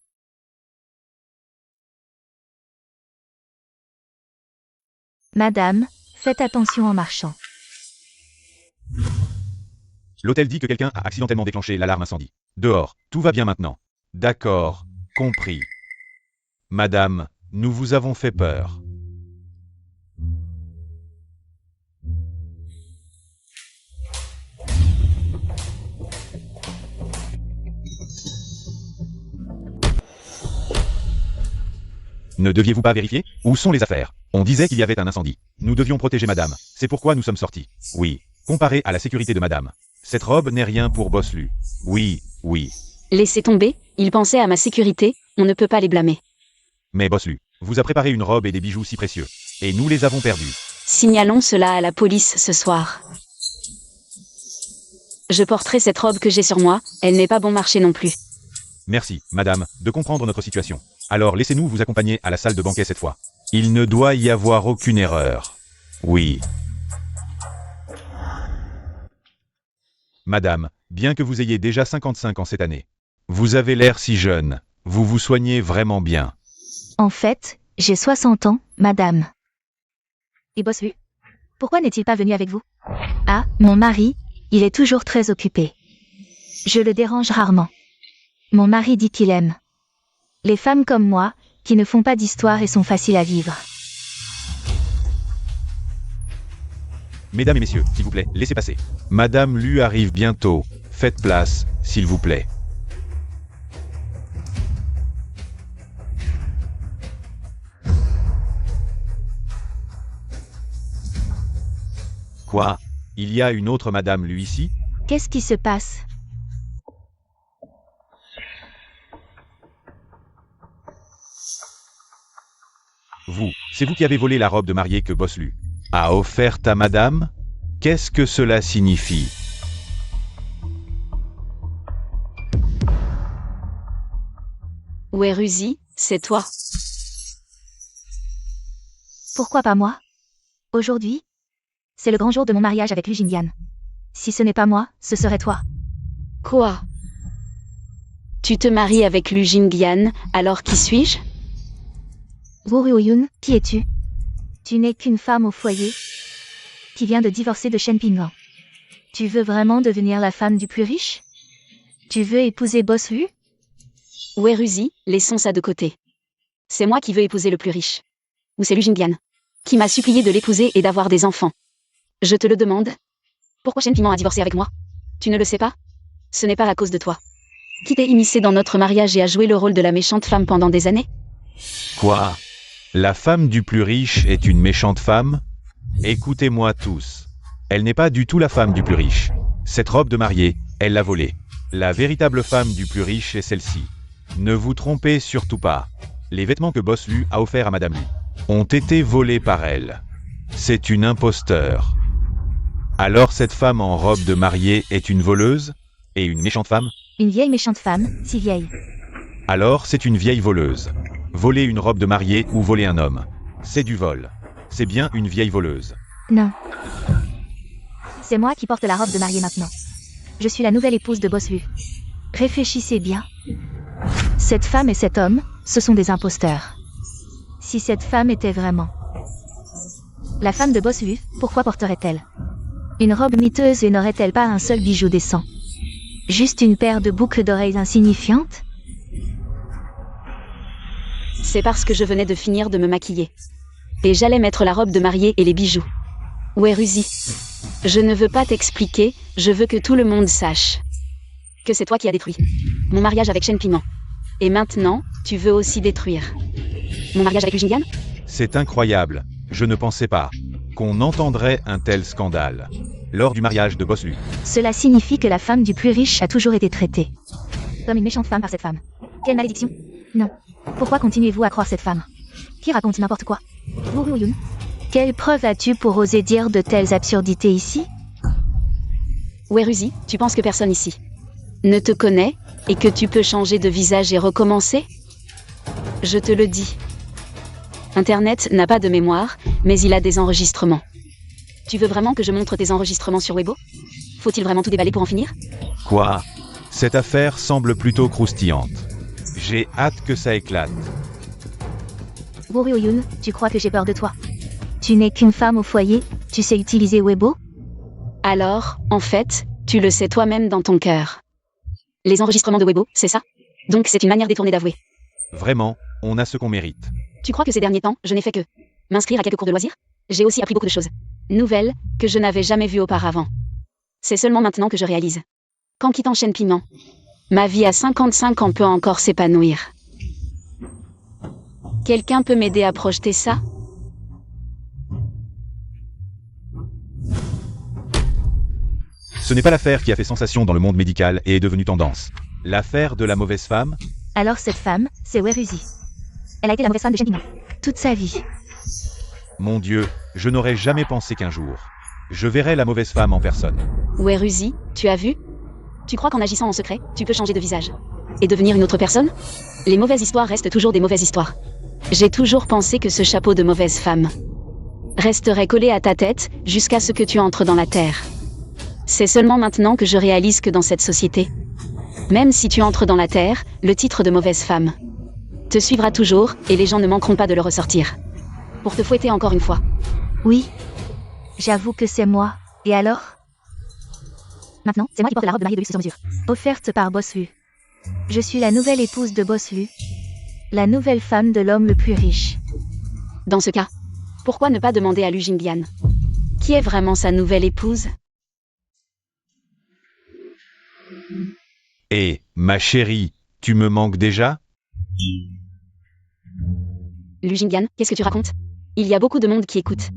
Madame, faites attention en marchant. L'hôtel dit que quelqu'un a accidentellement déclenché l'alarme incendie. Dehors, tout va bien maintenant. D'accord, compris. Madame, nous vous avons fait peur. Ne deviez-vous pas vérifier? Où sont les affaires? On disait qu'il y avait un incendie. Nous devions protéger madame. C'est pourquoi nous sommes sortis. Oui. Comparé à la sécurité de madame. Cette robe n'est rien pour Boss Lu. Oui, oui. Laissez tomber, ils pensaient à ma sécurité, on ne peut pas les blâmer. Mais Boss Lu vous a préparé une robe et des bijoux si précieux. Et nous les avons perdus. Signalons cela à la police ce soir. Je porterai cette robe que j'ai sur moi, elle n'est pas bon marché non plus. Merci, madame, de comprendre notre situation. Alors laissez-nous vous accompagner à la salle de banquet cette fois. Il ne doit y avoir aucune erreur. Oui. Madame, bien que vous ayez déjà 55 ans cette année, vous avez l'air si jeune. Vous vous soignez vraiment bien. En fait, j'ai 60 ans, madame. Et Boss Lu? Pourquoi n'est-il pas venu avec vous? Ah, mon mari, il est toujours très occupé. Je le dérange rarement. Mon mari dit qu'il aime les femmes comme moi, qui ne font pas d'histoire et sont faciles à vivre. Mesdames et messieurs, s'il vous plaît, laissez passer. Madame Lu arrive bientôt. Faites place, s'il vous plaît. Quoi? Il y a une autre Madame Lu ici? Qu'est-ce qui se passe? C'est vous qui avez volé la robe de mariée que Boss Lu a offerte à madame? Qu'est-ce que cela signifie? Weruzi, c'est toi. Pourquoi pas moi? Aujourd'hui, c'est le grand jour de mon mariage avec Lu Jingyan. Si ce n'est pas moi, ce serait toi. Quoi? Tu te maries avec Lu Jingyan, alors qui suis-je? Wu Ruoyun, qui es-tu? Tu n'es qu'une femme au foyer qui vient de divorcer de Shen Pinglan. Tu veux vraiment devenir la femme du plus riche? Tu veux épouser Boss Lu? Weruzi, laissons ça de côté. C'est moi qui veux épouser le plus riche. Ou c'est Lu Jingyan qui m'a supplié de l'épouser et d'avoir des enfants. Je te le demande. Pourquoi Shen Pinglan a divorcé avec moi? Tu ne le sais pas? Ce n'est pas à cause de toi. Qui t'est immiscé dans notre mariage et a joué le rôle de la méchante femme pendant des années? Quoi? La femme du plus riche est une méchante femme? Écoutez-moi tous. Elle n'est pas du tout la femme du plus riche. Cette robe de mariée, elle l'a volée. La véritable femme du plus riche est celle-ci. Ne vous trompez surtout pas. Les vêtements que Boss Lu a offerts à Madame Lu ont été volés par elle. C'est une imposteur. Alors cette femme en robe de mariée est une voleuse? Et une méchante femme? Une vieille méchante femme, si vieille. Alors c'est une vieille voleuse. Voler une robe de mariée ou voler un homme, c'est du vol. C'est bien une vieille voleuse. Non. C'est moi qui porte la robe de mariée maintenant. Je suis la nouvelle épouse de Boss Lu. Réfléchissez bien. Cette femme et cet homme, ce sont des imposteurs. Si cette femme était vraiment la femme de Boss Lu, pourquoi porterait-elle une robe miteuse et n'aurait-elle pas un seul bijou décent? Juste une paire de boucles d'oreilles insignifiantes? C'est parce que je venais de finir de me maquiller. Et j'allais mettre la robe de mariée et les bijoux. Weruzi, je ne veux pas t'expliquer, je veux que tout le monde sache que c'est toi qui as détruit mon mariage avec Shen Pinglan. Et maintenant, tu veux aussi détruire mon mariage avec Lu Jingyan? C'est incroyable. Je ne pensais pas qu'on entendrait un tel scandale lors du mariage de Boss Lu. Cela signifie que la femme du plus riche a toujours été traitée comme une méchante femme par cette femme. Quelle malédiction! Non. Pourquoi continuez-vous à croire cette femme qui raconte n'importe quoi? Wu Ruoyun, quelle preuve as-tu pour oser dire de telles absurdités ici? Weruzi, tu penses que personne ici ne te connaît et que tu peux changer de visage et recommencer? Je te le dis. Internet n'a pas de mémoire, mais il a des enregistrements. Tu veux vraiment que je montre tes enregistrements sur Weibo? Faut-il vraiment tout déballer pour en finir? Quoi? Cette affaire semble plutôt croustillante. J'ai hâte que ça éclate. Wu Ruoyun, tu crois que j'ai peur de toi? Tu n'es qu'une femme au foyer, tu sais utiliser Weibo? Alors, en fait, tu le sais toi-même dans ton cœur. Les enregistrements de Weibo, c'est ça? Donc c'est une manière détournée d'avouer. Vraiment, on a ce qu'on mérite. Tu crois que ces derniers temps, je n'ai fait que m'inscrire à quelques cours de loisirs? J'ai aussi appris beaucoup de choses nouvelles que je n'avais jamais vues auparavant. C'est seulement maintenant que je réalise qu'en quittant Shen Pinglan, ma vie à 55 ans peut encore s'épanouir. Quelqu'un peut m'aider à projeter ça? Ce n'est pas l'affaire qui a fait sensation dans le monde médical et est devenue tendance. L'affaire de la mauvaise femme? Alors cette femme, c'est Weruzi. Elle a été la mauvaise femme de Shen Pinglan toute sa vie. Mon Dieu, je n'aurais jamais pensé qu'un jour, je verrais la mauvaise femme en personne. Weruzi, tu as vu? Tu crois qu'en agissant en secret, tu peux changer de visage et devenir une autre personne? Les mauvaises histoires restent toujours des mauvaises histoires. J'ai toujours pensé que ce chapeau de mauvaise femme resterait collé à ta tête jusqu'à ce que tu entres dans la terre. C'est seulement maintenant que je réalise que dans cette société, même si tu entres dans la terre, le titre de mauvaise femme te suivra toujours et les gens ne manqueront pas de le ressortir pour te fouetter encore une fois. Oui. J'avoue que c'est moi. Et alors? Maintenant, c'est moi qui porte la robe de mariée de luxe sur mesure, offerte par Boss Lu. Je suis la nouvelle épouse de Boss Lu, la nouvelle femme de l'homme le plus riche. Dans ce cas, pourquoi ne pas demander à Lu Jingyan qui est vraiment sa nouvelle épouse? Et, ma chérie, tu me manques déjà? Lu Jingyan, qu'est-ce que tu racontes? Il y a beaucoup de monde qui écoute.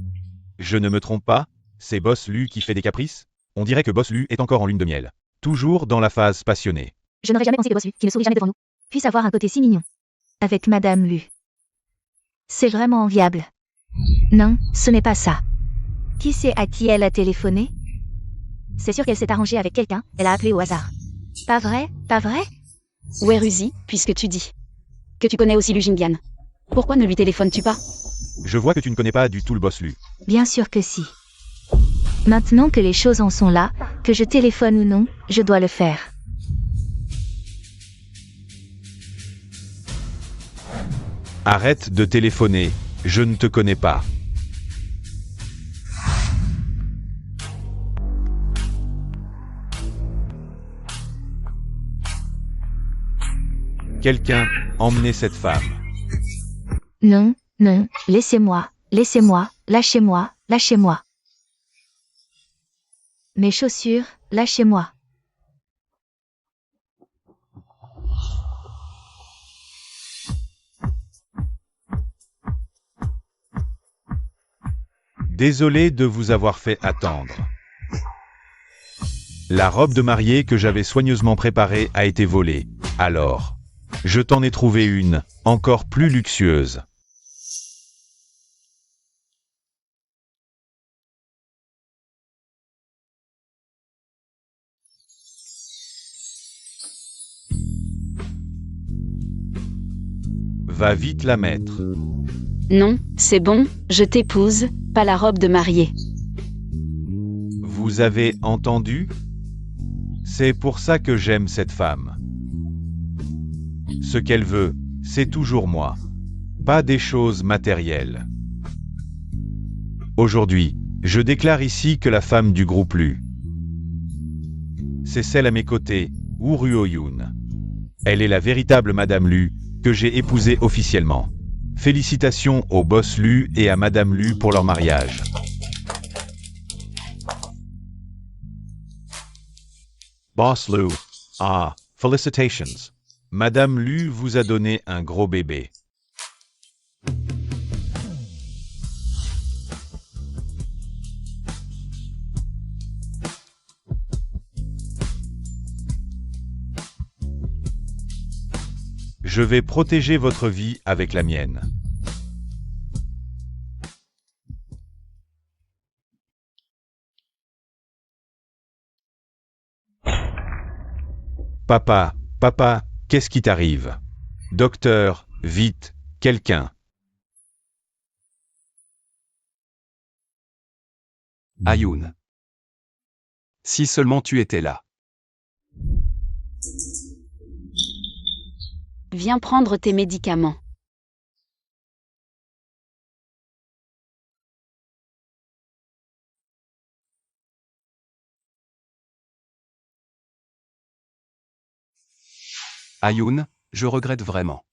Je ne me trompe pas? C'est Boss Lu qui fait des caprices? On dirait que Boss Lu est encore en lune de miel. Toujours dans la phase passionnée. Je n'aurais jamais pensé que Boss Lu, qui ne sourit jamais devant nous, puisse avoir un côté si mignon. Avec Madame Lu. C'est vraiment enviable. Non, ce n'est pas ça. Qui sait à qui elle a téléphoné? C'est sûr qu'elle s'est arrangée avec quelqu'un, elle a appelé au hasard. Pas vrai? Pas vrai? Où est Ruzi, puisque tu dis que tu connais aussi Lu Jinglian? Pourquoi ne lui téléphones-tu pas? Je vois que tu ne connais pas du tout le boss Lu. Bien sûr que si. Maintenant que les choses en sont là, que je téléphone ou non, je dois le faire. Arrête de téléphoner, je ne te connais pas. Quelqu'un, emmenez cette femme. Non, non, laissez-moi, laissez-moi, lâchez-moi, lâchez-moi. Mes chaussures, lâchez-moi. Désolé de vous avoir fait attendre. La robe de mariée que j'avais soigneusement préparée a été volée. Alors, je t'en ai trouvé une, encore plus luxueuse. Va vite la mettre. Non, c'est bon, je t'épouse, pas la robe de mariée. Vous avez entendu? C'est pour ça que j'aime cette femme. Ce qu'elle veut, c'est toujours moi. Pas des choses matérielles. Aujourd'hui, je déclare ici que la femme du groupe Lu, c'est celle à mes côtés, Woo Ruo-yoon. Elle est la véritable Madame Lu, que j'ai épousée officiellement. Félicitations au boss Lu et à Madame Lu pour leur mariage. Boss Lu, ah, felicitations. Madame Lu vous a donné un gros bébé. Je vais protéger votre vie avec la mienne. Papa, papa, qu'est-ce qui t'arrive? Docteur, vite, quelqu'un. Ayoun. Si seulement tu étais là. Viens prendre tes médicaments. Ayoun, je regrette vraiment.